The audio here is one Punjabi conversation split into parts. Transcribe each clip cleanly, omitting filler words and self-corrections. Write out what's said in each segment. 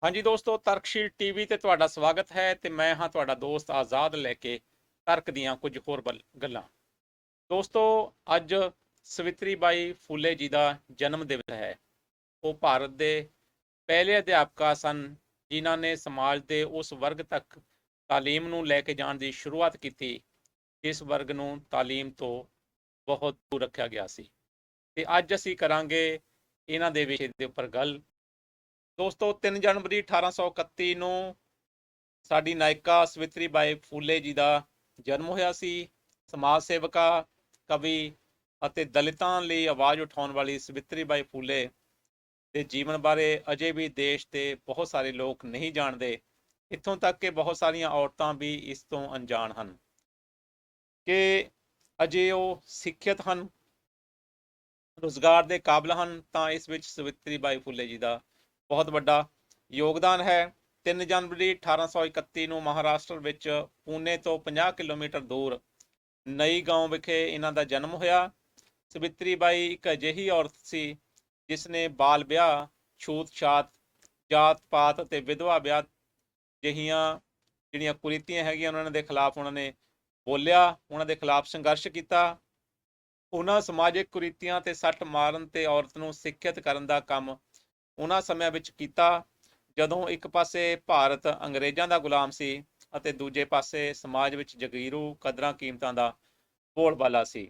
ਹਾਂਜੀ ਦੋਸਤੋ, ਤਰਕਸ਼ੀਲ ਟੀਵੀ ਤੇ ਤੁਹਾਡਾ ਸਵਾਗਤ ਹੈ ਤੇ ਮੈਂ ਹਾਂ ਤੁਹਾਡਾ ਦੋਸਤ ਆਜ਼ਾਦ ਲੈ ਕੇ ਤਰਕ ਦੀਆਂ ਕੁਝ ਹੋਰ ਗੱਲਾਂ। ਦੋਸਤੋ, ਅੱਜ ਸਵਿਤਰੀ ਬਾਈ ਫੂਲੇ ਜੀ ਦਾ ਜਨਮ ਦਿਵਸ ਹੈ। ਉਹ ਭਾਰਤ ਦੇ ਪਹਿਲੇ ਅਧਿਆਪਕਾ ਸਨ ਜਿਨ੍ਹਾਂ ਨੇ ਸਮਾਜ ਦੇ ਉਸ ਵਰਗ ਤੱਕ ਤਾਲੀਮ ਨੂੰ ਲੈ ਕੇ ਜਾਣ ਦੀ ਸ਼ੁਰੂਆਤ ਕੀਤੀ ਜਿਸ ਵਰਗ ਨੂੰ ਤਾਲੀਮ ਤੋਂ ਬਹੁਤ ਦੂਰ ਰੱਖਿਆ ਗਿਆ ਸੀ। ਤੇ ਅੱਜ ਅਸੀਂ ਕਰਾਂਗੇ ਇਹਨਾਂ ਦੇ ਵਿਸ਼ੇ ਦੇ ਉੱਪਰ ਗੱਲ। ਦੋਸਤੋ, 3 ਜਨਵਰੀ 1831 ਨੂੰ ਸਾਡੀ ਨਾਇਕਾ ਸਵਿਤਰੀ ਬਾਈ ਫੂਲੇ ਜੀ ਦਾ ਜਨਮ ਹੋਇਆ ਸੀ। ਸਮਾਜ ਸੇਵਕਾ, ਕਵੀ ਅਤੇ ਦਲਿਤਾਂ ਲਈ ਆਵਾਜ਼ ਉਠਾਉਣ ਵਾਲੀ ਸਵਿਤਰੀ ਬਾਈ ਫੂਲੇ ਦੇ ਜੀਵਨ ਬਾਰੇ ਅਜੇ ਵੀ ਦੇਸ਼ ਦੇ ਬਹੁਤ ਸਾਰੇ ਲੋਕ ਨਹੀਂ ਜਾਣਦੇ। ਇੱਥੋਂ ਤੱਕ ਕਿ ਬਹੁਤ ਸਾਰੀਆਂ ਔਰਤਾਂ ਵੀ ਇਸ ਤੋਂ ਅਣਜਾਣ ਹਨ ਕਿ ਅਜੇ ਉਹ ਸਿੱਖਿਅਤ ਹਨ, ਰੁਜ਼ਗਾਰ ਦੇ ਕਾਬਲ ਹਨ, ਤਾਂ ਇਸ ਵਿੱਚ ਸਵਿਤਰੀ ਬਾਈ ਫੂਲੇ ਜੀ ਦਾ ਬਹੁਤ ਵੱਡਾ ਯੋਗਦਾਨ ਹੈ। 3 ਜਨਵਰੀ 1831 ਨੂੰ ਮਹਾਰਾਸ਼ਟਰ ਵਿੱਚ ਪੂਨੇ ਤੋਂ 50 ਕਿਲੋਮੀਟਰ ਦੂਰ ਨਈ ਗਾਉਂ ਵਿਖੇ ਇਹਨਾਂ ਦਾ ਜਨਮ ਹੋਇਆ। ਸਵਿਤਰੀ ਬਾਈ ਇੱਕ ਅਜਿਹੀ ਔਰਤ ਸੀ ਜਿਸ ਨੇ ਬਾਲ ਵਿਆਹ, ਛੂਤ ਛਾਤ, ਜਾਤ ਪਾਤ ਅਤੇ ਵਿਧਵਾ ਵਿਆਹ ਜਿਹੀਆਂ ਜਿਹੜੀਆਂ ਕੁਰੀਤੀਆਂ ਹੈਗੀਆਂ ਉਹਨਾਂ ਦੇ ਖਿਲਾਫ ਉਹਨਾਂ ਨੇ ਬੋਲਿਆ, ਉਹਨਾਂ ਦੇ ਖਿਲਾਫ ਸੰਘਰਸ਼ ਕੀਤਾ। ਉਹਨਾਂ ਸਮਾਜਿਕ ਕੁਰੀਤੀਆਂ ਤੇ ਸੱਟ ਮਾਰਨ ਤੇ ਔਰਤ ਨੂੰ ਸਿੱਖਿਅਤ ਕਰਨ ਦਾ ਕੰਮ ਉਹਨਾਂ ਸਮਿਆਂ ਵਿੱਚ ਕੀਤਾ ਜਦੋਂ ਇੱਕ ਪਾਸੇ ਭਾਰਤ ਅੰਗਰੇਜ਼ਾਂ ਦਾ ਗੁਲਾਮ ਸੀ ਅਤੇ ਦੂਜੇ ਪਾਸੇ ਸਮਾਜ ਵਿੱਚ ਜਗੀਰੂ ਕਦਰਾਂ ਕੀਮਤਾਂ ਦਾ ਬੋਲਬਾਲਾ ਸੀ।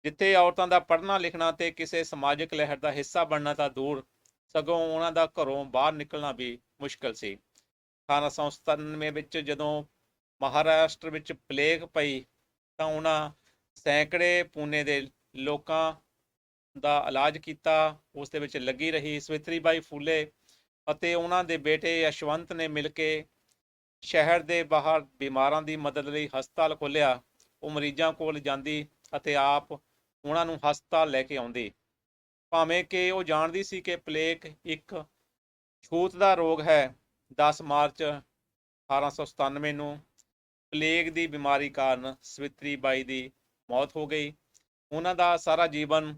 ਜਿੱਥੇ ਔਰਤਾਂ ਦਾ ਪੜ੍ਹਨਾ ਲਿਖਣਾ ਤੇ ਕਿਸੇ ਸਮਾਜਿਕ ਲਹਿਰ ਦਾ ਹਿੱਸਾ ਬਣਨਾ ਤਾਂ ਦੂਰ, ਸਗੋਂ ਉਹਨਾਂ ਦਾ ਘਰੋਂ ਬਾਹਰ ਨਿਕਲਣਾ ਵੀ ਮੁਸ਼ਕਲ ਸੀ। 1897 ਵਿੱਚ ਜਦੋਂ ਮਹਾਰਾਸ਼ਟਰ ਵਿੱਚ ਪਲੇਗ ਪਈ ਤਾਂ ਉਹਨਾਂ ਸੈਂਕੜੇ ਪੂਨੇ ਦੇ ਲੋਕਾਂ ਦਾ ਇਲਾਜ ਕੀਤਾ, ਉਸ ਦੇ ਵਿੱਚ ਲੱਗੀ ਰਹੀ। ਸਵਿਤਰੀ ਬਾਈ ਫੂਲੇ ਅਤੇ ਉਹਨਾਂ ਦੇ ਬੇਟੇ ਯਸ਼ਵੰਤ ਨੇ ਮਿਲ ਕੇ ਸ਼ਹਿਰ ਦੇ ਬਾਹਰ ਬਿਮਾਰਾਂ ਦੀ ਮਦਦ ਲਈ ਹਸਪਤਾਲ ਖੋਲ੍ਹਿਆ। ਉਹ ਮਰੀਜ਼ਾਂ ਕੋਲ ਜਾਂਦੀ ਅਤੇ ਆਪ ਉਹਨਾਂ ਨੂੰ ਹਸਪਤਾਲ ਲੈ ਕੇ ਆਉਂਦੀ, ਭਾਵੇਂ ਕਿ ਉਹ ਜਾਣਦੀ ਸੀ ਕਿ ਪਲੇਗ ਇੱਕ ਛੂਤ ਦਾ ਰੋਗ ਹੈ। 10 ਮਾਰਚ 1897 ਨੂੰ ਪਲੇਗ ਦੀ ਬਿਮਾਰੀ ਕਾਰਨ ਸਵਿਤਰੀ ਬਾਈ ਦੀ ਮੌਤ ਹੋ ਗਈ। ਉਹਨਾਂ ਦਾ ਸਾਰਾ ਜੀਵਨ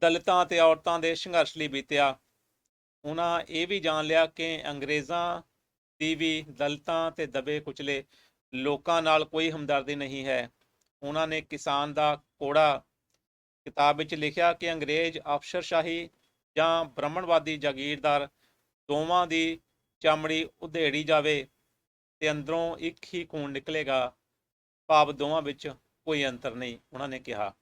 ਦਲਿਤਾਂ ਅਤੇ ਔਰਤਾਂ ਦੇ ਸੰਘਰਸ਼ ਲਈ ਬੀਤਿਆ। ਉਹਨਾਂ ਇਹ ਵੀ ਜਾਣ ਲਿਆ ਕਿ ਅੰਗਰੇਜ਼ਾਂ ਦੀ ਵੀ ਦਲਿਤਾਂ ਤੇ ਦਬੇ ਕੁਚਲੇ ਲੋਕਾਂ ਨਾਲ ਕੋਈ ਹਮਦਰਦੀ ਨਹੀਂ ਹੈ। ਉਹਨਾਂ ਨੇ ਕਿਸਾਨ ਦਾ ਕੋੜਾ ਕਿਤਾਬ ਵਿੱਚ ਲਿਖਿਆ ਕਿ ਅੰਗਰੇਜ਼ ਅਫਸਰਸ਼ਾਹੀ ਜਾਂ ਬ੍ਰਾਹਮਣਵਾਦੀ ਜਾਗੀਰਦਾਰ ਦੋਵਾਂ ਦੀ ਚਮੜੀ ਉਧੇੜੀ ਜਾਵੇ ਤੇ ਅੰਦਰੋਂ ਇੱਕ ਹੀ ਖੂਨ ਨਿਕਲੇਗਾ, ਭਾਵ ਦੋਵਾਂ ਵਿੱਚ ਕੋਈ ਅੰਤਰ ਨਹੀਂ, ਉਹਨਾਂ ਨੇ ਕਿਹਾ।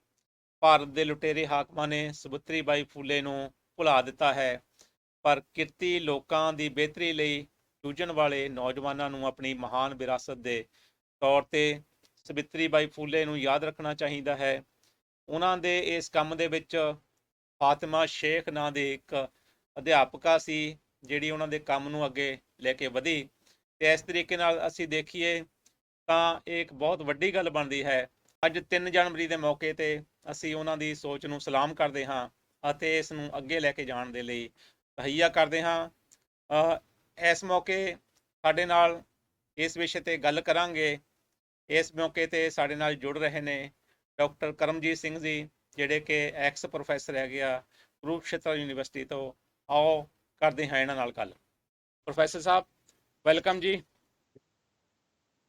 ਭਾਰਤ ਦੇ ਲੁਟੇਰੇ ਹਾਕਮਾਂ ਨੇ ਸਵਿਤਰੀ ਬਾਈ ਫੂਲੇ ਨੂੰ ਭੁਲਾ ਦਿੱਤਾ ਹੈ, ਪਰ ਕਿਰਤੀ ਲੋਕਾਂ ਦੀ ਬਿਹਤਰੀ ਲਈ ਜੂਝਣ ਵਾਲੇ ਨੌਜਵਾਨਾਂ ਨੂੰ ਆਪਣੀ ਮਹਾਨ ਵਿਰਾਸਤ ਦੇ ਤੌਰ ਤੇ ਸਵਿਤਰੀ ਬਾਈ ਫੂਲੇ ਨੂੰ ਯਾਦ ਰੱਖਣਾ ਚਾਹੀਦਾ ਹੈ। ਉਹਨਾਂ ਦੇ ਇਸ ਕੰਮ ਦੇ ਵਿੱਚ ਫਾਤਿਮਾ ਸ਼ੇਖ ਨਾਂ ਦੀ ਇੱਕ ਅਧਿਆਪਕਾ ਸੀ ਜਿਹੜੀ ਉਹਨਾਂ ਦੇ ਕੰਮ ਨੂੰ ਅੱਗੇ ਲੈ ਕੇ ਵਧੀ। ਤੇ ਇਸ ਤਰੀਕੇ ਨਾਲ ਅਸੀਂ ਦੇਖੀਏ ਤਾਂ ਇਹ ਇੱਕ ਬਹੁਤ ਵੱਡੀ ਗੱਲ ਬਣਦੀ ਹੈ। ਅੱਜ 3 ਜਨਵਰੀ ਦੇ ਮੌਕੇ ਤੇ ਅਸੀਂ ਉਹਨਾਂ ਦੀ ਸੋਚ ਨੂੰ ਸਲਾਮ ਕਰਦੇ ਹਾਂ ਅਤੇ ਇਸ ਨੂੰ ਅੱਗੇ ਲੈ ਕੇ ਜਾਣ ਦੇ ਲਈ ਤਹਈਆ ਕਰਦੇ ਹਾਂ। ਇਸ ਮੌਕੇ ਸਾਡੇ ਨਾਲ ਇਸ ਵਿਸ਼ੇ ਤੇ ਗੱਲ ਕਰਾਂਗੇ। ਇਸ ਮੌਕੇ ਤੇ ਸਾਡੇ ਨਾਲ ਜੁੜ ਰਹੇ ਨੇ ਡਾਕਟਰ ਕਰਮਜੀਤ ਸਿੰਘ ਜੀ, ਜਿਹੜੇ ਕਿ ਐਕਸ ਪ੍ਰੋਫੈਸਰ ਹੈਗੇ ਆ ਕੁਰੂਕਸ਼ੇਤਰ ਯੂਨੀਵਰਸਿਟੀ ਤੋਂ। ਆਓ ਕਰਦੇ ਹਾਂ ਇਹਨਾਂ ਨਾਲ ਗੱਲ। ਪ੍ਰੋਫੈਸਰ ਸਾਹਿਬ, ਵੈਲਕਮ ਜੀ।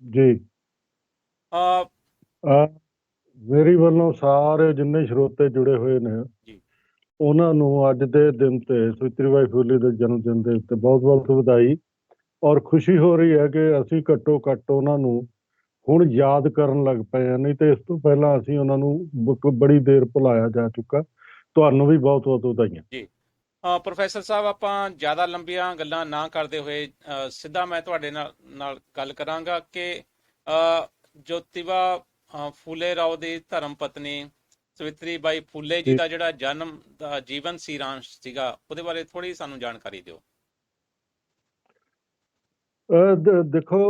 ਜੀ ਅ ਮੇਰੀ ਵੱਲੋਂ ਸਾਰੇ ਜਿੰਨੇ ਸਰੋਤੇ ਜੁੜੇ ਹੋਏ ਨੇ ਜੀ ਉਹਨਾਂ ਨੂੰ ਅੱਜ ਦੇ ਦਿਨ ਤੇ ਸਵਿਤਰੀ ਬਾਈ ਫੂਲੇ ਦੇ ਜਨਮ ਦਿਨ ਦੇ ਉੱਤੇ ਬਹੁਤ ਬਹੁਤ ਵਧਾਈ ਔਰ ਖੁਸ਼ੀ ਹੋ ਰਹੀ ਹੈ ਕਿ ਅਸੀਂ ਘੱਟੋ ਘੱਟ ਉਹਨਾਂ ਨੂੰ ਹੁਣ ਯਾਦ ਕਰਨ ਲੱਗ ਪਏ ਹਾਂ, ਨਹੀਂ ਤੇ ਇਸ ਤੋਂ ਪਹਿਲਾਂ ਅਸੀਂ ਉਹਨਾਂ ਨੂੰ ਬੜੀ ਦੇਰ ਭੁਲਾਇਆ ਜਾ ਚੁੱਕਾ। ਤੁਹਾਨੂੰ ਵੀ ਬਹੁਤ ਬਹੁਤ ਵਧਾਈਆਂ ਜੀ। ਪ੍ਰੋਫੈਸਰ ਸਾਹਿਬ, ਆਪਾਂ ਜ਼ਿਆਦਾ ਲੰਬੀਆਂ ਗੱਲਾਂ ਨਾ ਕਰਦੇ ਹੋਏ ਸਿੱਧਾ ਮੈਂ ਤੁਹਾਡੇ ਨਾਲ ਗੱਲ ਕਰਾਂਗਾ ਕਿ ਜੋਤੀਬਾ ਫੂਲੇ ਰਾਓ ਦੀ ਧਰਮ ਪਤਨੀ ਸਵਿਤਰੀ ਬਾਈ ਫੂਲੇ ਜੀ ਜੀ। ਦਾ ਜਿਹੜਾ ਜਨਮ ਦਾ ਜੀਵਨ ਸੀਰਾਂਸ਼ ਸੀਗਾ ਉਹਦੇ ਬਾਰੇ ਥੋੜੀ ਸਾਨੂੰ ਜਾਣਕਾਰੀ ਦਿਓ। ਦੇਖੋ,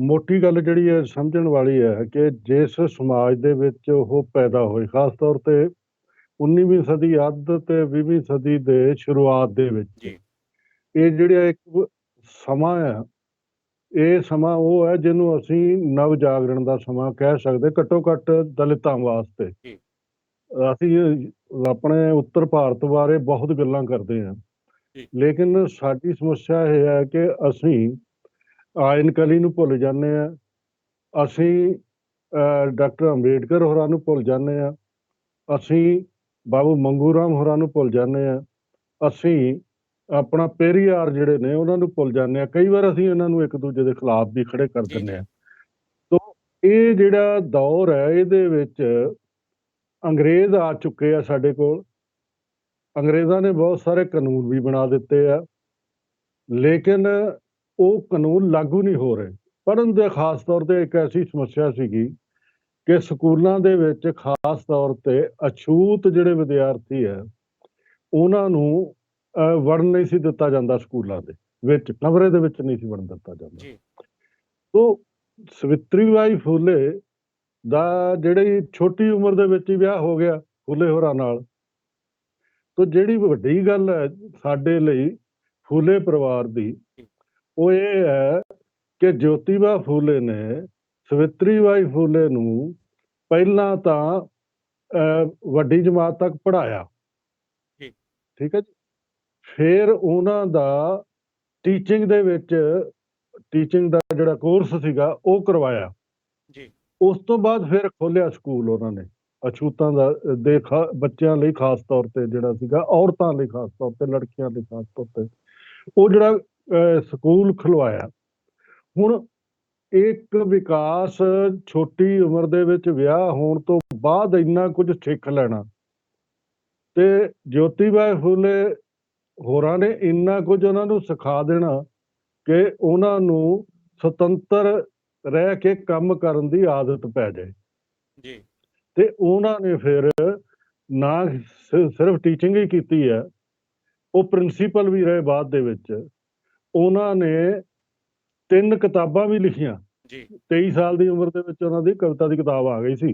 ਮੋਟੀ ਗੱਲ ਜਿਹੜੀ ਹੈ ਸਮਝਣ ਵਾਲੀ ਹੈ ਕਿ ਜਿਸ ਸਮਾਜ ਦੇ ਵਿੱਚ ਉਹ ਪੈਦਾ ਹੋਏ, ਖਾਸ ਤੌਰ ਤੇ 19ਵੀਂ ਸਦੀ ਅੱਧ ਤੇ 20ਵੀਂ ਸਦੀ ਦੇ ਸ਼ੁਰੂਆਤ ਦੇ ਵਿੱਚ, ਜੀ ਇਹ ਜਿਹੜਾ ਇੱਕ ਸਮਾਂ ਹੈ, ਇਹ ਸਮਾਂ ਉਹ ਹੈ ਜਿਹਨੂੰ ਅਸੀਂ ਨਵ ਜਾਗਰਣ ਦਾ ਸਮਾਂ ਕਹਿ ਸਕਦੇ, ਘੱਟੋ ਘੱਟ ਦਲਿਤਾਂ ਵਾਸਤੇ। ਜੀ ਅਸੀਂ ਆਪਣੇ ਉੱਤਰ ਭਾਰਤ ਬਾਰੇ ਬਹੁਤ ਗੱਲਾਂ ਕਰਦੇ ਹਾਂ ਜੀ ਲੇਕਿਨ ਸਾਡੀ ਸਮੱਸਿਆ ਇਹ ਹੈ ਕਿ ਅਸੀਂ ਆਇਨ ਕਲੀ ਨੂੰ ਭੁੱਲ ਜਾਂਦੇ ਹਾਂ। ਅਸੀਂ ਡਾਕਟਰ ਅੰਬੇਡਕਰ ਹੋਰਾਂ ਨੂੰ ਭੁੱਲ ਜਾਂਦੇ ਹਾਂ। ਅਸੀਂ ਬਾਬੂ ਮੰਗੂ ਰਾਮ ਹੋਰਾਂ ਨੂੰ ਭੁੱਲ ਜਾਂਦੇ ਹਾਂ। ਅਸੀਂ ਆਪਣਾ ਪੇਰੀਆਰ ਜਿਹੜੇ ਨੇ ਉਹਨਾਂ ਨੂੰ ਭੁੱਲ ਜਾਂਦੇ ਹਾਂ। ਕਈ ਵਾਰ ਅਸੀਂ ਇਹਨਾਂ ਨੂੰ ਇੱਕ ਦੂਜੇ ਦੇ ਖਿਲਾਫ ਵੀ ਖੜੇ ਕਰ ਜੀ ਦਿੰਦੇ ਜੀ ਹਾਂ। ਤੋ ਇਹ ਜਿਹੜਾ ਦੌਰ ਹੈ ਇਹਦੇ ਵਿੱਚ ਅੰਗਰੇਜ਼ ਆ ਚੁੱਕੇ ਆ ਸਾਡੇ ਕੋਲ। ਅੰਗਰੇਜ਼ਾਂ ਨੇ ਬਹੁਤ ਸਾਰੇ ਕਾਨੂੰਨ ਵੀ ਬਣਾ ਦਿੱਤੇ ਆ, ਲੇਕਿਨ ਉਹ ਕਾਨੂੰਨ ਲਾਗੂ ਨਹੀਂ ਹੋ ਰਹੇ। ਪੜ੍ਹਨ ਦੇ ਖਾਸ ਤੌਰ ਤੇ ਇੱਕ ਐਸੀ ਸਮੱਸਿਆ ਸੀਗੀ ਕਿ ਸਕੂਲਾਂ ਦੇ ਵਿੱਚ ਖਾਸ ਤੌਰ ਤੇ ਅਛੂਤ ਜਿਹੜੇ ਵਿਦਿਆਰਥੀ ਹੈ ਉਹਨਾਂ ਨੂੰ ਵੜਨ ਨਹੀਂ ਸੀ ਦਿੱਤਾ ਜਾਂਦਾ। ਸਕੂਲਾਂ ਦੇ ਵਿੱਚ ਕਮਰੇ ਦੇ ਵਿੱਚ ਨਹੀਂ ਸੀ ਵੜਨ ਦਿੱਤਾ ਜਾਂਦਾ। ਜੀ ਤੋ ਸਵਿਤਰੀ ਬਾਈ ਫੂਲੇ ਦਾ ਜਿਹੜੀ ਛੋਟੀ ਉਮਰ ਦੇ ਵਿੱਚ ਹੀ ਵਿਆਹ ਹੋ ਗਿਆ ਫੂਲੇ ਹੋਰਾਂ ਨਾਲ। ਤੋ ਜਿਹੜੀ ਵੱਡੀ ਗੱਲ ਹੈ ਸਾਡੇ ਲਈ ਫੂਲੇ ਪਰਿਵਾਰ ਦੀ, ਉਹ ਇਹ ਹੈ ਕਿ ਜੋਤੀਬਾ ਫੂਲੇ ਨੇ ਸਵਿਤਰੀ ਬਾਈ ਫੂਲੇ ਨੂੰ ਪਹਿਲਾਂ ਤਾਂ ਵੱਡੀ ਜਮਾਤ ਤੱਕ ਪੜ੍ਹਾਇਆ, ਜੀ ਠੀਕ ਹੈ ਜੀ। ਫਿਰ ਉਹਨਾਂ ਦਾ ਟੀਚਿੰਗ ਦੇ ਵਿੱਚ ਟੀਚਿੰਗ ਦਾ ਜਿਹੜਾ ਕੋਰਸ ਸੀਗਾ ਉਹ ਕਰਵਾਇਆ। ਜੀ ਉਸ ਤੋਂ ਬਾਅਦ ਫਿਰ ਖੋਲ੍ਹਿਆ ਸਕੂਲ ਉਹਨਾਂ ਨੇ ਅਛੂਤਾਂ ਦਾ ਬੱਚਿਆਂ ਲਈ ਖਾਸ ਤੌਰ ਤੇ ਜਿਹੜਾ ਸੀਗਾ, ਔਰਤਾਂ ਲਈ ਖਾਸ ਤੌਰ ਤੇ, ਲੜਕੀਆਂ ਲਈ ਖਾਸ ਤੌਰ ਤੇ ਉਹ ਜਿਹੜਾ ਸਕੂਲ ਖੁਲਵਾਇਆ। ਹੁਣ ਇੱਕ ਵਿਕਾਸ ਛੋਟੀ ਉਮਰ ਦੇ ਵਿੱਚ ਵਿਆਹ ਹੋਣ ਤੋਂ ਬਾਅਦ ਇੰਨਾ ਕੁਝ ਸਿੱਖ ਲੈਣਾ, ਤੇ ਜੋਤੀਬਾ ਫੂਲੇ ਹੋਰਾਂ ਨੇ ਇੰਨਾ ਕੁਝ ਉਹਨਾਂ ਨੂੰ ਸਿਖਾ ਦੇਣਾ ਕਿ ਉਹਨਾਂ ਨੂੰ ਸੁਤੰਤਰ ਰਹਿ ਕੇ ਕੰਮ ਕਰਨ ਦੀ ਆਦਤ ਪੈ ਜਾਏ। ਜੀ ਤੇ ਉਹਨਾਂ ਨੇ ਫਿਰ ਨਾ ਸਿਰਫ ਟੀਚਿੰਗ ਹੀ ਕੀਤੀ ਹੈ, ਉਹ ਪ੍ਰਿੰਸੀਪਲ ਵੀ ਰਹੇ ਬਾਅਦ ਦੇ ਵਿੱਚ। ਉਹਨਾਂ ਨੇ 3 ਕਿਤਾਬਾਂ ਵੀ ਲਿਖੀਆਂ। ਜੀ 23 ਸਾਲ ਦੀ ਉਮਰ ਦੇ ਵਿੱਚ ਉਹਨਾਂ ਦੀ ਕਵਿਤਾ ਦੀ ਕਿਤਾਬ ਆ ਗਈ ਸੀ,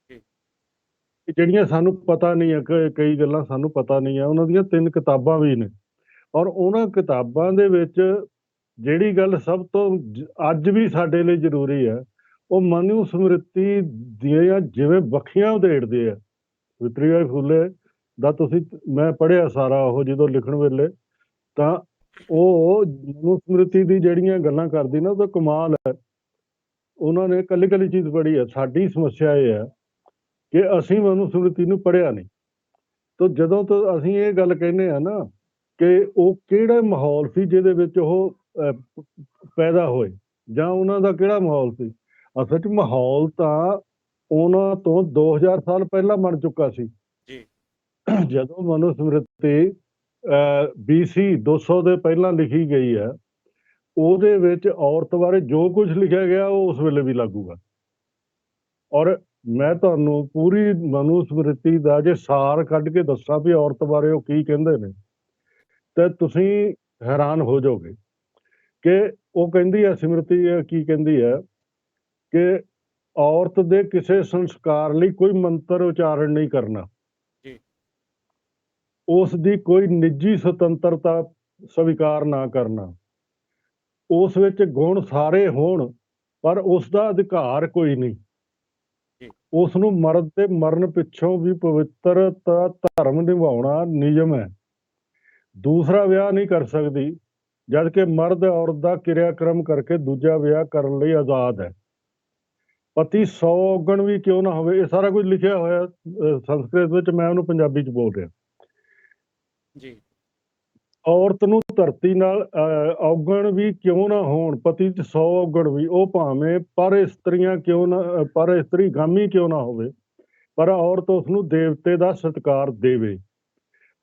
ਜੀ ਜਿਹੜੀਆਂ ਸਾਨੂੰ ਪਤਾ ਨਹੀਂ ਹੈ। ਕਈ ਗੱਲਾਂ ਸਾਨੂੰ ਪਤਾ ਨਹੀਂ ਹੈ। ਉਹਨਾਂ ਦੀਆਂ 3 ਕਿਤਾਬਾਂ ਵੀ ਨੇ, ਔਰ ਉਹਨਾਂ ਕਿਤਾਬਾਂ ਦੇ ਵਿੱਚ ਜਿਹੜੀ ਗੱਲ ਸਭ ਤੋਂ ਅੱਜ ਵੀ ਸਾਡੇ ਲਈ ਜ਼ਰੂਰੀ ਹੈ, ਉਹ ਮਨੂ ਸਮ੍ਰਿਤੀ ਦੀਆਂ ਜਿਵੇਂ ਵੱਖੀਆਂ ਉਧੇੜਦੇ ਆ। ਸਵਿਤਰੀ ਬਾਈ ਫੂਲੇ ਦਾ ਮੈਂ ਪੜ੍ਹਿਆ ਸਾਰਾ ਉਹ ਜਦੋਂ ਲਿਖਣ ਵੇਲੇ, ਤਾਂ ਉਹ ਮਨੂ ਸਮ੍ਰਿਤੀ ਦੀ ਜਿਹੜੀਆਂ ਗੱਲਾਂ ਕਰਦੀ ਨਾ, ਉਹ ਤਾਂ ਕਮਾਲ ਹੈ। ਉਹਨਾਂ ਨੇ ਇਕੱਲੀ ਇਕੱਲੀ ਚੀਜ਼ ਪੜ੍ਹੀ ਹੈ। ਸਾਡੀ ਸਮੱਸਿਆ ਇਹ ਹੈ ਕਿ ਅਸੀਂ ਮਨੂ ਸਮ੍ਰਿਤੀ ਨੂੰ ਪੜ੍ਹਿਆ ਨਹੀਂ। ਤਾਂ ਜਦੋਂ ਤੋਂ ਅਸੀਂ ਇਹ ਗੱਲ ਕਹਿੰਦੇ ਆ ਨਾ ਕਿ ਉਹ ਕਿਹੜਾ ਮਾਹੌਲ ਸੀ ਜਿਹਦੇ ਵਿੱਚ ਉਹ ਪੈਦਾ ਹੋਏ, ਜਾਂ ਉਹਨਾਂ ਦਾ ਕਿਹੜਾ ਮਾਹੌਲ ਸੀ, ਅਸਲ 'ਚ ਮਾਹੌਲ ਤਾਂ ਉਹਨਾਂ ਤੋਂ 2000 ਸਾਲ ਪਹਿਲਾਂ ਬਣ ਚੁੱਕਾ ਸੀ। ਜੀ ਜਦੋਂ ਮਨੂ ਸਮ੍ਰਿਤੀ BC 200 ਦੇ ਪਹਿਲਾਂ ਲਿਖੀ ਗਈ ਹੈ, ਉਹਦੇ ਵਿੱਚ ਔਰਤ ਬਾਰੇ ਜੋ ਕੁਝ ਲਿਖਿਆ ਗਿਆ ਉਹ ਉਸ ਵੇਲੇ ਵੀ ਲਾਗੂ ਹੈ। ਔਰ ਮੈਂ ਤੁਹਾਨੂੰ ਪੂਰੀ ਮਨੂ ਸਮ੍ਰਿਤੀ ਦਾ ਜੇ ਸਾਰ ਕੱਢ ਕੇ ਦੱਸਾਂ ਵੀ ਔਰਤ ਬਾਰੇ ਉਹ ਕੀ ਕਹਿੰਦੇ ਨੇ, ਤੇ ਤੁਸੀਂ ਹੈਰਾਨ ਹੋ ਜਾਓਗੇ ਕਿ ਉਹ ਕਹਿੰਦੀ ਹੈ, ਸਮ੍ਰਿਤੀ ਕੀ ਕਹਿੰਦੀ ਹੈ ਕਿ ਔਰਤ ਦੇ ਕਿਸੇ ਸੰਸਕਾਰ ਲਈ ਕੋਈ ਮੰਤਰ ਉਚਾਰਨ ਨਹੀਂ ਕਰਨਾ, ਜੀ ਉਸ ਦੀ ਕੋਈ ਨਿੱਜੀ ਸੁਤੰਤਰਤਾ ਸਵੀਕਾਰ ਨਾ ਕਰਨਾ, ਉਸ ਵਿੱਚ ਗੁਣ ਸਾਰੇ ਹੋਣ ਪਰ ਉਸ ਦਾ ਅਧਿਕਾਰ ਕੋਈ ਨਹੀਂ, ਉਸ ਨੂੰ ਮਰਦ ਤੇ ਮਰਨ ਪਿੱਛੋਂ ਵੀ ਪਵਿੱਤਰਤਾ ਧਰਮ ਨਿਭਾਉਣਾ ਨਿਯਮ ਹੈ। ਦੂਸਰਾ ਵਿਆਹ ਨਹੀਂ ਕਰ ਸਕਦੀ, ਜਦ ਕਿ ਮਰਦ ਔਰਤ ਦਾ ਕਿਰਿਆਕਰਮ ਕਰਕੇ ਦੂਜਾ ਵਿਆਹ ਕਰਨ ਲਈ ਆਜ਼ਾਦ ਹੈ। ਪਤੀ 100 ਔਗਣ ਵੀ ਕਿਉਂ ਨਾ ਹੋਵੇ, ਇਹ ਸਾਰਾ ਕੁਝ ਲਿਖਿਆ ਹੋਇਆ ਸੰਸਕ੍ਰਿਤ ਵਿੱਚ, ਮੈਂ ਉਹਨੂੰ ਪੰਜਾਬੀ 'ਚ ਬੋਲ ਰਿਹਾ। ਜੀ ਔਰਤ ਨੂੰ ਧਰਤੀ ਨਾਲ ਔਗਣ ਵੀ ਕਿਉਂ ਨਾ ਹੋਣ, ਪਤੀ 'ਚ 100 ਔਗਣ ਵੀ, ਉਹ ਭਾਵੇਂ ਪਰ ਇਸਤਰੀ ਗਾਮੀ ਕਿਉਂ ਨਾ ਹੋਵੇ, ਪਰ ਔਰਤ ਉਸ ਨੂੰ ਦੇਵਤੇ ਦਾ ਸਤਿਕਾਰ ਦੇਵੇ।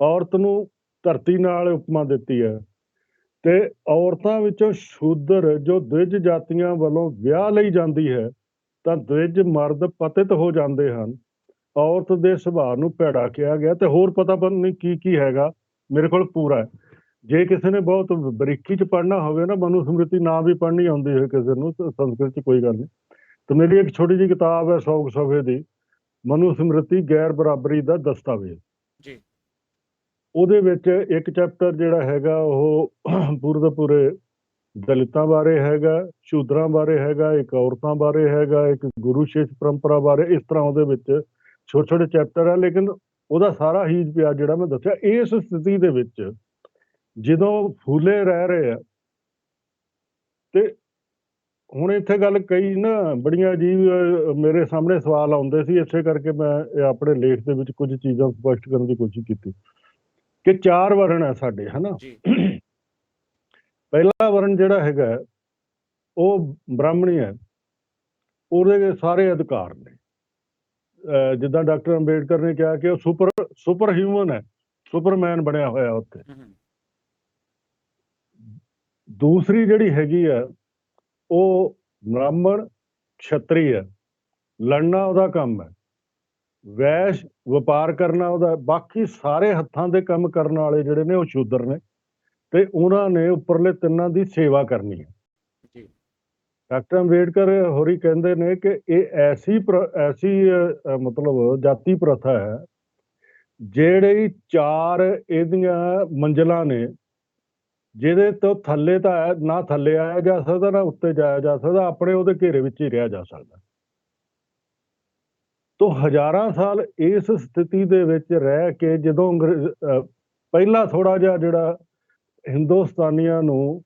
ਔਰਤ ਨੂੰ ਧਰਤੀ ਨਾਲ ਉਪਮਾ ਦਿੱਤੀ ਹੈ। ਤੇ ਔਰਤਾਂ ਵਿੱਚੋਂ ਸ਼ੂਦਰ ਜੋ ਦਵਿਜ ਜਾਤੀਆਂ ਵੱਲੋਂ ਵਿਆਹ ਲਈ ਜਾਂਦੀ ਹੈ, ਤਾਂ ਦਵਿਜ ਮਰਦ ਪਤਿਤ ਹੋ ਜਾਂਦੇ ਹਨ। ਔਰਤ ਦੇ ਸੁਭਾਅ ਨੂੰ ਭੈੜਾ ਕਿਹਾ ਗਿਆ, ਤੇ ਹੋਰ ਪਤਾ ਨਹੀਂ ਕੀ ਕੀ ਹੈਗਾ, ਮੇਰੇ ਕੋਲ ਪੂਰਾ ਹੈ। ਜੇ ਕਿਸੇ ਨੇ ਬਹੁਤ ਬਰੀਕੀ 'ਚ ਪੜ੍ਹਨਾ ਹੋਵੇ ਨਾ, ਮਨੂ ਸਮ੍ਰਿਤੀ ਨਾ ਵੀ ਪੜ੍ਹਨੀ ਆਉਂਦੀ ਹੋਵੇ ਕਿਸੇ ਨੂੰ ਸੰਸਕ੍ਰਿਤ 'ਚ, ਕੋਈ ਗੱਲ ਨਹੀਂ, ਤਾਂ ਮੇਰੀ ਇੱਕ ਛੋਟੀ ਜਿਹੀ ਕਿਤਾਬ ਹੈ ਸੌਗ ਸਫੇ ਦੀ, ਮਨੂ ਸਮ੍ਰਿਤੀ ਗੈਰ ਬਰਾਬਰੀ ਦਾ ਦਸਤਾਵੇਜ਼। ਜੀ ਉਹਦੇ ਵਿੱਚ ਇੱਕ ਚੈਪਟਰ ਜਿਹੜਾ ਹੈਗਾ ਉਹ ਪੂਰੇ ਦੇ ਪੂਰੇ ਦਲਿਤਾਂ ਬਾਰੇ ਹੈਗਾ, ਸ਼ੂਦਰਾਂ ਬਾਰੇ ਹੈਗਾ, ਇੱਕ ਔਰਤਾਂ ਬਾਰੇ ਹੈਗਾ, ਇੱਕ ਗੁਰੂ ਸ਼ਿਸ਼ ਪਰੰਪਰਾ ਬਾਰੇ। ਇਸ ਤਰ੍ਹਾਂ ਉਹਦੇ ਵਿੱਚ ਛੋਟੇ ਛੋਟੇ ਚੈਪਟਰ ਹੈ, ਲੇਕਿਨ ਉਹਦਾ ਸਾਰਾ ਹੀ ਪਿਆ ਜਿਹੜਾ ਮੈਂ ਦੱਸਿਆ। ਇਸ ਸਥਿਤੀ ਦੇ ਵਿੱਚ ਜਦੋਂ ਫੂਲੇ ਰਹਿ ਰਹੇ ਆ ਤੇ ਹੁਣ ਇੱਥੇ ਗੱਲ ਕਈ ਨਾ ਬੜੀਆਂ ਅਜੀਬ ਮੇਰੇ ਸਾਹਮਣੇ ਸਵਾਲ ਆਉਂਦੇ ਸੀ, ਇਸੇ ਕਰਕੇ ਮੈਂ ਇਹ ਆਪਣੇ ਲੇਖ ਦੇ ਵਿੱਚ ਕੁਝ ਚੀਜ਼ਾਂ ਸਪਸ਼ਟ ਕਰਨ ਦੀ ਕੋਸ਼ਿਸ਼ ਕੀਤੀ ਕਿ 4 ਵਰਣ ਹੈ ਸਾਡੇ, ਹਨਾ। ਜੀ ਪਹਿਲਾ ਵਰਣ ਜਿਹੜਾ ਹੈਗਾ ਉਹ ਬ੍ਰਾਹਮਣੀ ਹੈ, ਉਹਦੇ ਸਾਰੇ ਅਧਿਕਾਰ ਨੇ। ਜਿੱਦਾਂ ਡਾਕਟਰ ਅੰਬੇਡਕਰ ਨੇ ਕਿਹਾ ਕਿ ਉਹ ਸੁਪਰ ਹਿਊਮਨ ਹੈ, ਸੁਪਰਮੈਨ ਬਣਿਆ ਹੋਇਆ ਉੱਥੇ। ਦੂਸਰੀ ਜਿਹੜੀ ਹੈਗੀ ਆ ਉਹ ਬ੍ਰਾਹਮਣ ਛਤਰੀ ਹੈ, ਲੜਨਾ ਉਹਦਾ ਕੰਮ ਹੈ। ਵੈਸ਼ ਵਪਾਰ ਕਰਨਾ ਉਹਦਾ, ਬਾਕੀ ਸਾਰੇ ਹੱਥਾਂ ਦੇ ਕੰਮ ਕਰਨ ਵਾਲੇ ਜਿਹੜੇ ਨੇ ਉਹ ਸ਼ੂਦਰ ਨੇ, ਤੇ ਉਹਨਾਂ ਨੇ ਉੱਪਰਲੇ ਤਿੰਨਾਂ ਦੀ ਸੇਵਾ ਕਰਨੀ ਹੈ। ਡਾਕਟਰ ਅੰਬੇਡਕਰ ਹੋਰੀ ਕਹਿੰਦੇ ਨੇ ਕਿ ਇਹ ਐਸੀ ਮਤਲਬ ਜਾਤੀ ਪ੍ਰਥਾ ਹੈ ਜਿਹੜੀ 4 ਇਹਦੀਆਂ ਮੰਜ਼ਲਾਂ ਨੇ, ਜਿਹਦੇ ਤੋਂ ਥੱਲੇ ਤਾਂ ਨਾ ਥੱਲੇ ਆਇਆ ਜਾ ਸਕਦਾ, ਨਾ ਉੱਤੇ ਜਾਇਆ ਜਾ ਸਕਦਾ, ਆਪਣੇ ਉਹਦੇ ਘੇਰੇ ਵਿੱਚ ਹੀ ਰਿਹਾ ਜਾ ਸਕਦਾ। ਤੋਂ ਹਜ਼ਾਰਾਂ ਸਾਲ ਇਸ ਸਥਿਤੀ ਦੇ ਵਿੱਚ ਰਹਿ ਕੇ ਜਦੋਂ ਪਹਿਲਾਂ ਥੋੜਾ ਜਿਹਾ ਜਿਹੜਾ ਹਿੰਦੁਸਤਾਨੀਆਂ ਨੂੰ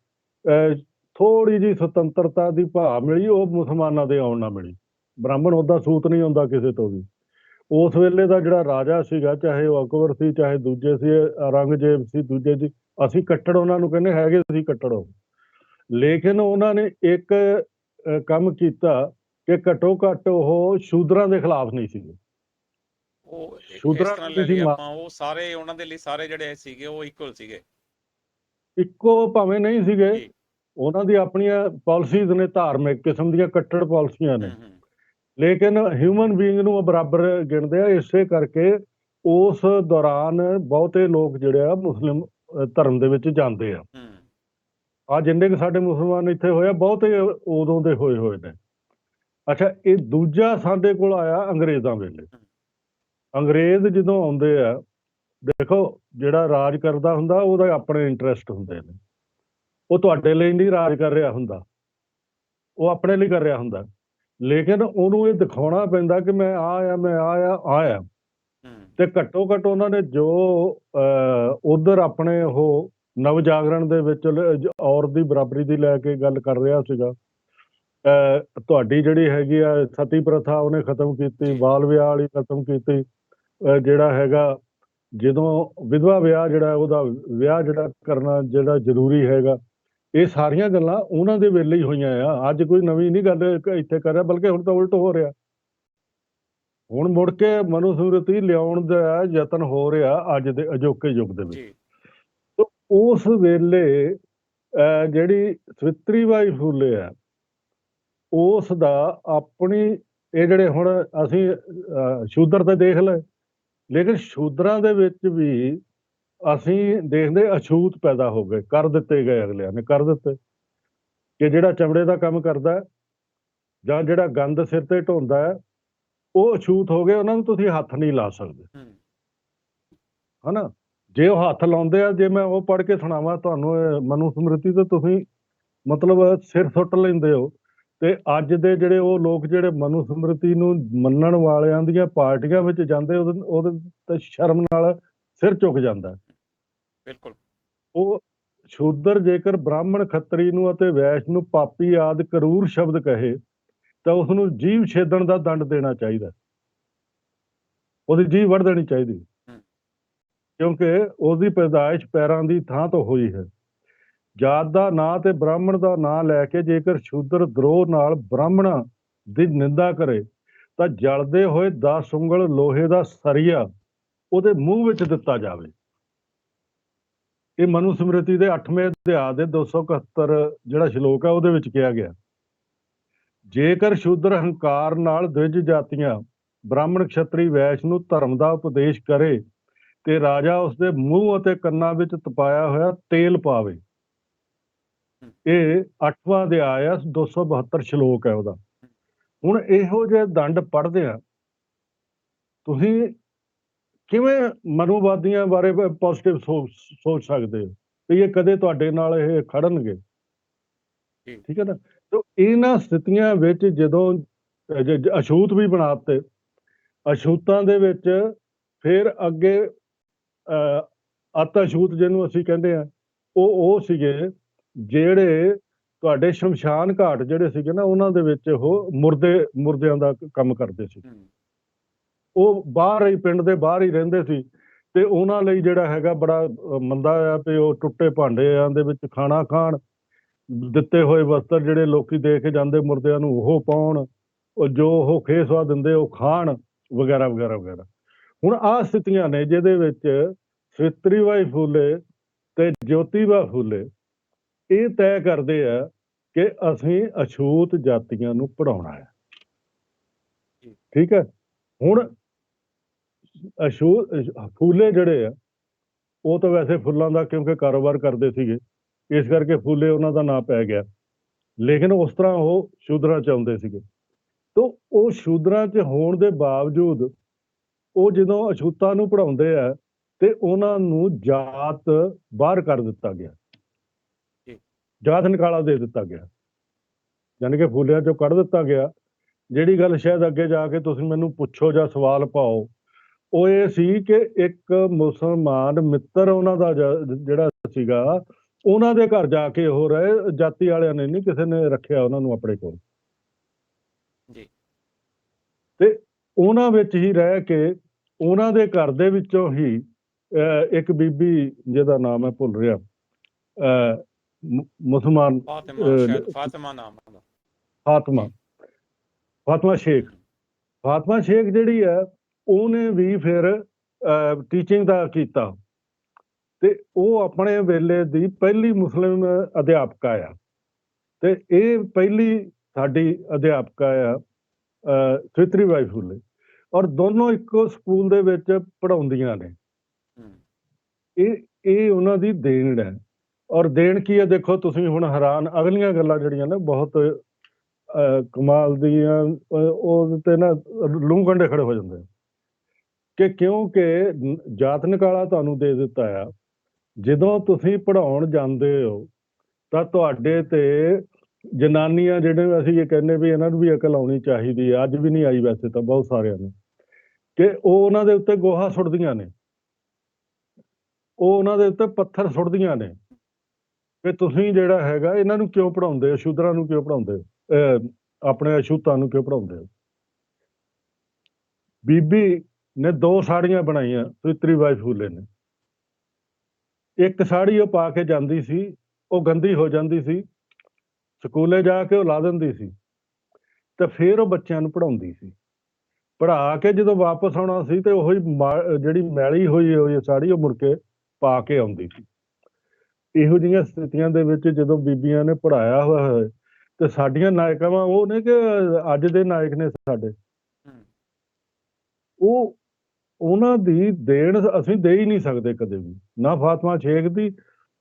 ਥੋੜੀ ਜਿਹੀ ਸੁਤੰਤਰਤਾ ਦੀ ਭਾਵ ਮਿਲੀ, ਉਹ ਮੁਸਲਮਾਨਾਂ ਦੇ ਆਉਣ ਨਾਲ ਮਿਲੀ। ਬ੍ਰਾਹਮਣ ਉਹਦਾ ਸੂਤ ਨਹੀਂ ਹੁੰਦਾ ਕਿਸੇ ਤੋਂ ਵੀ। ਉਸ ਵੇਲੇ ਦਾ ਜਿਹੜਾ ਰਾਜਾ ਸੀਗਾ, ਚਾਹੇ ਉਹ ਅਕਬਰ ਸੀ, ਚਾਹੇ ਦੂਜੇ ਸੀ, ਔਰੰਗਜ਼ੇਬ ਸੀ, ਦੂਜੇ ਸੀ, ਅਸੀਂ ਕੱਟੜ ਉਹਨਾਂ ਨੂੰ ਕਹਿੰਦੇ ਹੈਗੇ ਸੀ ਕੱਟੜ ਉਹ। ਲੇਕਿਨ ਉਹਨਾਂ ਨੇ ਇੱਕ ਕੰਮ ਕੀਤਾ ਕਿ ਘੱਟੋ ਘੱਟ ਉਹ ਸ਼ੂਦਰਾਂ ਦੇ ਖਿਲਾਫ ਨਹੀਂ ਸੀਗੇ। ਉਹ ਇਸ ਸ਼ੂਦਰਾਂ ਤਰ੍ਹਾਂ ਨੂੰ ਲੈ ਲਈ ਤੁਸੀਂ ਆਪਾਂ, ਉਹ ਸਾਰੇ ਉਹਨਾਂ ਦੇ ਲਈ ਸਾਰੇ ਜਿਹੜੇ ਸੀਗੇ ਉਹ ਇਕੁਅਲ ਸੀਗੇ, ਇੱਕੋ ਭਾਵੇਂ ਨਹੀਂ ਸੀਗੇ, ਉਹਨਾਂ ਦੀ ਆਪਣੀਆਂ ਪਾਲਿਸੀਜ਼ ਨੇ, ਧਾਰਮਿਕ ਕਿਸਮ ਦੀਆਂ ਕੱਟੜ ਪਾਲਿਸੀਆਂ ਨੇ, ਲੇਕਿਨ ਹਿਊਮਨ ਬੀਇੰਗ ਨੂੰ ਉਹ ਬਰਾਬਰ ਗਿਣਦੇ ਆ। ਇਸੇ ਕਰਕੇ ਉਸ ਦੌਰਾਨ ਬਹੁਤੇ ਲੋਕ ਜਿਹੜੇ ਆ ਮੁਸਲਿਮ ਧਰਮ ਦੇ ਵਿੱਚ ਜਾਂਦੇ ਆ। ਆ ਜਿੰਨੇ ਕੁ ਸਾਡੇ ਮੁਸਲਮਾਨ ਇੱਥੇ ਹੋਏ, ਬਹੁਤੇ ਉਦੋਂ ਦੇ ਹੋਏ ਨੇ। ਅੱਛਾ, ਇਹ ਦੂਜਾ ਸਾਡੇ ਕੋਲ ਆਇਆ ਅੰਗਰੇਜ਼ਾਂ ਵੇਲੇ। ਅੰਗਰੇਜ਼ ਜਦੋਂ ਆਉਂਦੇ ਆ, ਦੇਖੋ ਜਿਹੜਾ ਰਾਜ ਕਰਦਾ ਹੁੰਦਾ ਉਹਦੇ ਆਪਣੇ ਇੰਟਰਸਟ ਹੁੰਦੇ ਨੇ, ਉਹ ਤੁਹਾਡੇ ਲਈ ਨਹੀਂ ਰਾਜ ਕਰ ਰਿਹਾ ਹੁੰਦਾ, ਉਹ ਆਪਣੇ ਲਈ ਕਰ ਰਿਹਾ ਹੁੰਦਾ। ਲੇਕਿਨ ਉਹਨੂੰ ਇਹ ਦਿਖਾਉਣਾ ਪੈਂਦਾ ਕਿ ਮੈਂ ਆਇਆ ਤੇ ਘੱਟੋ ਘੱਟ ਉਹਨਾਂ ਨੇ ਜੋ ਉਧਰ ਆਪਣੇ ਉਹ ਨਵ ਜਾਗਰਣ ਦੇ ਵਿੱਚ ਔਰਤ ਦੀ ਬਰਾਬਰੀ ਦੀ ਲੈ ਕੇ ਗੱਲ ਕਰ ਰਿਹਾ ਸੀਗਾ। ਤੁਹਾਡੀ ਜਿਹੜੀ ਹੈਗੀ ਆ ਸਤੀ ਪ੍ਰਥਾ ਉਹਨੇ ਖਤਮ ਕੀਤੀ, ਬਾਲ ਵਿਆਹ ਵਾਲੀ ਖਤਮ ਕੀਤੀ। ਜਿਹੜਾ ਹੈਗਾ ਜਦੋਂ ਵਿਧਵਾ ਵਿਆਹ ਜਿਹੜਾ ਉਹਦਾ ਵਿਆਹ ਜਿਹੜਾ ਕਰਨਾ ਜਿਹੜਾ ਜ਼ਰੂਰੀ ਹੈਗਾ, ਇਹ ਸਾਰੀਆਂ ਗੱਲਾਂ ਉਹਨਾਂ ਦੇ ਵੇਲੇ ਹੀ ਹੋਈਆਂ ਆ। ਅੱਜ ਕੋਈ ਨਵੀਂ ਨਹੀਂ ਗੱਲ ਇੱਥੇ ਕਰ ਰਿਹਾ, ਬਲਕਿ ਹੁਣ ਤਾਂ ਉਲਟ ਹੋ ਰਿਹਾ। ਹੁਣ ਮੁੜ ਕੇ ਮਨੁਸਮ੍ਰਿਤੀ ਲਿਆਉਣ ਦਾ ਯਤਨ ਹੋ ਰਿਹਾ ਅੱਜ ਦੇ ਅਜੋਕੇ ਯੁੱਗ ਦੇ ਵਿੱਚ। ਉਸ ਵੇਲੇ ਜਿਹੜੀ ਸਵਿਤਰੀ ਬਾਈ ਫੂਲੇ ਆ, ਉਸ ਦਾ ਆਪਣੀ ਇਹ ਜਿਹੜੇ ਹੁਣ ਅਸੀਂ ਸ਼ੂਦਰ ਤਾਂ ਦੇਖ ਲਏ, ਲੇਕਿਨ ਸ਼ੂਦਰਾਂ ਦੇ ਵਿੱਚ ਵੀ ਅਸੀਂ ਦੇਖਦੇ ਅਛੂਤ ਪੈਦਾ ਹੋ ਗਏ, ਕਰ ਦਿੱਤੇ ਗਏ, ਅਗਲਿਆਂ ਨੇ ਕਰ ਦਿੱਤੇ ਕਿ ਜਿਹੜਾ ਚਮੜੇ ਦਾ ਕੰਮ ਕਰਦਾ ਜਾਂ ਜਿਹੜਾ ਗੰਦ ਸਿਰ ਤੇ ਢੋਂਦਾ ਹੈ, ਉਹ ਅਛੂਤ ਹੋ ਗਏ, ਉਹਨਾਂ ਨੂੰ ਤੁਸੀਂ ਹੱਥ ਨਹੀਂ ਲਾ ਸਕਦੇ, ਹਨਾ। ਜੇ ਉਹ ਹੱਥ ਲਾਉਂਦੇ ਆ, ਜੇ ਮੈਂ ਉਹ ਪੜ੍ਹ ਕੇ ਸੁਣਾਵਾਂ ਤੁਹਾਨੂੰ ਮਨੁਸਮ੍ਰਿਤੀ, ਤੇ ਤੁਸੀਂ ਮਤਲਬ ਸਿਰ ਸੁੱਟ ਲੈਂਦੇ ਹੋ। ਤੇ ਅੱਜ ਦੇ ਜਿਹੜੇ ਉਹ ਲੋਕ ਜਿਹੜੇ ਮਨੁਸਮ੍ਰਿਤੀ ਨੂੰ ਮੰਨਣ ਵਾਲਿਆਂ ਦੀਆਂ ਪਾਰਟੀਆਂ ਵਿੱਚ ਜਾਂਦੇ, ਉਹਦੇ ਤੇ ਸ਼ਰਮ ਨਾਲ ਸਿਰ ਝੁਕ ਜਾਂਦਾ। ਬਿਲਕੁਲ। ਉਹ ਸ਼ੂਦਰ ਜੇਕਰ ਬ੍ਰਾਹਮਣ ਖੱਤਰੀ ਨੂੰ ਅਤੇ ਵੈਸ਼ ਨੂੰ ਪਾਪੀ ਆਦਿ ਕਰੂਰ ਸ਼ਬਦ ਕਹੇ ਤਾਂ ਉਸ ਨੂੰ ਜੀਭ ਛੇਦਣ ਦਾ ਦੰਡ ਦੇਣਾ ਚਾਹੀਦਾ, ਉਹਦੀ ਜੀਭ ਵੱਢ ਦੇਣੀ ਚਾਹੀਦੀ, ਕਿਉਂਕਿ ਉਹਦੀ ਪੈਦਾਇਸ਼ ਪੈਰਾਂ ਦੀ ਥਾਂ ਤੋਂ ਹੋਈ ਹੈ। ਜਾਤ ਦਾ ਨਾਂ ਤੇ ਬ੍ਰਾਹਮਣ ਦਾ ਨਾਂ ਲੈ ਕੇ ਜੇਕਰ ਸ਼ੂਦਰ ਦਰੋਹ ਨਾਲ ਬ੍ਰਾਹਮਣਾਂ ਦੀ ਨਿੰਦਾ ਕਰੇ ਤਾਂ ਜਲਦੇ ਹੋਏ 10 ਉਂਗਲ ਲੋਹੇ ਦਾ ਸਰੀਆ ਉਹਦੇ ਮੂੰਹ ਵਿੱਚ ਦਿੱਤਾ ਜਾਵੇ। ਇਹ ਮਨੁਸਮ੍ਰਿਤੀ ਦੇ 8ਵੇਂ ਅਧਿਆਇ ਦੇ 271 ਜਿਹੜਾ ਸ਼ਲੋਕ ਹੈ ਉਹਦੇ ਵਿੱਚ ਕਿਹਾ ਗਿਆ। ਜੇਕਰ ਸ਼ੂਦਰ ਹੰਕਾਰ ਨਾਲ ਦਵਿਜ ਜਾਤੀਆਂ ਬ੍ਰਾਹਮਣ ਖੱਤਰੀ ਵੈਸ਼ ਨੂੰ ਧਰਮ ਦਾ ਉਪਦੇਸ਼ ਕਰੇ ਤੇ ਰਾਜਾ ਉਸਦੇ ਮੂੰਹ ਅਤੇ ਕੰਨਾਂ ਵਿੱਚ ਤਪਾਇਆ ਹੋਇਆ ਤੇਲ ਪਾਵੇ। ਇਹ 8ਵਾਂ ਅਧਿਆਇ ਆ, 272 ਸ਼ਲੋਕ ਹੈ ਉਹਦਾ। ਹੁਣ ਇਹੋ ਜਿਹੇ ਦੰਡ ਪੜ੍ਹਦੇ ਆ, ਤੁਸੀਂ ਕਿਵੇਂ ਮਨੂਵਾਦੀਆਂ ਬਾਰੇ ਪੋਜ਼ਿਟਿਵ ਸੋਚ ਸਕਦੇ ਹੋ ਵੀ ਇਹ ਕਦੇ ਤੁਹਾਡੇ ਨਾਲ ਇਹ ਖੜਨਗੇ? ਠੀਕ ਹੈ ਨਾ। ਤੇ ਇਹਨਾਂ ਸਥਿਤੀਆਂ ਵਿੱਚ ਜਦੋਂ ਅਛੂਤ ਵੀ ਬਣਾਤੇ, ਅਛੂਤਾਂ ਦੇ ਵਿੱਚ ਫਿਰ ਅੱਗੇ ਅਤ ਅਛੂਤ ਜਿਹਨੂੰ ਅਸੀਂ ਕਹਿੰਦੇ ਆ, ਉਹ ਸੀਗੇ ਜਿਹੜੇ ਤੁਹਾਡੇ ਸ਼ਮਸ਼ਾਨ ਘਾਟ ਜਿਹੜੇ ਸੀਗੇ ਨਾ, ਉਹਨਾਂ ਦੇ ਵਿੱਚ ਉਹ ਮੁਰਦਿਆਂ ਦਾ ਕੰਮ ਕਰਦੇ ਸੀ। ਉਹ ਬਾਹਰ ਹੀ, ਪਿੰਡ ਦੇ ਬਾਹਰ ਹੀ ਰਹਿੰਦੇ ਸੀ, ਤੇ ਉਹਨਾਂ ਲਈ ਜਿਹੜਾ ਹੈਗਾ ਬੜਾ ਮੰਦਾ ਆ ਵੀ ਉਹ ਟੁੱਟੇ ਭਾਂਡਿਆਂ ਦੇ ਵਿੱਚ ਖਾਣਾ ਖਾਣ, ਦਿੱਤੇ ਹੋਏ ਵਸਤਰ ਜਿਹੜੇ ਲੋਕੀ ਦੇ ਕੇ ਜਾਂਦੇ ਮੁਰਦਿਆਂ ਨੂੰ ਉਹ ਪਾਉਣ, ਉਹ ਜੋ ਉਹ ਖੇਸਵਾ ਦਿੰਦੇ ਉਹ ਖਾਣ, ਵਗੈਰਾ ਵਗੈਰਾ ਵਗੈਰਾ। ਹੁਣ ਆਹ ਸਥਿਤੀਆਂ ਨੇ ਜਿਹਦੇ ਵਿੱਚ ਸਵਿਤਰੀ ਬਾਈ ਫੂਲੇ ਤੇ ਜੋਤੀਬਾ ਫੂਲੇ ਇਹ ਤੈਅ ਕਰਦੇ ਆ ਕਿ ਅਸੀਂ ਅਛੂਤ ਜਾਤੀਆਂ ਨੂੰ ਪੜ੍ਹਾਉਣਾ ਹੈ। ਠੀਕ ਹੈ। ਹੁਣ ਫੂਲੇ ਜਿਹੜੇ ਆ ਉਹ ਤਾਂ ਵੈਸੇ ਫੁੱਲਾਂ ਦਾ ਕਿਉਂਕਿ ਕਾਰੋਬਾਰ ਕਰਦੇ ਸੀਗੇ, ਇਸ ਕਰਕੇ ਫੂਲੇ ਉਹਨਾਂ ਦਾ ਨਾਂ ਪੈ ਗਿਆ, ਲੇਕਿਨ ਉਸ ਤਰ੍ਹਾਂ ਉਹ ਸ਼ੂਦਰਾਂ ਚ ਆਉਂਦੇ ਸੀਗੇ। ਤਾਂ ਉਹ ਸ਼ੂਦਰਾਂ ਚ ਹੋਣ ਦੇ ਬਾਵਜੂਦ ਉਹ ਜਦੋਂ ਅਛੂਤਾਂ ਨੂੰ ਪੜ੍ਹਾਉਂਦੇ ਆ ਤੇ ਉਹਨਾਂ ਨੂੰ ਜਾਤ ਬਾਹਰ ਕਰ ਦਿੱਤਾ ਗਿਆ, ਜਾਤ ਨਿਕਾਲਾ ਦੇ ਦਿੱਤਾ ਗਿਆ, ਯਾਨੀ ਕਿ ਫੂਲਿਆਂ ਚੋਂ ਕੱਢ ਦਿੱਤਾ ਗਿਆ। ਜਿਹੜੀ ਗੱਲ ਸ਼ਾਇਦ ਅੱਗੇ ਜਾ ਕੇ ਤੁਸੀਂ ਮੈਨੂੰ ਪੁੱਛੋ ਜਾਂ ਸਵਾਲ ਪਾਓ, ਉਹ ਇਹ ਸੀ ਕਿ ਇੱਕ ਮੁਸਲਮਾਨ ਮਿੱਤਰ ਉਹਨਾਂ ਦਾ ਜਿਹੜਾ ਸੀਗਾ, ਉਹਨਾਂ ਦੇ ਘਰ ਜਾ ਕੇ ਹੋ ਰਹੇ, ਜਾਤੀ ਵਾਲਿਆਂ ਨੇ ਨਹੀਂ ਕਿਸੇ ਨੇ ਰੱਖਿਆ ਉਹਨਾਂ ਨੂੰ ਆਪਣੇ ਕੋਲ, ਤੇ ਉਹਨਾਂ ਵਿੱਚ ਹੀ ਰਹਿ ਕੇ ਉਹਨਾਂ ਦੇ ਘਰ ਦੇ ਵਿੱਚੋਂ ਹੀ ਇੱਕ ਬੀਬੀ ਜਿਹਦਾ ਨਾਮ ਹੈ ਭੁੱਲ ਰਿਹਾ, ਮੁਸਲਮਾਨ, ਫਾਤਮਾ ਸ਼ੇਖ ਜਿਹੜੀ ਹੈ, ਉਹਨੇ ਵੀ ਫਿਰ ਟੀਚਿੰਗ ਦਾ ਕੀਤਾ, ਤੇ ਉਹ ਆਪਣੇ ਵੇਲੇ ਦੀ ਪਹਿਲੀ ਮੁਸਲਿਮ ਅਧਿਆਪਕਾ ਆ, ਤੇ ਇਹ ਪਹਿਲੀ ਸਾਡੀ ਅਧਿਆਪਕਾ ਆ ਸਵਿਤਰੀ ਬਾਈ ਫੂਲੇ, ਔਰ ਦੋਨੋਂ ਇੱਕੋ ਸਕੂਲ ਦੇ ਵਿੱਚ ਪੜ੍ਹਾਉਂਦੀਆਂ ਨੇ। ਇਹ ਉਹਨਾਂ ਦੀ ਦੇਣ ਹੈ। ਔਰ ਦੇਣ ਕੀ ਹੈ ਦੇਖੋ ਤੁਸੀਂ, ਹੁਣ ਹੈਰਾਨ, ਅਗਲੀਆਂ ਗੱਲਾਂ ਜਿਹੜੀਆਂ ਨੇ ਬਹੁਤ ਕਮਾਲ ਦੀਆਂ, ਉਹ ਤੇ ਨਾ ਲੂੰ ਕੰਡੇ ਖੜੇ ਹੋ ਜਾਂਦੇ ਕਿ ਕਿਉਂਕਿ ਜਾਤ ਨਿਕਾਲਾ ਤੁਹਾਨੂੰ ਦੇ ਦਿੱਤਾ ਆ, ਜਦੋਂ ਤੁਸੀਂ ਪੜ੍ਹਾਉਣ ਜਾਂਦੇ ਹੋ ਤਾਂ ਤੁਹਾਡੇ ਤੇ ਜਨਾਨੀਆਂ ਜਿਹੜੇ, ਅਸੀਂ ਇਹ ਕਹਿੰਦੇ ਵੀ ਇਹਨਾਂ ਨੂੰ ਵੀ ਅਕਲ ਆਉਣੀ ਚਾਹੀਦੀ ਹੈ, ਅੱਜ ਵੀ ਨਹੀਂ ਆਈ ਵੈਸੇ ਤਾਂ ਬਹੁਤ ਸਾਰਿਆਂ ਨੂੰ, ਕਿ ਉਹ ਉਹਨਾਂ ਦੇ ਉੱਤੇ ਗੋਹਾ ਸੁੱਟਦੀਆਂ ਨੇ, ਉਹ ਉਹਨਾਂ ਦੇ ਉੱਤੇ ਪੱਥਰ ਸੁੱਟਦੀਆਂ ਨੇ ਕਿ ਤੁਸੀਂ ਜਿਹੜਾ ਹੈਗਾ ਇਹਨਾਂ ਨੂੰ ਕਿਉਂ ਪੜ੍ਹਾਉਂਦੇ ਹੋ, ਸ਼ੂਦਰਾਂ ਨੂੰ ਕਿਉਂ ਪੜ੍ਹਾਉਂਦੇ ਹੋ, ਆਪਣੇ ਅਛੂਤਾਂ ਨੂੰ ਕਿਉਂ ਪੜ੍ਹਾਉਂਦੇ ਹੋ। ਬੀਬੀ ਨੇ 2 ਸਾੜੀਆਂ ਬਣਾਈਆਂ ਸਵਿਤਰੀ ਬਾਈ ਫੂਲੇ ਨੇ। ਇੱਕ ਸਾੜੀ ਉਹ ਪਾ ਕੇ ਜਾਂਦੀ ਸੀ, ਉਹ ਗੰਦੀ ਹੋ ਜਾਂਦੀ ਸੀ, ਸਕੂਲੇ ਜਾ ਕੇ ਉਹ ਲਾ ਦਿੰਦੀ ਸੀ, ਤੇ ਫਿਰ ਉਹ ਬੱਚਿਆਂ ਨੂੰ ਪੜ੍ਹਾਉਂਦੀ ਸੀ। ਪੜ੍ਹਾ ਕੇ ਜਦੋਂ ਵਾਪਸ ਆਉਣਾ ਸੀ ਤੇ ਉਹੀ ਜਿਹੜੀ ਮੈਲੀ ਹੋਈ ਸਾੜੀ ਉਹ ਮੁੜ ਕੇ ਪਾ ਕੇ ਆਉਂਦੀ ਸੀ। ਇਹੋ ਜਿਹੀਆਂ ਸਥਿਤੀਆਂ ਦੇ ਵਿੱਚ ਜਦੋਂ ਬੀਬੀਆਂ ਨੇ ਪੜ੍ਹਾਇਆ ਹੋਇਆ ਹੈ, ਤੇ ਸਾਡੀਆਂ ਨਾਇਕਾਵਾਂ ਉਹ ਨੇ ਕਿ ਅੱਜ ਦੇ ਨਾਇਕ ਨੇ ਸਾਡੇ, ਉਹ ਉਹਨਾਂ ਦੀ ਦੇਣ ਅਸੀਂ ਦੇ ਹੀ ਨਹੀਂ ਸਕਦੇ ਕਦੇ ਵੀ, ਨਾ ਫਾਤਮਾ ਸ਼ੇਖ ਦੀ,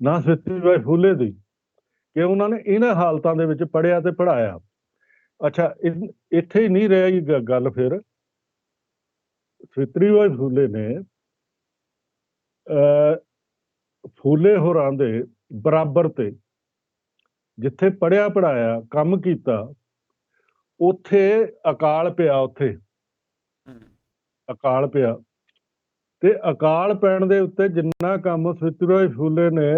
ਨਾ ਸਵਿਤਰੀ ਬਾਈ ਫੂਲੇ ਦੀ, ਕਿ ਉਹਨਾਂ ਨੇ ਇਹਨਾਂ ਹਾਲਤਾਂ ਦੇ ਵਿੱਚ ਪੜ੍ਹਿਆ ਤੇ ਪੜ੍ਹਾਇਆ। ਅੱਛਾ, ਇੱਥੇ ਹੀ ਨਹੀਂ ਰਹੀ ਗੱਲ, ਫਿਰ ਸਵਿਤਰੀ ਬਾਈ ਫੂਲੇ ਨੇ ਫੂਲੇ ਹੋਰਾਂ ਦੇ ਬਰਾਬਰ ਤੇ ਜਿੱਥੇ ਪੜ੍ਹਿਆ ਪੜ੍ਹਾਇਆ ਕੰਮ ਕੀਤਾ, ਉੱਥੇ ਅਕਾਲ ਪਿਆ, ਉੱਥੇ ਅਕਾਲ ਪਿਆ, ਤੇ ਅਕਾਲ ਪੈਣ ਦੇ ਉੱਤੇ ਜਿੰਨਾ ਕੰਮ ਸਵਿਤਰੀ ਬਾਈ ਫੂਲੇ ਨੇ,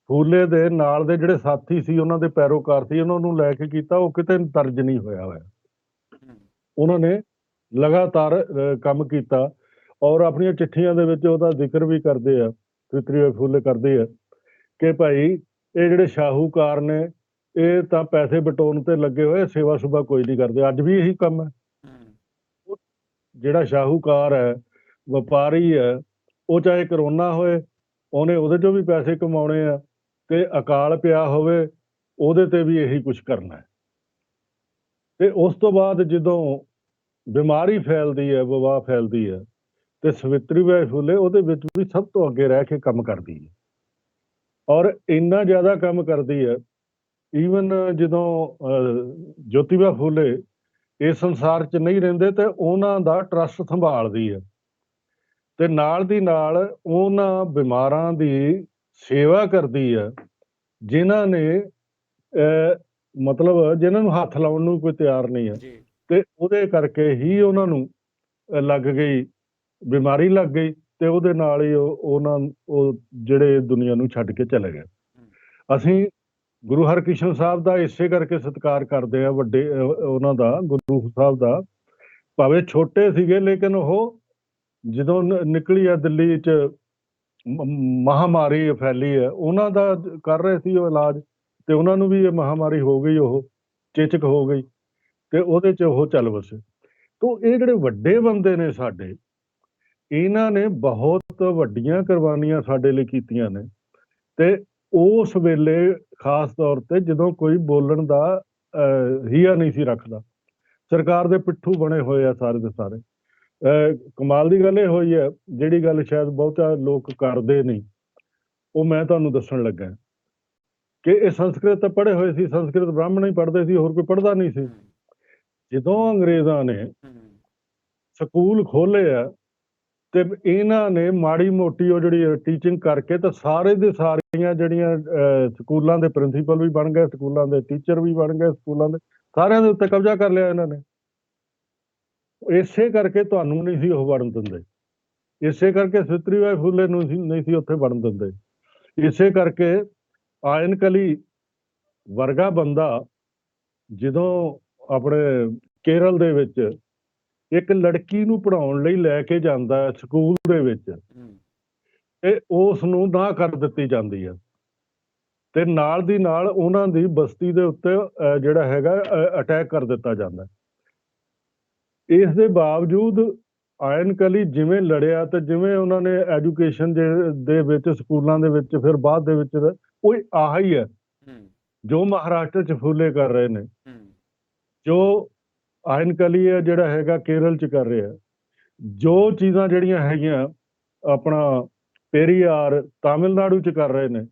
ਫੂਲੇ ਦੇ ਨਾਲ ਦੇ ਜਿਹੜੇ ਸਾਥੀ ਸੀ, ਉਹਨਾਂ ਦੇ ਪੈਰੋਕਾਰ ਸੀ, ਉਹਨਾਂ ਨੂੰ ਲੈ ਕੇ ਕੀਤਾ, ਉਹ ਕਿਤੇ ਦਰਜ ਨਹੀਂ ਹੋਇਆ। ਉਹਨਾਂ ਨੇ ਲਗਾਤਾਰ ਕੰਮ ਕੀਤਾ, ਔਰ ਆਪਣੀਆਂ ਚਿੱਠੀਆਂ ਦੇ ਵਿੱਚ ਉਹਦਾ ਜ਼ਿਕਰ ਵੀ ਕਰਦੇ ਆ, ਸਵਿਤਰੀ ਬਾਈ ਫੂਲੇ ਕਰਦੇ ਆ ਕਿ ਭਾਈ ਇਹ ਜਿਹੜੇ ਸ਼ਾਹੂਕਾਰ ਨੇ, ਇਹ ਤਾਂ ਪੈਸੇ ਬਟੋਰਨ ਤੇ ਲੱਗੇ ਹੋਏ, ਸੇਵਾ ਸੁਭਾ ਕੋਈ ਨਹੀਂ ਕਰਦੇ। ਅੱਜ ਵੀ ਇਹੀ ਕੰਮ ਹੈ। ਜਿਹੜਾ ਸ਼ਾਹੂਕਾਰ ਹੈ, ਵਪਾਰੀ ਹੈ, ਉਹ ਚਾਹੇ ਕਰੋਨਾ ਹੋਏ, ਉਹਨੇ ਉਹਦੇ ਚੋਂ ਵੀ ਪੈਸੇ ਕਮਾਉਣੇ ਆ, ਤੇ ਅਕਾਲ ਪਿਆ ਹੋਵੇ, ਉਹਦੇ ਤੇ ਵੀ ਇਹੀ ਕੁਝ ਕਰਨਾ ਹੈ। ਤੇ ਉਸ ਤੋਂ ਬਾਅਦ ਜਦੋਂ ਬਿਮਾਰੀ ਫੈਲਦੀ ਹੈ, ਵਬਾ ਫੈਲਦੀ ਹੈ, ਤੇ ਸਵਿਤਰੀ ਬਾਈ ਫੂਲੇ ਉਹਦੇ ਵਿੱਚ ਵੀ ਸਭ ਤੋਂ ਅੱਗੇ ਰਹਿ ਕੇ ਕੰਮ ਕਰਦੀ ਹੈ, ਔਰ ਇੰਨਾ ਜ਼ਿਆਦਾ ਕੰਮ ਕਰਦੀ ਹੈ, ਈਵਨ ਜਦੋਂ ਜੋਤੀਬਾ ਫੂਲੇ ਇਸ ਸੰਸਾਰ 'ਚ ਨਹੀਂ ਰਹਿੰਦੇ ਤੇ ਉਹਨਾਂ ਦਾ ਟਰੱਸਟ ਸੰਭਾਲਦੀ ਹੈ, ਤੇ ਨਾਲ ਦੀ ਨਾਲ ਉਹਨਾਂ ਬਿਮਾਰਾਂ ਦੀ ਸੇਵਾ ਕਰਦੀ ਹੈ ਜਿਨ੍ਹਾਂ ਨੇ ਮਤਲਬ ਜਿਨ੍ਹਾਂ ਨੂੰ ਹੱਥ ਲਾਉਣ ਨੂੰ ਕੋਈ ਤਿਆਰ ਨਹੀਂ ਹੈ, ਤੇ ਉਹਦੇ ਕਰਕੇ ਹੀ ਉਹਨਾਂ ਨੂੰ ਲੱਗ ਗਈ, ਬਿਮਾਰੀ ਲੱਗ ਗਈ, ਤੇ ਉਹਦੇ ਨਾਲ ਹੀ ਉਹ ਜਿਹੜੇ ਦੁਨੀਆ ਨੂੰ ਛੱਡ ਕੇ ਚਲੇ ਗਏ। ਅਸੀਂ ਗੁਰੂ ਹਰਕ੍ਰਿਸ਼ਨ ਸਾਹਿਬ ਦਾ ਇਸੇ ਕਰਕੇ ਸਤਿਕਾਰ ਕਰਦੇ ਆ, ਵੱਡੇ ਉਹਨਾਂ ਦਾ, ਗੁਰੂ ਸਾਹਿਬ ਦਾ। ਭਾਵੇਂ ਛੋਟੇ ਸੀਗੇ ਲੇਕਿਨ ਉਹ ਜਦੋਂ ਨਿਕਲੀ ਆ ਦਿੱਲੀ 'ਚ ਮਹਾਮਾਰੀ ਫੈਲੀ ਹੈ, ਉਹਨਾਂ ਦਾ ਕਰ ਰਹੇ ਸੀ ਉਹ ਇਲਾਜ, ਤੇ ਉਹਨਾਂ ਨੂੰ ਵੀ ਇਹ ਮਹਾਮਾਰੀ ਹੋ ਗਈ, ਉਹ ਚੇਚਕ ਹੋ ਗਈ, ਤੇ ਉਹਦੇ 'ਚ ਉਹ ਚੱਲ ਵਸੇ। ਤੋ ਇਹ ਜਿਹੜੇ ਵੱਡੇ ਬੰਦੇ ਨੇ ਸਾਡੇ, ਇਹਨਾਂ ਨੇ ਬਹੁਤ ਵੱਡੀਆਂ ਕੁਰਬਾਨੀਆਂ ਸਾਡੇ ਲਈ ਕੀਤੀਆਂ ਨੇ। ਤੇ ਉਸ ਵੇਲੇ ਖਾਸ ਤੌਰ ਤੇ ਜਦੋਂ ਕੋਈ ਬੋਲਣ ਦਾ ਹੀਆ ਨਹੀਂ ਸੀ ਰੱਖਦਾ, ਸਰਕਾਰ ਦੇ ਪਿੱਠੂ ਬਣੇ ਹੋਏ ਆ ਸਾਰੇ ਦੇ ਸਾਰੇ। ਕਮਾਲ ਦੀ ਗੱਲ ਇਹ ਹੋਈ ਹੈ, ਜਿਹੜੀ ਗੱਲ ਸ਼ਾਇਦ ਬਹੁਤਾ ਲੋਕ ਕਰਦੇ ਨਹੀਂ, ਉਹ ਮੈਂ ਤੁਹਾਨੂੰ ਦੱਸਣ ਲੱਗਾ ਕਿ ਇਹ ਸੰਸਕ੍ਰਿਤ ਪੜ੍ਹੇ ਹੋਏ ਸੀ, ਸੰਸਕ੍ਰਿਤ ਬ੍ਰਾਹਮਣ ਹੀ ਪੜ੍ਹਦੇ ਸੀ, ਹੋਰ ਕੋਈ ਪੜ੍ਹਦਾ ਨਹੀਂ ਸੀ। ਜਦੋਂ ਅੰਗਰੇਜ਼ਾਂ ਨੇ ਸਕੂਲ ਖੋਲ੍ਹੇ ਆ ਤੇ ਇਹਨਾਂ ਨੇ ਮਾੜੀ ਮੋਟੀ ਉਹ ਜਿਹੜੀ ਟੀਚਿੰਗ ਕਰਕੇ ਤਾਂ ਸਾਰੇ ਦੇ ਸਾਰੀਆਂ ਜਿਹੜੀਆਂ ਸਕੂਲਾਂ ਦੇ ਪ੍ਰਿੰਸੀਪਲ ਵੀ ਬਣ ਗਏ, ਸਕੂਲਾਂ ਦੇ ਟੀਚਰ ਵੀ ਬਣ ਗਏ, ਸਕੂਲਾਂ ਦੇ ਸਾਰਿਆਂ ਦੇ ਉੱਤੇ ਕਬਜ਼ਾ ਕਰ ਲਿਆ ਇਹਨਾਂ ਨੇ। ਇਸੇ ਕਰਕੇ ਤੁਹਾਨੂੰ ਨਹੀਂ ਸੀ ਉਹ ਵੜਨ ਦਿੰਦੇ, ਇਸੇ ਕਰਕੇ ਸਵਿਤਰੀ ਬਾਈ ਫੂਲੇ ਨੂੰ ਨਹੀਂ ਸੀ ਉੱਥੇ ਵੜਨ ਦਿੰਦੇ। ਇਸੇ ਕਰਕੇ ਆਇਨ ਕਲੀ ਵਰਗਾ ਬੰਦਾ ਜਦੋਂ ਆਪਣੇ ਕੇਰਲ ਦੇ ਵਿੱਚ ਇੱਕ ਲੜਕੀ ਨੂੰ ਪੜ੍ਹਾਉਣ ਲਈ ਲੈ ਕੇ ਜਾਂਦਾ ਹੈ ਸਕੂਲ ਦੇ ਵਿੱਚ, ਤੇ ਉਸ ਨੂੰ ਨਾ ਕਰ ਦਿੱਤੀ ਜਾਂਦੀ ਹੈ, ਤੇ ਨਾਲ ਦੀ ਨਾਲ ਉਹਨਾਂ ਦੀ ਬਸਤੀ ਦੇ ਉੱਤੇ ਜਿਹੜਾ ਹੈਗਾ ਅਟੈਕ ਕਰ ਦਿੱਤਾ ਜਾਂਦਾ। ਇਸ ਦੇ ਬਾਵਜੂਦ ਆਇਨ ਕਲੀ ਜਿਵੇਂ ਲੜਿਆ ਤੇ ਜਿਵੇਂ ਉਹਨਾਂ ਨੇ ਐਜੂਕੇਸ਼ਨ ਦੇ ਵਿੱਚ, ਸਕੂਲਾਂ ਦੇ ਵਿੱਚ, ਫਿਰ ਬਾਅਦ ਦੇ ਵਿੱਚ ਉਹ ਆਹ ਹੀ ਹੈ ਜੋ ਮਹਾਰਾਸ਼ਟਰ 'ਚ ਫੂਲੇ ਕਰ ਰਹੇ ਨੇ, ਜੋ ਆਇਨ ਕਲੀ ਹੈ ਜਿਹੜਾ ਹੈਗਾ ਕੇਰਲ 'ਚ ਕਰ ਰਿਹਾ, ਜੋ ਚੀਜ਼ਾਂ ਜਿਹੜੀਆਂ ਹੈਗੀਆਂ ਆਪਣਾ ਪੇਰੀਆਰ ਤਾਮਿਲਨਾਡੂ 'ਚ ਕਰ ਰਹੇ ਨੇ।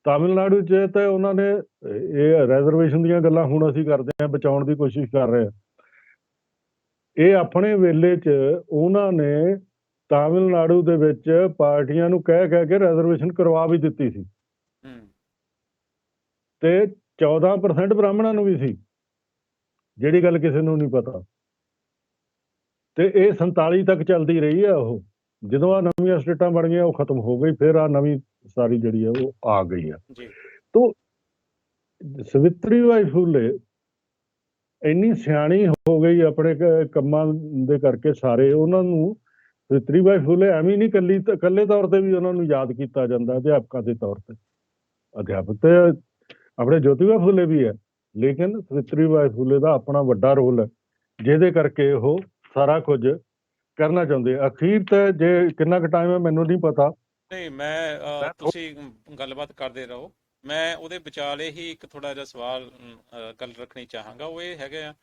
ਤਾਮਿਲਨਾਡੂ 'ਚ ਤਾਂ ਉਹਨਾਂ ਨੇ ਇਹ ਰਿਜ਼ਰਵੇਸ਼ਨ ਦੀਆਂ ਗੱਲਾਂ ਹੁਣ ਅਸੀਂ ਕਰਦੇ ਹਾਂ, ਬਚਾਉਣ ਦੀ ਕੋਸ਼ਿਸ਼ ਕਰ ਰਹੇ ਹਾਂ। ਇਹ ਆਪਣੇ ਵੇਲੇ 'ਚ ਉਹਨਾਂ ਨੇ ਤਾਮਿਲਨਾਡੂ ਦੇ ਵਿੱਚ ਪਾਰਟੀਆਂ ਨੂੰ ਕਹਿ ਕੇ ਰਿਜ਼ਰਵੇਸ਼ਨ ਕਰਵਾ ਵੀ ਦਿੱਤੀ ਸੀ, ਤੇ 14% ਬ੍ਰਾਹਮਣਾਂ ਨੂੰ ਵੀ ਸੀ, ਜਿਹੜੀ ਗੱਲ ਕਿਸੇ ਨੂੰ ਨਹੀਂ ਪਤਾ। ਤੇ ਇਹ 47 ਤੱਕ ਚੱਲਦੀ ਰਹੀ ਹੈ। ਉਹ ਜਦੋਂ ਆ ਨਵੀਆਂ ਸਟੇਟਾਂ ਬਣ ਗਈਆਂ ਉਹ ਖਤਮ ਹੋ ਗਈ, ਫਿਰ ਆ ਨਵੀਂ ਸਾਰੀ ਜਿਹੜੀ ਹੈ ਉਹ ਆ ਗਈ ਆ। ਤੋ ਸਵਿਤਰੀ ਬਾਈ ਫੂਲੇ ਇੰਨੀ ਸਿਆਣੀ ਹੋ ਗਈ ਆਪਣੇ ਕੰਮਾਂ ਦੇ ਕਰਕੇ, ਸਾਰੇ ਉਹਨਾਂ ਨੂੰ ਸਵਿਤਰੀ ਬਾਈ ਫੂਲੇ ਐਵੇਂ ਨਹੀਂ ਇਕੱਲੇ ਤੌਰ ਤੇ ਵੀ ਉਹਨਾਂ ਨੂੰ ਯਾਦ ਕੀਤਾ ਜਾਂਦਾ, ਅਧਿਆਪਕਾਂ ਦੇ ਤੌਰ ਤੇ। ਅਧਿਆਪਕ ਤੇ ਆਪਣੇ ਜੋਤੀਬਾ ਫੂਲੇ ਵੀ ਹੈ, ਲੇਕਿਨ ਸਵਿਤਰੀ ਬਾਈ ਫੂਲੇ ਦਾ ਆਪਣਾ ਵੱਡਾ ਰੋਲ ਹੈ, ਜਿਹਦੇ ਕਰਕੇ ਉਹ ਸਾਰਾ ਕੁਝ ਕਰਨਾ ਚਾਹੁੰਦੇ। ਅਖੀਰ ਤੇ ਜੇ ਕਿੰਨਾ ਕੁ ਟਾਈਮ ਹੈ ਮੈਨੂੰ ਨਹੀਂ ਪਤਾ। ਨਹੀਂ, ਮੈਂ ਤੁਸੀਂ ਗੱਲਬਾਤ ਕਰਦੇ ਰਹੋ। ਮੈਂ ਉਹਦੇ ਵਿਚਾਲੇ ਹੀ ਇੱਕ ਥੋੜਾ ਜਿਹਾ ਸਵਾਲ ਗੱਲ ਰੱਖਣੀ ਚਾਹਾਂਗਾ। ਉਹ ਇਹ ਹੈਗਾ ਆ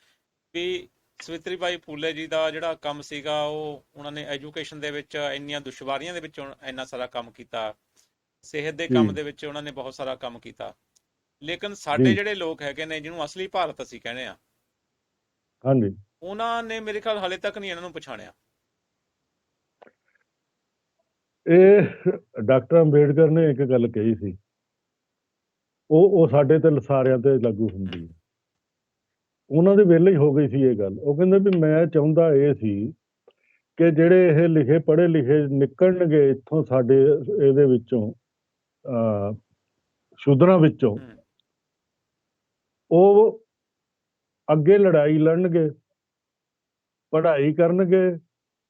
ਵੀ ਸਵਿਤਰੀ ਬਾਈ ਫੂਲੇ ਜੀ ਦਾ ਜਿਹੜਾ ਕੰਮ ਸੀਗਾ, ਉਹ ਉਹਨਾਂ ਨੇ ਐਜੂਕੇਸ਼ਨ ਦੇ ਵਿੱਚ ਇੰਨੀਆਂ ਦੁਸ਼ਵਾਰੀਆਂ ਦੇ ਵਿੱਚ ਇੰਨਾ ਸਾਰਾ ਕੰਮ ਕੀਤਾ, ਸਿਹਤ ਦੇ ਕੰਮ ਦੇ ਵਿੱਚ ਉਹਨਾਂ ਨੇ ਬਹੁਤ ਸਾਰਾ ਕੰਮ ਕੀਤਾ, ਲੇਕਿਨ ਸਾਡੇ ਜਿਹੜੇ ਲੋਕ ਹੈਗੇ ਨੇ, ਜਿਹਨੂੰ ਅਸਲੀ ਭਾਰਤ ਅਸੀਂ ਕਹਿੰਦੇ ਆ, ਹਾਂਜੀ, ਉਹਨਾਂ ਨੇ ਮੇਰੇ ਖਿਆਲ ਹਾਲੇ ਤੱਕ ਨਹੀਂ ਇਹਨਾਂ ਨੂੰ ਪਛਾਣਿਆ। ਇਹ ਡਾਕਟਰ ਅੰਬੇਡਕਰ ਨੇ ਇੱਕ ਗੱਲ ਕਹੀ ਸੀ, ਉਹ ਸਾਡੇ ਤੇ ਸਾਰਿਆਂ ਤੇ ਲਾਗੂ ਹੁੰਦੀ ਹੈ। ਉਹਨਾਂ ਦੇ ਵੇਲੇ ਹੀ ਹੋ ਗਈ ਸੀ ਇਹ ਗੱਲ। ਉਹ ਕਹਿੰਦੇ ਵੀ ਮੈਂ ਚਾਹੁੰਦਾ ਇਹ ਸੀ ਕਿ ਜਿਹੜੇ ਇਹ ਲਿਖੇ ਪੜ੍ਹੇ ਲਿਖੇ ਨਿਕਲਣਗੇ ਇੱਥੋਂ ਸਾਡੇ ਇਹਦੇ ਵਿੱਚੋਂ, ਸ਼ੂਦਰਾਂ ਵਿੱਚੋਂ, ਉਹ ਅੱਗੇ ਲੜਾਈ ਲੜਨਗੇ, ਪੜ੍ਹਾਈ ਕਰਨਗੇ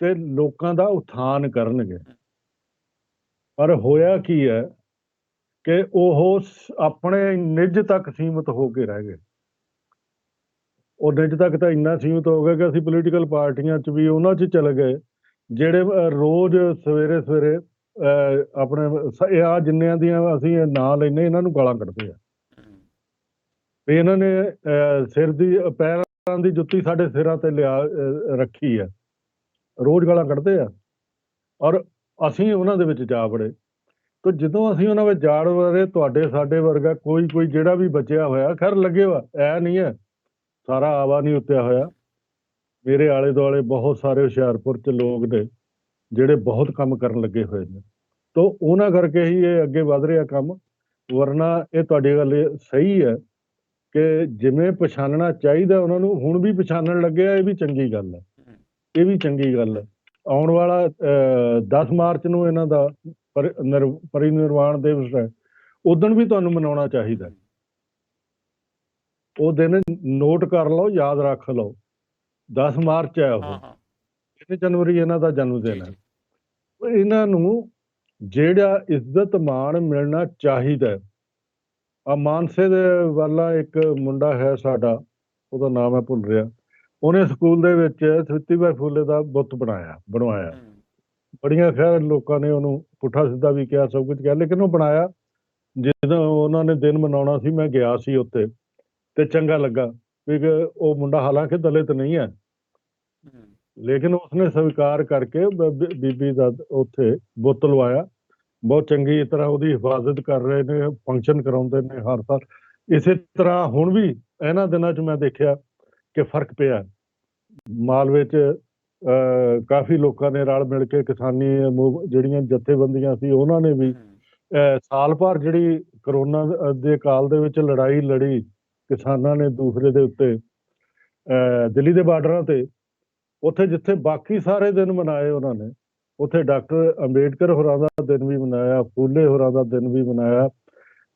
ਤੇ ਲੋਕਾਂ ਦਾ ਉਥਾਨ ਕਰਨਗੇ। ਪਰ ਹੋਇਆ ਕੀ ਹੈ ਕਿ ਉਹ ਆਪਣੇ ਨਿੱਜ ਤੱਕ ਸੀਮਿਤ ਹੋ ਕੇ ਰਹਿ ਗਏ। ਉਹ ਨਿੱਜ ਤੱਕ ਤਾਂ ਇੰਨਾ ਸੀਮਿਤ ਹੋ ਗਿਆ ਕਿ ਅਸੀਂ ਪੋਲੀਟੀਕਲ ਪਾਰਟੀਆਂ 'ਚ ਵੀ ਉਹਨਾਂ 'ਚ ਚਲੇ ਗਏ, ਜਿਹੜੇ ਰੋਜ਼ ਸਵੇਰੇ ਸਵੇਰੇ ਆਪਣੇ ਆ ਜਿੰਨਿਆਂ ਦੀਆਂ ਅਸੀਂ ਨਾਂ ਲੈਂਦੇ, ਇਹਨਾਂ ਨੂੰ ਗਾਲਾਂ ਕੱਢਦੇ ਆ ਵੀ ਇਹਨਾਂ ਨੇ ਸਿਰ ਦੀ ਪੈਰਾਂ ਦੀ ਜੁੱਤੀ ਸਾਡੇ ਸਿਰਾਂ ਤੇ ਰੱਖੀ ਹੈ, ਰੋਜ਼ ਗਾਲਾਂ ਕੱਢਦੇ ਆ। ਔਰ ਅਸੀਂ ਉਹਨਾਂ ਦੇ ਵਿੱਚ ਜਾ ਵੜੇ। ਤੇ ਜਦੋਂ ਅਸੀਂ ਉਹਨਾਂ ਵਿੱਚ ਜਾੜ ਵੜੇ, ਤੁਹਾਡੇ ਸਾਡੇ ਵਰਗਾ ਕੋਈ ਜਿਹੜਾ ਵੀ ਬਚਿਆ ਹੋਇਆ, ਖੈਰ ਲੱਗੇ ਵਾ, ਇਹ ਨਹੀਂ ਹੈ ਸਾਰਾ ਆਵਾ ਨਹੀਂ ਉੱਤਿਆ ਹੋਇਆ। ਮੇਰੇ ਆਲੇ ਦੁਆਲੇ ਬਹੁਤ ਸਾਰੇ ਹੁਸ਼ਿਆਰਪੁਰ 'ਚ ਲੋਕ ਨੇ ਜਿਹੜੇ ਬਹੁਤ ਕੰਮ ਕਰਨ ਲੱਗੇ ਹੋਏ ਨੇ, ਤਾਂ ਉਹਨਾਂ ਕਰਕੇ ਹੀ ਇਹ ਅੱਗੇ ਵੱਧ ਰਿਹਾ ਕੰਮ। ਵਰਨਾ ਇਹ ਤੁਹਾਡੀ ਗੱਲ ਸਹੀ ਹੈ ਕਿ ਜਿਵੇਂ ਪਛਾਣਨਾ ਚਾਹੀਦਾ ਉਹਨਾਂ ਨੂੰ, ਹੁਣ ਵੀ ਪਛਾਣਨ ਲੱਗੇ ਆ, ਇਹ ਵੀ ਚੰਗੀ ਗੱਲ ਹੈ, ਇਹ ਵੀ ਚੰਗੀ ਗੱਲ ਹੈ। ਆਉਣ ਵਾਲਾ 10 ਮਾਰਚ ਨੂੰ ਇਹਨਾਂ ਦਾ ਪਰਿਨਿਰਵਾਣ ਦਿਵਸ ਹੈ, ਉਦਣ ਵੀ ਤੁਹਾਨੂੰ ਮਨਾਉਣਾ ਚਾਹੀਦਾ। ਉਹ ਦਿਨ ਨੋਟ ਕਰ ਲਓ, ਯਾਦ ਰੱਖ ਲਓ, 10 ਮਾਰਚ ਹੈ ਉਹ, 3 ਜਨਵਰੀ ਇਹਨਾਂ ਦਾ ਜਨਮ ਦਿਨ ਹੈ। ਇਹਨਾਂ ਨੂੰ ਜਿਹੜਾ ਇੱਜ਼ਤ ਮਾਣ ਮਿਲਣਾ ਚਾਹੀਦਾ। ਆ ਮਾਨਸੇ ਦੇ ਵਾਲਾ ਇੱਕ ਮੁੰਡਾ ਹੈ ਸਾਡਾ, ਉਹਦਾ ਨਾਮ ਹੈ ਭੁੱਲ ਰਿਹਾ, ਉਹਨੇ ਸਕੂਲ ਦੇ ਵਿੱਚ ਸਵਿਤਰੀਬਾਈ ਫੂਲੇ ਦਾ ਬੁੱਤ ਬਣਵਾਇਆ। ਬੜੀਆਂ ਖੈਰ ਲੋਕਾਂ ਨੇ ਉਹਨੂੰ ਪੁੱਠਾ ਸਿੱਧਾ ਵੀ ਕਿਹਾ, ਸਭ ਕੁਝ ਕਿਹਾ, ਲੇਕਿਨ ਉਹ ਬਣਾਇਆ। ਜਦੋਂ ਉਹਨਾਂ ਨੇ ਦਿਨ ਮਨਾਉਣਾ ਸੀ, ਮੈਂ ਗਿਆ ਸੀ ਉੱਥੇ ਤੇ ਚੰਗਾ ਲੱਗਾ, ਕਿਉਂਕਿ ਉਹ ਮੁੰਡਾ ਹਾਲਾਂਕਿ ਦਲਿਤ ਨਹੀਂ ਹੈ, ਲੇਕਿਨ ਉਸਨੇ ਸਵੀਕਾਰ ਕਰਕੇ ਬੀਬੀ ਦਾ ਉੱਥੇ ਬੁੱਤ ਲਵਾਇਆ। ਬਹੁਤ ਚੰਗੀ ਤਰ੍ਹਾਂ ਉਹਦੀ ਹਿਫਾਜ਼ਤ ਕਰ ਰਹੇ ਨੇ, ਫੰਕਸ਼ਨ ਕਰਾਉਂਦੇ ਨੇ ਹਰ ਸਾਲ। ਇਸੇ ਤਰ੍ਹਾਂ ਹੁਣ ਵੀ ਇਹਨਾਂ ਦਿਨਾਂ 'ਚ ਮੈਂ ਦੇਖਿਆ ਕਿ ਫਰਕ ਪਿਆ। ਮਾਲਵੇ 'ਚ ਕਾਫੀ ਲੋਕਾਂ ਨੇ ਰਲ ਮਿਲ ਕੇ ਕਿਸਾਨੀ ਜਿਹੜੀਆਂ ਜਥੇਬੰਦੀਆਂ ਸੀ, ਉਹਨਾਂ ਨੇ ਵੀ ਸਾਲ ਭਰ ਜਿਹੜੀ ਕਰੋਨਾ ਦੇ ਕਾਲ ਦੇ ਵਿੱਚ ਲੜਾਈ ਲੜੀ ਕਿਸਾਨਾਂ ਨੇ ਦੂਸਰੇ ਦੇ ਉੱਤੇ, ਦਿੱਲੀ ਦੇ ਬਾਰਡਰਾਂ ਤੇ, ਉੱਥੇ ਜਿੱਥੇ ਬਾਕੀ ਸਾਰੇ ਦਿਨ ਮਨਾਏ ਉਹਨਾਂ ਨੇ, ਉੱਥੇ ਡਾਕਟਰ ਅੰਬੇਡਕਰ ਹੋਰਾਂ ਦਾ ਦਿਨ ਵੀ ਮਨਾਇਆ, ਫੂਲੇ ਹੋਰਾਂ ਦਾ ਦਿਨ ਵੀ ਮਨਾਇਆ,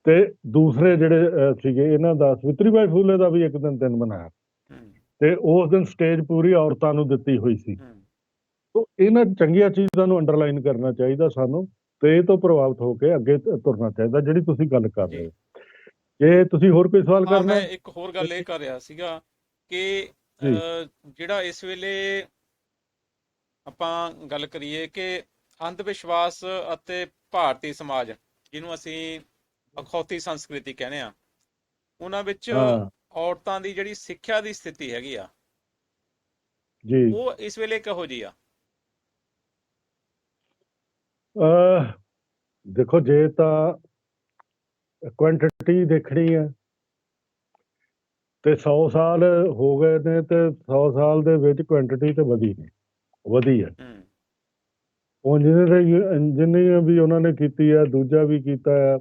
ਤੇ ਦੂਸਰੇ ਜਿਹੜੇ ਸੀਗੇ ਇਹਨਾਂ ਦਾ, ਸਵਿਤਰੀਬਾਈ ਫੂਲੇ ਦਾ ਵੀ ਇੱਕ ਦਿਨ ਮਨਾਇਆ। ਤੇ ਉਸ ਦਿਨ ਸਟੇਜ ਪੂਰੀ ਔਰਤਾਂ ਨੂੰ ਦਿੱਤੀ ਹੋਈ ਸੀ। ਤੋ ਇਹਨਾਂ ਚੰਗੀਆਂ ਚੀਜ਼ਾਂ ਨੂੰ ਅੰਡਰਲਾਈਨ ਕਰਨਾ ਚਾਹੀਦਾ ਸਾਨੂੰ, ਤੇ ਇਹ ਤੋਂ ਪ੍ਰਭਾਵਿਤ ਹੋ ਕੇ ਅੱਗੇ ਤੁਰਨਾ ਚਾਹੀਦਾ, ਜਿਹੜੀ ਤੁਸੀਂ ਗੱਲ ਕਰ ਰਹੇ ਹੋ। ਜੇ ਤੁਸੀਂ ਹੋਰ ਕੋਈ ਸਵਾਲ ਕਰਨਾ। ਮੈਂ ਇੱਕ ਹੋਰ ਗੱਲ ਇਹ ਕਰ ਰਿਹਾ ਸੀਗਾ ਕਿ ਜਿਹੜਾ ਇਸ ਵੇਲੇ ਆਪਾਂ ਗੱਲ ਕਰੀਏ ਕਿ ਅੰਧ ਵਿਸ਼ਵਾਸ ਅਤੇ ਭਾਰਤੀ ਸਮਾਜ, ਜਿਹਨੂੰ ਅਸੀਂ ਅਖੌਤੀ ਸੰਸਕ੍ਰਿਤੀ ਕਹਿੰਦੇ ਆ, ਉਹਨਾਂ ਵਿੱਚ ਔਰਤਾਂ ਦੀ ਜਿਹੜੀ ਸਿੱਖਿਆ ਦੀ ਸਥਿਤੀ ਹੈਗੀ ਆ ਜੀ, ਉਹ ਇਸ ਵੇਲੇ ਕਿਹੋ ਜਿਹੀ ਆ? ਦੇਖੋ, ਜੇ ਤਾਂ ਕੁਆਂਟੀਟੀ ਦੇਖਣੀ ਹੈ ਤੇ 100 ਸਾਲ ਹੋ ਗਏ ਨੇ, ਤੇ 100 ਸਾਲ ਦੇ ਵਿੱਚ ਕੁਆਂਟੀਟੀ ਤੇ ਵਧੀ ਹੈ। ਉਹ ਜਿੰਨੀ ਵੀ ਉਹਨਾਂ ਨੇ ਕੀਤੀ ਹੈ, ਦੂਜਾ ਵੀ ਕੀਤਾ ਹੈ,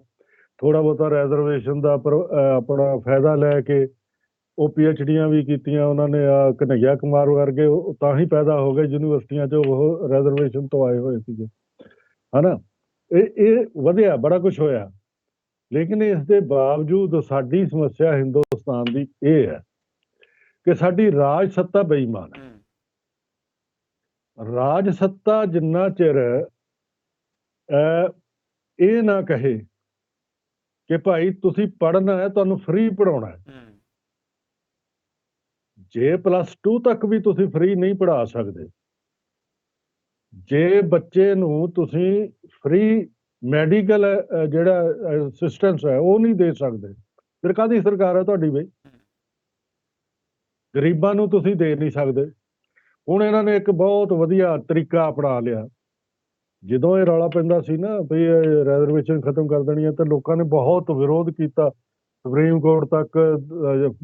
ਥੋੜਾ ਬਹੁਤਾ ਰੈਜ਼ਰਵੇਸ਼ਨ ਦਾ ਆਪਣਾ ਫਾਇਦਾ ਲੈ ਕੇ ਉਹ PhDਆਂ ਵੀ ਕੀਤੀਆਂ ਉਹਨਾਂ ਨੇ। ਕਨ੍ਹਈਆ ਕੁਮਾਰ ਵਰਗੇ ਤਾਂ ਹੀ ਪੈਦਾ ਹੋ ਗਏ ਯੂਨੀਵਰਸਿਟੀਆਂ 'ਚ, ਉਹ ਰੈਜ਼ਰਵੇਸ਼ਨ ਤੋਂ ਆਏ ਹੋਏ ਸੀਗੇ, ਹਨਾ। ਇਹ ਵਧਿਆ, ਬੜਾ ਕੁਛ ਹੋਇਆ, ਲੇਕਿਨ ਇਸ ਦੇ ਬਾਵਜੂਦ ਸਾਡੀ ਸਮੱਸਿਆ ਹਿੰਦੁਸਤਾਨ ਦੀ ਇਹ ਹੈ ਕਿ ਸਾਡੀ ਰਾਜ ਸੱਤਾ ਬੇਈਮਾਨ ਹੈ। ਰਾਜ ਸੱਤਾ ਜਿੰਨਾ ਚਿਰ ਇਹ ਨਾ ਕਹੇ ਕਿ ਭਾਈ ਤੁਸੀਂ ਪੜ੍ਹਨਾ ਹੈ, ਤੁਹਾਨੂੰ ਫ੍ਰੀ ਪੜ੍ਹਾਉਣਾ ਹੈ, ਜੇ +2 ਤੱਕ ਵੀ ਤੁਸੀਂ ਫ੍ਰੀ ਨਹੀਂ ਪੜ੍ਹਾ ਸਕਦੇ, ਜੇ ਬੱਚੇ ਨੂੰ ਤੁਸੀਂ ਫ੍ਰੀ ਮੈਡੀਕਲ ਜਿਹੜਾ ਅਸਿਸਟੈਂਸ ਹੈ ਉਹ ਨਹੀਂ ਦੇ ਸਕਦੇ, ਫਿਰ ਕਾਹਦੀ ਸਰਕਾਰ ਹੈ ਤੁਹਾਡੀ ਬਈ? ਗਰੀਬਾਂ ਨੂੰ ਤੁਸੀਂ ਦੇ ਨਹੀਂ ਸਕਦੇ। ਹੁਣ ਇਹਨਾਂ ਨੇ ਇੱਕ ਬਹੁਤ ਵਧੀਆ ਤਰੀਕਾ ਅਪਣਾ ਲਿਆ। ਜਦੋਂ ਇਹ ਰੌਲਾ ਪੈਂਦਾ ਸੀ ਨਾ ਵੀ ਰੈਜ਼ਰਵੇਸ਼ਨ ਖਤਮ ਕਰ ਦੇਣੀ ਹੈ, ਤਾਂ ਲੋਕਾਂ ਨੇ ਬਹੁਤ ਵਿਰੋਧ ਕੀਤਾ, ਸੁਪਰੀਮ ਕੋਰਟ ਤੱਕ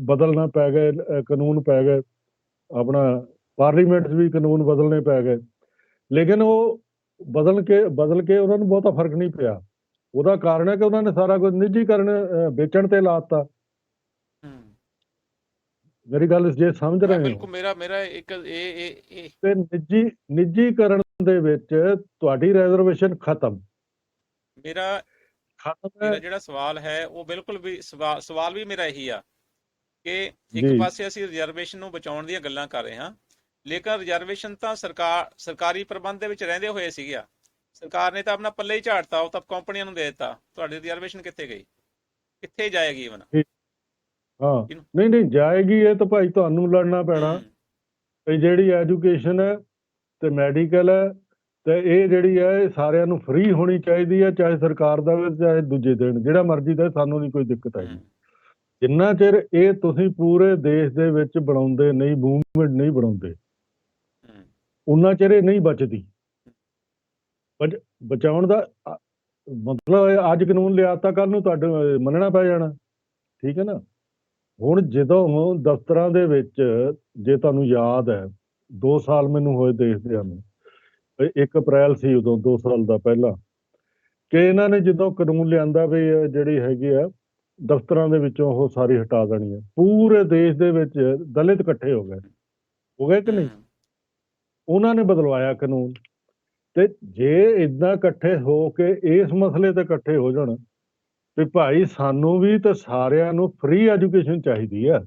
ਬਦਲਣਾ ਪੈ ਗਏ, ਕਾਨੂੰਨ ਪੈ ਗਏ, ਆਪਣਾ ਪਾਰਲੀਮੈਂਟ 'ਚ ਵੀ ਕਾਨੂੰਨ ਬਦਲਣੇ ਪੈ ਗਏ, ਲੇਕਿਨ ਉਹ ਬਦਲ ਕੇ ਉਹਨਾਂ ਨੂੰ ਬਹੁਤਾ ਫਰਕ ਨਹੀਂ ਪਿਆ। ਉਹਦਾ ਕਾਰਨ ਹੈ ਕਿ ਉਹਨਾਂ ਨੇ ਸਾਰਾ ਕੁਝ ਨਿੱਜੀਕਰਨ, ਵੇਚਣ ਤੇ ਲਾਤਾ। ਮੇਰੀ ਗੱਲ ਜੇ ਸਮਝ ਰਹੇ ਹੋ? ਬਿਲਕੁਲ, ਮੇਰਾ ਇੱਕ ਤੇ ਨਿੱਜੀਕਰਨ ਦੇ ਵਿੱਚ ਤੁਹਾਡੀ ਰੈਜ਼ਰਵੇਸ਼ਨ ਖਤਮ। ਮੇਰਾ ਜਿਹੜਾ ਸਵਾਲ ਹੈ ਉਹ ਬਿਲਕੁਲ ਵੀ ਸਵਾਲ ਵੀ ਮੇਰਾ ਇਹੀ ਆ ਕਿ ਇੱਕ ਪਾਸੇ ਅਸੀਂ ਰਿਜ਼ਰਵੇਸ਼ਨ ਨੂੰ ਬਚਾਉਣ ਦੀਆਂ ਗੱਲਾਂ ਕਰ ਰਹੇ ਹਾਂ, ਲੇਕਿਨ ਰਿਜ਼ਰਵੇਸ਼ਨ ਤਾਂ ਸਰਕਾਰੀ ਪ੍ਰਬੰਧ ਦੇ ਵਿੱਚ ਰਹਿੰਦੇ ਹੋਏ ਸੀਗਾ। ਸਰਕਾਰ ਨੇ ਤਾਂ ਆਪਣਾ ਪੱਲੇ ਹੀ ਝਾੜਤਾ, ਉਹ ਤਾਂ ਕੰਪਨੀਆਂ ਨੂੰ ਦੇ ਦਿੱਤਾ। ਤੁਹਾਡੀ ਰਿਜ਼ਰਵੇਸ਼ਨ ਕਿੱਥੇ ਗਈ, ਕਿੱਥੇ ਜਾਏਗੀ? ਹਾਂ, ਨਹੀਂ ਜਾਏਗੀ, ਇਹ ਤਾਂ ਭਾਈ ਤੁਹਾਨੂੰ ਲੜਨਾ ਪੈਣਾ। ਤੇ ਜਿਹੜੀ ਐਜੂਕੇਸ਼ਨ ਹੈ ਤੇ ਮੈਡੀਕਲ ਹੈ, ਤੇ ਇਹ ਜਿਹੜੀ ਹੈ ਇਹ ਸਾਰਿਆਂ ਨੂੰ ਫ੍ਰੀ ਹੋਣੀ ਚਾਹੀਦੀ ਹੈ, ਚਾਹੇ ਸਰਕਾਰ ਦੇਵੇ ਚਾਹੇ ਦੂਜੇ ਦੇਣ, ਜਿਹੜਾ ਮਰਜ਼ੀ ਦੇ, ਸਾਨੂੰ ਨਹੀਂ ਕੋਈ ਦਿੱਕਤ ਆਈ। ਜਿੰਨਾ ਚਿਰ ਇਹ ਤੁਸੀਂ ਪੂਰੇ ਦੇਸ਼ ਦੇ ਵਿੱਚ ਬਣਾਉਂਦੇ ਨਹੀਂ, ਮੂਵਮੈਂਟ ਨਹੀਂ ਬਣਾਉਂਦੇ, ਉਨਾ ਚਿਰ ਇਹ ਨਹੀਂ ਬਚਦੀ। ਬਚਾਉਣ ਦਾ ਮਤਲਬ ਅੱਜ ਕਾਨੂੰਨ ਲਿਆ ਤਾਂ ਕੱਲ ਨੂੰ ਤੁਹਾਡੇ ਮੰਨਣਾ ਪੈ ਜਾਣਾ, ਠੀਕ ਹੈ ਨਾ। ਹੁਣ ਜਦੋਂ ਦਫ਼ਤਰਾਂ ਦੇ ਵਿੱਚ, ਜੇ ਤੁਹਾਨੂੰ ਯਾਦ ਹੈ, 2 ਸਾਲ ਮੈਨੂੰ ਹੋਏ ਦੇਖਦਿਆਂ ਨੂੰ, 1 ਅਪ੍ਰੈਲ ਸੀ ਉਦੋਂ, 2 ਸਾਲ ਦਾ ਪਹਿਲਾਂ, ਕਿ ਇਹਨਾਂ ਨੇ ਜਦੋਂ ਕਾਨੂੰਨ ਲਿਆਂਦਾ ਵੀ ਜਿਹੜੀ ਹੈਗੀ ਆ ਦਫ਼ਤਰਾਂ ਦੇ ਵਿੱਚੋਂ ਉਹ ਸਾਰੀ ਹਟਾ ਦੇਣੀ ਹੈ, ਪੂਰੇ ਦੇਸ਼ ਦੇ ਵਿੱਚ ਦਲਿਤ ਇਕੱਠੇ ਹੋ ਗਏ ਕਿ ਨਹੀਂ? ਉਹਨਾਂ ਨੇ ਬਦਲਵਾਇਆ ਕਾਨੂੰਨ। ਤੇ ਜੇ ਇਦਾਂ ਇਕੱਠੇ ਹੋ ਕੇ ਇਸ ਮਸਲੇ ਤੇ ਇਕੱਠੇ ਹੋ ਜਾਣ ਵੀ ਭਾਈ ਸਾਨੂੰ ਵੀ ਤੇ ਸਾਰਿਆਂ ਨੂੰ ਫ੍ਰੀ ਐਜੂਕੇਸ਼ਨ ਚਾਹੀਦੀ ਆ।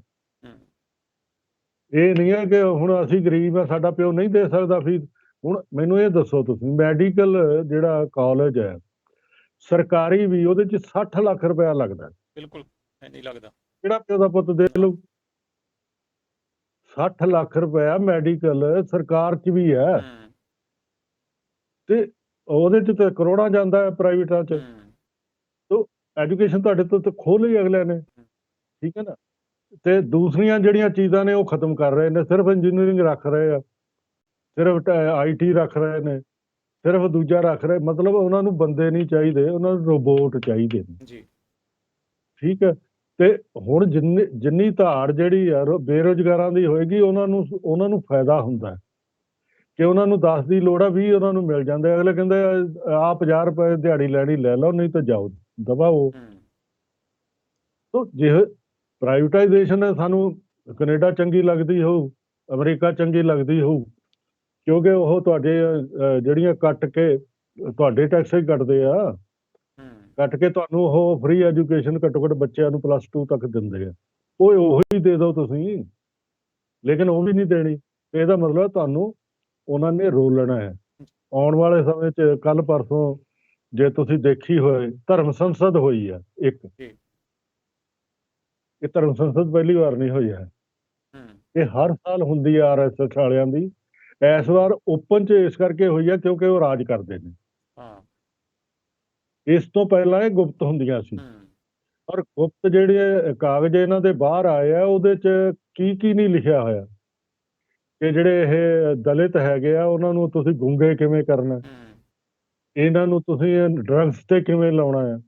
ਇਹ ਨਹੀਂ ਹੈ ਕਿ ਹੁਣ ਅਸੀਂ ਗਰੀਬ ਆ, ਸਾਡਾ ਪਿਓ ਨਹੀਂ ਦੇ ਸਕਦਾ ਫੀਸ। ਹੁਣ ਮੈਨੂੰ ਇਹ ਦੱਸੋ, ਤੁਸੀਂ ਮੈਡੀਕਲ ਜਿਹੜਾ ਕਾਲਜ ਹੈ ਸਰਕਾਰੀ ਵੀ, ਉਹਦੇ 'ਚ 60 ਲੱਖ ਰੁਪਇਆ ਲੱਗਦਾ। ਬਿਲਕੁਲ ਨਹੀਂ ਲੱਗਦਾ। ਕਿਹੜਾ ਪਿਓ ਦਾ ਪੁੱਤ ਦੇ ਲਊ 60 ਲੱਖ ਰੁਪਇਆ? ਮੈਡੀਕਲ ਸਰਕਾਰ 'ਚ ਵੀ ਹੈ ਤੇ ਉਹਦੇ 'ਚ ਤੇ ਕਰੋੜਾਂ ਜਾਂਦਾ ਹੈ ਪ੍ਰਾਈਵੇਟਾਂ 'ਚ। ਤੋ ਐਜੂਕੇਸ਼ਨ ਤੁਹਾਡੇ ਤੋਂ ਖੋਹ ਲਈ ਅਗਲਿਆਂ ਨੇ, ਠੀਕ ਹੈ ਨਾ। ਤੇ ਦੂਸਰੀਆਂ ਜਿਹੜੀਆਂ ਚੀਜ਼ਾਂ ਨੇ ਉਹ ਖਤਮ ਕਰ ਰਹੇ ਨੇ, ਸਿਰਫ ਇੰਜੀਨੀਅਰਿੰਗ ਰੱਖ ਰਹੇ ਆ, ਸਿਰਫ IT ਰੱਖ ਰਹੇ ਨੇ, ਸਿਰਫ ਦੂਜਾ ਰੱਖ ਰਹੇ। ਮਤਲਬ ਉਹਨਾਂ ਨੂੰ ਬੰਦੇ ਨਹੀਂ ਚਾਹੀਦੇ, ਉਹਨਾਂ ਨੂੰ ਰੋਬੋਟ ਚਾਹੀਦੇ ਨੇ ਜੀ। ਠੀਕ ਹੈ। ਤੇ ਹੁਣ ਜਿੰਨੀ ਧਾੜ ਜਿਹੜੀ ਆ ਬੇਰੁਜ਼ਗਾਰਾਂ ਦੀ ਹੋਏਗੀ, ਉਹਨਾਂ ਨੂੰ ਫਾਇਦਾ ਹੁੰਦਾ ਕਿ ਉਹਨਾਂ ਨੂੰ 10 ਦੀ ਲੋੜ ਆ, 20 ਉਹਨਾਂ ਨੂੰ ਮਿਲ ਜਾਂਦੇ। ਅਗਲੇ ਕਹਿੰਦੇ ਆ 50 ਰੁਪਏ ਦਿਹਾੜੀ ਲੈਣੀ ਲੈ ਲਓ, ਨਹੀਂ ਤਾਂ ਜਾਓ ਦਬਾਓ। ਤੋ ਜੇ ਪ੍ਰਾਈਵੇਟਾਈਜੇਸ਼ਨ ਹੈ, ਸਾਨੂੰ ਕੈਨੇਡਾ ਚੰਗੀ ਲੱਗਦੀ ਹੋਊ, ਅਮਰੀਕਾ ਚੰਗੀ ਲੱਗਦੀ ਹੋਊ, ਕਿਉਂਕਿ ਉਹ ਤੁਹਾਡੇ ਜਿਹੜੀਆਂ ਕੱਟ ਕੇ ਤੁਹਾਡੇ ਟੈਕਸ ਹੀ ਕੱਟਦੇ ਆ, ਕੱਟ ਕੇ ਤੁਹਾਨੂੰ ਉਹ ਫ੍ਰੀ ਐਜੂਕੇਸ਼ਨ ਘੱਟੋ ਘੱਟ ਬੱਚਿਆਂ ਨੂੰ +2 ਤੱਕ ਦਿੰਦੇ ਆ। ਉਹ ਉਹੀ ਦੇ ਦਿਓ ਤੁਸੀਂ, ਲੇਕਿਨ ਉਹ ਵੀ ਨਹੀਂ ਦੇਣੀ। ਇਹਦਾ ਮਤਲਬ ਤੁਹਾਨੂੰ ਉਹਨਾਂ ਨੇ ਰੋਲਣਾ ਹੈ। ਆਉਣ ਵਾਲੇ ਸਮੇਂ 'ਚ ਕੱਲ ਪਰਸੋਂ ਜੇ ਤੁਸੀਂ ਦੇਖੀ ਹੋਏ, ਧਰਮ ਸੰਸਦ ਹੋਈ ਆ ਇੱਕ। ਇਹ ਧਰਮ ਸੰਸਦ ਪਹਿਲੀ ਵਾਰ ਨਹੀਂ ਹੋਈ ਹੈ, ਇਹ ਹਰ ਸਾਲ ਹੁੰਦੀ ਆ RSS ਵਾਲਿਆਂ ਦੀ। ਇਸ ਵਾਰ ਓਪਨ 'ਚ ਇਸ ਕਰਕੇ ਹੋਈ ਆ ਕਿਉਂਕਿ ਉਹ ਰਾਜ ਕਰਦੇ ਨੇ। ਇਸ ਤੋਂ ਪਹਿਲਾਂ ਇਹ ਗੁਪਤ ਹੁੰਦੀਆਂ ਸੀ, ਔਰ ਗੁਪਤ ਜਿਹੜੇ ਕਾਗਜ਼ ਇਹਨਾਂ ਦੇ ਬਾਹਰ ਆਏ ਆ, ਉਹਦੇ 'ਚ ਕੀ ਨਹੀਂ ਲਿਖਿਆ ਹੋਇਆ ਕਿ ਜਿਹੜੇ ਇਹ ਦਲਿਤ ਹੈਗੇ ਆ ਉਹਨਾਂ ਨੂੰ ਤੁਸੀਂ ਗੂੰਗੇ ਕਿਵੇਂ ਕਰਨਾ, ਇਹਨਾਂ ਨੂੰ ਤੁਸੀਂ ਡਰੱਗਸ ਤੇ ਕਿਵੇਂ ਲਾਉਣਾ ਆ,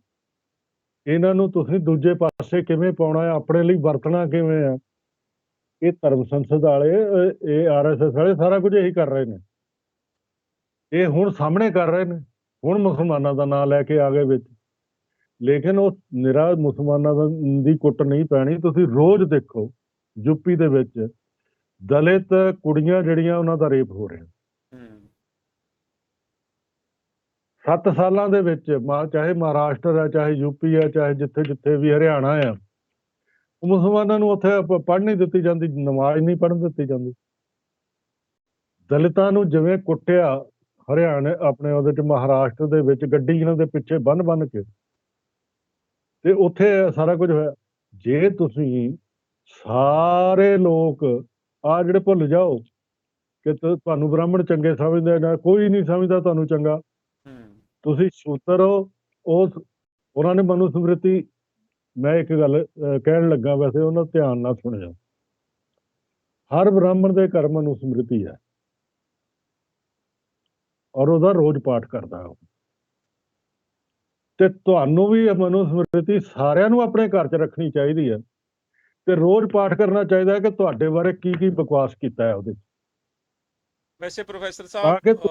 ਇਹਨਾਂ ਨੂੰ ਤੁਸੀਂ ਦੂਜੇ ਪਾਸੇ ਕਿਵੇਂ ਪਾਉਣਾ ਹੈ, ਆਪਣੇ ਲਈ ਵਰਤਣਾ ਕਿਵੇਂ ਆ। ਇਹ ਧਰਮ ਸੰਸਦ ਵਾਲੇ, ਇਹ RSS ਵਾਲੇ ਸਾਰਾ ਕੁਝ ਇਹੀ ਕਰ ਰਹੇ ਨੇ। ਇਹ ਹੁਣ ਸਾਹਮਣੇ ਕਰ ਰਹੇ ਨੇ, ਹੁਣ ਮੁਸਲਮਾਨਾਂ ਦਾ ਨਾਂ ਲੈ ਕੇ ਆ ਗਏ ਵਿੱਚ। ਲੇਕਿਨ ਉਹ ਨਿਰਾ ਮੁਸਲਮਾਨਾਂ ਦੀ ਕੁੱਟ ਨਹੀਂ ਪੈਣੀ। ਤੁਸੀਂ ਰੋਜ਼ ਦੇਖੋ ਯੂਪੀ ਦੇ ਵਿੱਚ ਦਲਿਤ ਕੁੜੀਆਂ ਜਿਹੜੀਆਂ ਉਹਨਾਂ ਦਾ ਰੇਪ ਹੋ ਰਿਹਾ 7 ਸਾਲਾਂ ਦੇ ਵਿੱਚ। ਚਾਹੇ ਮਹਾਰਾਸ਼ਟਰ ਹੈ, ਚਾਹੇ ਯੂਪੀ ਹੈ, ਚਾਹੇ ਜਿੱਥੇ ਵੀ ਹਰਿਆਣਾ ਆ, ਮੁਸਲਮਾਨਾਂ ਨੂੰ ਉੱਥੇ ਪੜ੍ਹ ਨਹੀਂ ਦਿੱਤੀ ਜਾਂਦੀ, ਨਮਾਜ਼ ਨਹੀਂ ਪੜ੍ਹਨ ਦਿੱਤੀ ਜਾਂਦੀ। ਦਲਿਤਾਂ ਨੂੰ ਜਿਵੇਂ ਕੁੱਟਿਆ ਹਰਿਆਣੇ ਆਪਣੇ ਉਹਦੇ 'ਚ ਮਹਾਰਾਸ਼ਟਰ ਦੇ ਵਿੱਚ, ਗੱਡੀ ਇਹਨਾਂ ਦੇ ਪਿੱਛੇ ਬੰਨ ਕੇ, ਤੇ ਉੱਥੇ ਸਾਰਾ ਕੁਝ ਹੋਇਆ। ਜੇ ਤੁਸੀਂ ਸਾਰੇ ਲੋਕ ਆ ਜਿਹੜੇ ਭੁੱਲ ਜਾਓ ਕਿ ਤੁਹਾਨੂੰ ਬ੍ਰਾਹਮਣ ਚੰਗੇ ਸਮਝਦੇ ਨਾ, ਕੋਈ ਨਹੀਂ ਸਮਝਦਾ ਤੁਹਾਨੂੰ ਚੰਗਾ, ਤੁਸੀਂ ਸ਼ੂਦਰ ਹੋ। ਉਹਨਾਂ ਨੇ ਮਨੂ ਸਮ੍ਰਿਤੀ, ਮੈਂ ਇੱਕ ਗੱਲ ਕਹਿਣ ਲੱਗਾ, ਵੈਸੇ ਉਹਨਾਂ ਧਿਆਨ ਨਾਲ ਸੁਣਿਆ, ਹਰ ਬ੍ਰਾਹਮਣ ਦੇ ਘਰ ਮਨੂ ਸਮ੍ਰਿਤੀ ਹੈ ਔਰ ਉਹਦਾ ਰੋਜ਼ ਪਾਠ ਕਰਦਾ ਉਹ। ਤੇ ਤੁਹਾਨੂੰ ਵੀ ਮਨੂ ਸਮ੍ਰਿਤੀ ਸਾਰਿਆਂ ਨੂੰ ਆਪਣੇ ਘਰ 'ਚ ਰੱਖਣੀ ਚਾਹੀਦੀ ਹੈ ਤੇ ਰੋਜ਼ ਪਾਠ ਕਰਨਾ ਚਾਹੀਦਾ ਹੈ ਕਿ ਤੁਹਾਡੇ ਬਾਰੇ ਕੀ ਬਕਵਾਸ ਕੀਤਾ ਹੈ ਉਹਦੇ 'ਚ। ਵੈਸੇ ਪ੍ਰੋਫੈਸਰ ਸਾਹਿਬ,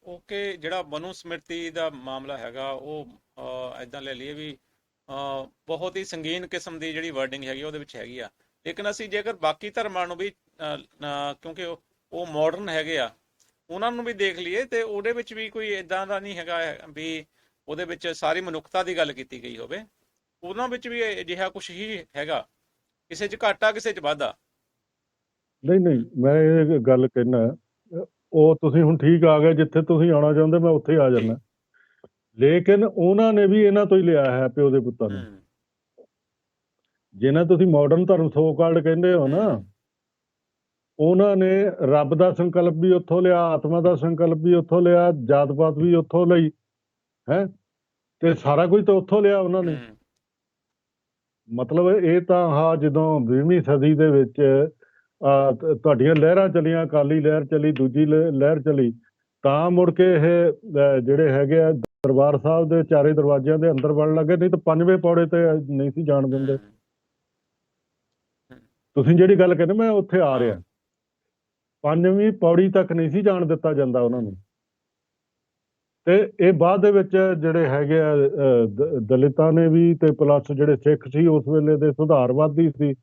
ਓਕੇ, ਜਿਹੜਾ ਮਨੂ ਸਮ੍ਰਿਤੀ ਦਾ ਮਾਮਲਾ ਹੈਗਾ, ਉਹ ਇਦਾਂ ਲੈ ਲਈਏ ਵੀ ਬਹੁਤ ਹੀ ਸੰਗੀਨ ਕਿਸਮ ਦੀ ਜਿਹੜੀ ਵਰਡਿੰਗ ਹੈਗੀ ਉਹਦੇ ਵਿੱਚ ਹੈਗੀ ਆ। ਲੇਕਿਨ ਅਸੀਂ ਜੇਕਰ ਬਾਕੀ ਧਰਮਾਂ ਨੂੰ ਵੀ, ਕਿਉਂਕਿ ਉਹ ਮਾਡਰਨ ਹੈਗੇ ਆ, ਉਹਨਾਂ ਨੂੰ ਵੀ ਦੇਖ ਲਈਏ ਤੇ ਉਹਦੇ ਵਿੱਚ ਵੀ ਕੋਈ ਇਦਾਂ ਦਾ ਨਹੀਂ ਹੈਗਾ ਵੀ ਉਹਦੇ ਵਿੱਚ ਸਾਰੀ ਮਨੁੱਖਤਾ ਦੀ ਗੱਲ ਕੀਤੀ ਗਈ ਹੋਵੇ। ਉਹਨਾਂ ਵਿੱਚ ਵੀ ਅਜਿਹਾ ਕੁਛ ਹੀ ਹੈਗਾ, ਕਿਸੇ 'ਚ ਘਾਟਾ, ਕਿਸੇ 'ਚ ਵਾਧਾ। ਨਹੀਂ, ਮੈਂ ਇਹ ਗੱਲ ਕਹਿਣਾ, ਉਹ ਤੁਸੀਂ ਹੁਣ ਠੀਕ ਆ ਗਏ, ਜਿੱਥੇ ਤੁਸੀਂ ਆਉਣਾ ਚਾਹੁੰਦੇ ਮੈਂ ਉੱਥੇ ਆ ਜਾਣਾ। ਲੇਕਿਨ ਉਹਨਾਂ ਨੇ ਵੀ ਇਹਨਾਂ ਤੋਂ ਹੀ ਲਿਆ ਹੈ ਪਿਓ ਦੇ ਪੁੱਤਾਂ ਨੂੰ। ਜਿਹਨਾਂ ਤੁਸੀਂ ਮਾਡਰਨ ਧਰਮ ਸੋ ਕਾਲਡ ਕਹਿੰਦੇ ਹੋ ਨਾ, ਉਹਨਾਂ ਨੇ ਰੱਬ ਦਾ ਸੰਕਲਪ ਵੀ ਉੱਥੋਂ ਲਿਆ, ਆਤਮਾ ਦਾ ਸੰਕਲਪ ਵੀ ਉੱਥੋਂ ਲਿਆ, ਜਾਤ ਪਾਤ ਵੀ ਉੱਥੋਂ ਲਈ ਹੈ, ਤੇ ਸਾਰਾ ਕੁਝ ਤਾਂ ਉੱਥੋਂ ਲਿਆ ਉਹਨਾਂ ਨੇ। ਮਤਲਬ ਇਹ ਤਾਂ ਜਦੋਂ 20ਵੀਂ ਸਦੀ ਦੇ ਵਿੱਚ ਤੁਹਾਡੀਆਂ ਲਹਿਰਾਂ ਚੱਲੀਆਂ, ਅਕਾਲੀ ਲਹਿਰ ਚੱਲੀ, ਦੂਜੀ ਲਹਿਰ ਚੱਲੀ, ਤਾਂ ਮੁੜ ਕੇ ਇਹ ਜਿਹੜੇ ਹੈਗੇ ਆ ਦਰਬਾਰ ਸਾਹਿਬ ਦੇ ਚਾਰੇ ਦਰਵਾਜ਼ਿਆਂ ਦੇ ਅੰਦਰ ਵੜਨ ਲੱਗੇ, ਨਹੀਂ ਤਾਂ 5ਵੇਂ ਪੌੜੇ ਤੇ ਨਹੀਂ ਸੀ ਜਾਣ ਦਿੰਦੇ। ਤੁਸੀਂ ਜਿਹੜੀ ਗੱਲ ਕਹਿੰਦੇ, ਮੈਂ ਉੱਥੇ ਆ ਰਿਹਾ, 5ਵੀਂ ਪੌੜੀ ਤੱਕ ਨਹੀਂ ਸੀ ਜਾਣ ਦਿੱਤਾ ਜਾਂਦਾ ਉਹਨਾਂ ਨੂੰ। ਤੇ ਇਹ ਬਾਅਦ ਦੇ ਵਿੱਚ ਜਿਹੜੇ ਹੈਗੇ ਆ ਦਲਿਤਾਂ ਨੇ ਵੀ, ਤੇ ਪਲੱਸ ਜਿਹੜੇ ਸਿੱਖ ਸੀ ਉਸ ਵੇਲੇ ਦੇ ਸੁਧਾਰਵਾਦੀ ਸੀ,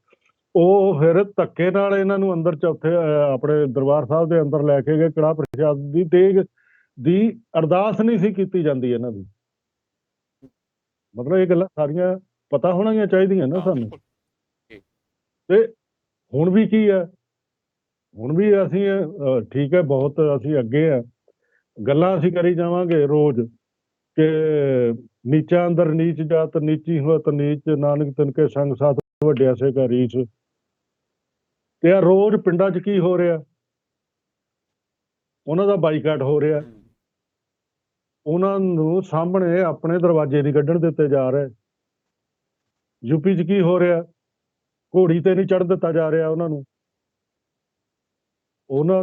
ਉਹ ਫਿਰ ਧੱਕੇ ਨਾਲ ਇਹਨਾਂ ਨੂੰ ਅੰਦਰ ਚੌਥੇ ਆਪਣੇ ਦਰਬਾਰ ਸਾਹਿਬ ਦੇ ਅੰਦਰ ਲੈ ਕੇ ਗਏ। ਕੜਾਹ ਪ੍ਰਸ਼ਾਦ ਦੀ ਤੇਗ ਦੀ ਅਰਦਾਸ ਨਹੀਂ ਸੀ ਕੀਤੀ ਜਾਂਦੀ ਇਹਨਾਂ ਦੀ। ਮਤਲਬ ਇਹ ਗੱਲਾਂ ਸਾਰੀਆਂ ਪਤਾ ਹੋਣੀਆਂ ਚਾਹੀਦੀਆਂ ਨਾ ਹਾਂ ਸਾਨੂੰ। ਬਿਲਕੁਲ। ਤੇ ਹੁਣ ਵੀ ਕੀ ਹੈ, ਹੁਣ ਵੀ ਅਸੀਂ ਠੀਕ ਹੈ, ਬਹੁਤ ਅਸੀਂ ਅੱਗੇ ਆ। ਗੱਲਾਂ ਅਸੀਂ ਕਰੀ ਜਾਵਾਂਗੇ ਰੋਜ਼ ਕਿ ਨੀਚਾ ਅੰਦਰ ਨੀਚ ਜਾਤ, ਨੀਚੀ ਹੋਤ ਨੀਚ, ਨਾਨਕ ਤਿਨਕੇ ਸੰਗ ਸਾਥ, ਵੱਡਿਆ ਸੇ ਕਾ ਰੀਸ। ਤੇ ਆ ਰੋਜ਼ ਪਿੰਡਾਂ 'ਚ ਕੀ ਹੋ ਰਿਹਾ, ਉਹਨਾਂ ਦਾ ਬਾਈਕਾਟ ਹੋ ਰਿਹਾ। ਉਹਨਾਂ ਨੂੰ ਸਾਹਮਣੇ ਆਪਣੇ ਦਰਵਾਜ਼ੇ ਨਹੀਂ ਕੱਢਣ ਦਿੱਤੇ ਜਾ ਰਹੇ। ਯੂਪੀ 'ਚ ਕੀ ਹੋ ਰਿਹਾ, ਘੋੜੀ ਤੇ ਨਹੀਂ ਚੜ੍ਹਨ ਦਿੱਤਾ ਜਾ ਰਿਹਾ ਉਹਨਾਂ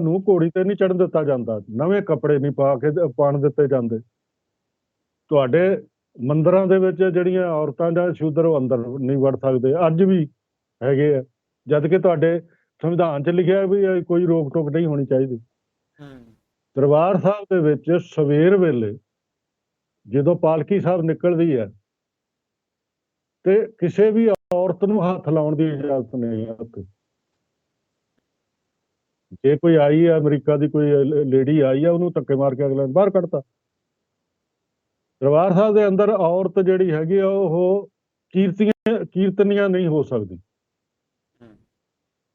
ਨੂੰ ਘੋੜੀ ਤੇ ਨਹੀਂ ਚੜ੍ਹਨ ਦਿੱਤਾ ਜਾਂਦਾ। ਨਵੇਂ ਕੱਪੜੇ ਨਹੀਂ ਪਾਉਣ ਦਿੱਤੇ ਜਾਂਦੇ। ਤੁਹਾਡੇ ਮੰਦਿਰਾਂ ਦੇ ਵਿੱਚ ਜਿਹੜੀਆਂ ਔਰਤਾਂ ਜਾਂ ਸ਼ੂਦਰ ਉਹ ਅੰਦਰ ਨਹੀਂ ਵੜ ਸਕਦੇ, ਅੱਜ ਵੀ ਹੈਗੇ ਆ, ਜਦ ਕਿ ਤੁਹਾਡੇ ਸੰਵਿਧਾਨ 'ਚ ਲਿਖਿਆ ਵੀ ਕੋਈ ਰੋਕ ਟੋਕ ਨਹੀਂ ਹੋਣੀ ਚਾਹੀਦੀ। ਦਰਬਾਰ ਸਾਹਿਬ ਦੇ ਵਿੱਚ ਸਵੇਰ ਵੇਲੇ ਜਦੋਂ ਪਾਲਕੀ ਸਾਹਿਬ ਨਿਕਲਦੀ ਹੈ ਤੇ ਕਿਸੇ ਵੀ ਔਰਤ ਨੂੰ ਹੱਥ ਲਾਉਣ ਦੀ ਇਜਾਜ਼ਤ ਨਹੀਂ ਹੈ ਉੱਥੇ। ਜੇ ਕੋਈ ਆਈ ਹੈ, ਅਮਰੀਕਾ ਦੀ ਕੋਈ ਲੇਡੀ ਆਈ ਹੈ, ਉਹਨੂੰ ਧੱਕੇ ਮਾਰ ਕੇ ਅਗਲੇ ਨੇ ਬਾਹਰ ਕੱਢਤਾ। ਦਰਬਾਰ ਸਾਹਿਬ ਦੇ ਅੰਦਰ ਔਰਤ ਜਿਹੜੀ ਹੈਗੀ ਆ ਉਹ ਕੀਰਤਨੀਆਂ ਨਹੀਂ ਹੋ ਸਕਦੀ।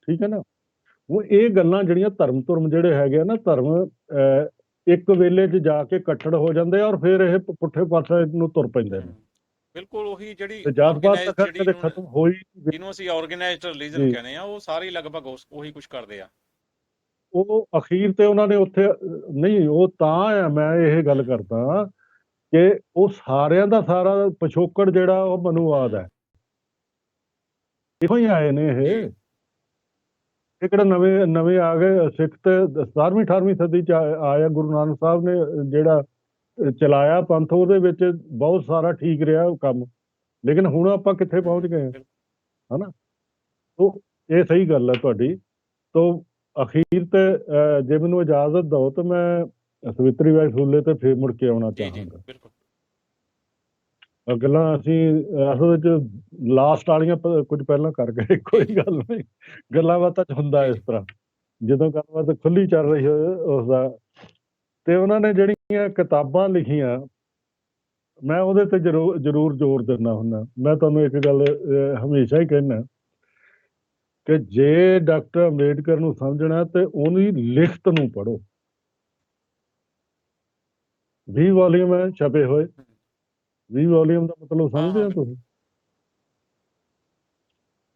ਠੀਕ ਹੈ ਨਾ। ਉਹ ਇਹ ਗੱਲਾਂ ਜਿਹੜੀਆਂ ਧਰਮ ਜਿਹੜੇ ਹੈਗੇ ਆ ਨਾ, ਧਰਮ ਇੱਕ ਵੇਲੇ 'ਚ ਜਾ ਕੇ ਕੱਟੜ ਹੋ ਜਾਂਦੇ ਆ ਔਰ ਫਿਰ ਇਹ ਪੁੱਠੇ ਪਾਸੇ ਨੂੰ ਤੁਰ ਪੈਂਦੇ ਨੇ। ਬਿਲਕੁਲ ਉਹੀ ਜਿਹੜੀ ਜਾਤ ਪਾਤ ਤਾਂ ਕਦੇ ਖਤਮ ਹੋਈ, ਜਿਹਨੂੰ ਅਸੀਂ ਆਰਗੇਨਾਈਜ਼ਡ ਰਿਲੀਜਨ ਕਹਿੰਦੇ ਆ, ਉਹ ਸਾਰੇ ਲਗਭਗ ਉਹੀ ਕੁਝ ਕਰਦੇ ਆ। ਉਹ ਅਖੀਰ ਤੇ ਉਹਨਾਂ ਨੇ ਉੱਥੇ ਨਹੀਂ, ਉਹ ਤਾਂ ਆ, ਮੈਂ ਇਹ ਗੱਲ ਕਰਦਾ ਕਿ ਉਹ ਸਾਰਿਆਂ ਦਾ ਸਾਰਾ ਪਿਛੋਕੜ ਜਿਹੜਾ ਉਹ ਮਨੂਵਾਦ ਹੈ। ਇਹੋ ਹੀ ਆਏ ਨੇ ਇਹ ਕਿਹੜਾ ਨਵੇਂ ਆ ਗਏ। ਸਿੱਖ ਤੇ 17ਵੀਂ 18ਵੀਂ ਸਦੀ 'ਚ ਆਇਆ। ਗੁਰੂ ਨਾਨਕ ਸਾਹਿਬ ਨੇ ਜਿਹੜਾ ਚਲਾਇਆ ਪੰਥ, ਉਹਦੇ ਵਿੱਚ ਬਹੁਤ ਸਾਰਾ ਠੀਕ ਰਿਹਾ ਉਹ ਕੰਮ। ਲੇਕਿਨ ਹੁਣ ਆਪਾਂ ਕਿੱਥੇ ਪਹੁੰਚ ਗਏ ਹਾਂ, ਹਨਾ। ਉਹ ਇਹ ਸਹੀ ਗੱਲ ਹੈ ਤੁਹਾਡੀ। ਤੋ ਅਖੀਰ ਤੇ ਜੇ ਮੈਨੂੰ ਇਜਾਜ਼ਤ ਦਿਓ ਤਾਂ ਮੈਂ ਸਵਿਤਰੀ ਬਾਈ ਫੂਲੇ ਤੇ ਫੇਰ ਮੁੜ ਕੇ ਆਉਣਾ ਚਾਹਾਂਗਾ। ਗੱਲਾਂ ਅਸੀਂ ਅਸਲ ਵਿੱਚ ਲਾਸਟ ਵਾਲੀਆਂ ਕੁਝ ਪਹਿਲਾਂ ਕਰ ਗਏ, ਕੋਈ ਗੱਲ ਨਹੀਂ। ਗੱਲਾਂ ਬਾਤਾਂ 'ਚ ਹੁੰਦਾ ਇਸ ਤਰ੍ਹਾਂ, ਜਦੋਂ ਗੱਲਬਾਤ ਖੁੱਲੀ ਚੱਲ ਰਹੀ ਹੋਵੇ ਉਸਦਾ। ਤੇ ਉਹਨਾਂ ਨੇ ਜਿਹੜੀਆਂ ਕਿਤਾਬਾਂ ਲਿਖੀਆਂ, ਮੈਂ ਉਹਦੇ ਤੇ ਜ਼ਰੂਰ ਜ਼ੋਰ ਦਿੰਦਾ ਹੁੰਦਾ। ਮੈਂ ਤੁਹਾਨੂੰ ਇੱਕ ਗੱਲ ਹਮੇਸ਼ਾ ਹੀ ਕਹਿੰਦਾ ਕਿ ਜੇ ਡਾਕਟਰ ਅੰਬੇਡਕਰ ਨੂੰ ਸਮਝਣਾ ਤੇ ਉਹਦੀ ਲਿਖਤ ਨੂੰ ਪੜ੍ਹੋ। 20 ਵਾਲੀਅਮ ਹੈ ਛਪੇ ਹੋਏ। 20 ਵਾਲੀਅਮ ਦਾ ਮਤਲਬ ਸਮਝਦੇ ਹੋ ਤੁਸੀਂ?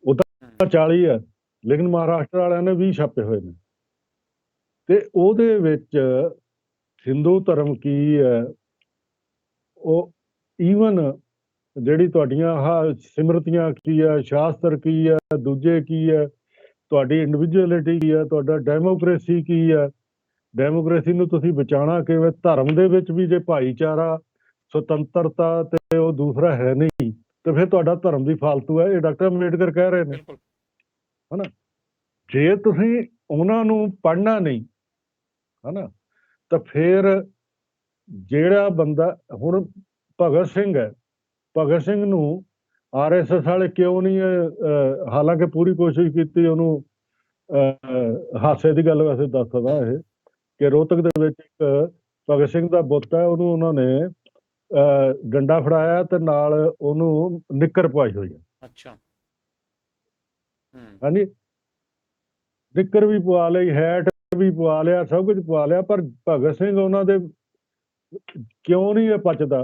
ਉਹ ਤਾਂ 40 ਹੈ, ਲੇਕਿਨ ਮਹਾਰਾਸ਼ਟਰ ਵਾਲਿਆਂ ਨੇ 20 ਛਾਪੇ ਹੋਏ ਨੇ। ਤੇ ਉਹਦੇ ਵਿੱਚ ਹਿੰਦੂ ਧਰਮ ਕੀ ਹੈ, ਉਹ ਈਵਨ ਜਿਹੜੀ ਤੁਹਾਡੀਆਂ ਆਹ ਸਿਮਰਤੀਆਂ ਕੀ ਹੈ, ਸ਼ਾਸਤਰ ਕੀ ਹੈ, ਦੂਜੇ ਕੀ ਹੈ, ਤੁਹਾਡੀ ਇੰਡੀਵਿਜੂਅਲਿਟੀ ਕੀ ਹੈ, ਤੁਹਾਡਾ ਡੈਮੋਕ੍ਰੇਸੀ ਕੀ ਹੈ, ਡੈਮੋਕ੍ਰੇਸੀ ਨੂੰ ਤੁਸੀਂ ਬਚਾਉਣਾ ਕਿਵੇਂ। ਧਰਮ ਦੇ ਵਿੱਚ ਵੀ ਜੇ ਭਾਈਚਾਰਾ, ਸੁਤੰਤਰਤਾ ਤੇ ਉਹ ਦੂਸਰਾ ਹੈ ਨਹੀਂ, ਤੇ ਫਿਰ ਤੁਹਾਡਾ ਧਰਮ ਵੀ ਫਾਲਤੂ ਹੈ। ਇਹ ਡਾਕਟਰ ਅੰਬੇਡਕਰ ਕਹਿ ਰਹੇ ਨੇ, ਹਨਾ। ਜੇ ਤੁਸੀਂ ਉਹਨਾਂ ਨੂੰ ਪੜ੍ਹਨਾ ਨਹੀਂ, ਹਨਾ, ਤਾਂ ਫਿਰ ਜਿਹੜਾ ਬੰਦਾ ਹੁਣ ਭਗਤ ਸਿੰਘ ਹੈ, ਭਗਤ ਸਿੰਘ ਨੂੰ RSS ਵਾਲੇ ਕਿਉਂ ਨਹੀਂ, ਹਾਲਾਂਕਿ ਪੂਰੀ ਕੋਸ਼ਿਸ਼ ਕੀਤੀ ਉਹਨੂੰ, ਹਾਸੇ ਦੀ ਗੱਲ ਵੈਸੇ ਦੱਸਦਾ ਇਹ ਕਿ ਰੋਹਤਕ ਦੇ ਵਿੱਚ ਇੱਕ ਭਗਤ ਸਿੰਘ ਦਾ ਬੁੱਤ ਹੈ, ਉਹਨੂੰ ਉਹਨਾਂ ਨੇ ਡੰਡਾ ਫੜਾਇਆ ਤੇ ਨਾਲ ਉਹਨੂੰ ਨਿੱਕਰ ਪਵਾਈ ਹੋਈ ਹੈ। ਅੱਛਾ, ਹਾਂਜੀ, ਨਿੱਕਰ ਵੀ ਪਵਾ ਲਈ, ਹੈਟ ਵੀ ਪਵਾ ਲਿਆ, ਸਭ ਕੁਝ ਪਵਾ ਲਿਆ, ਪਰ ਭਗਤ ਸਿੰਘ ਉਹਨਾਂ ਦੇ ਕਿਉਂ ਨਹੀਂ ਇਹ ਪਚਦਾ?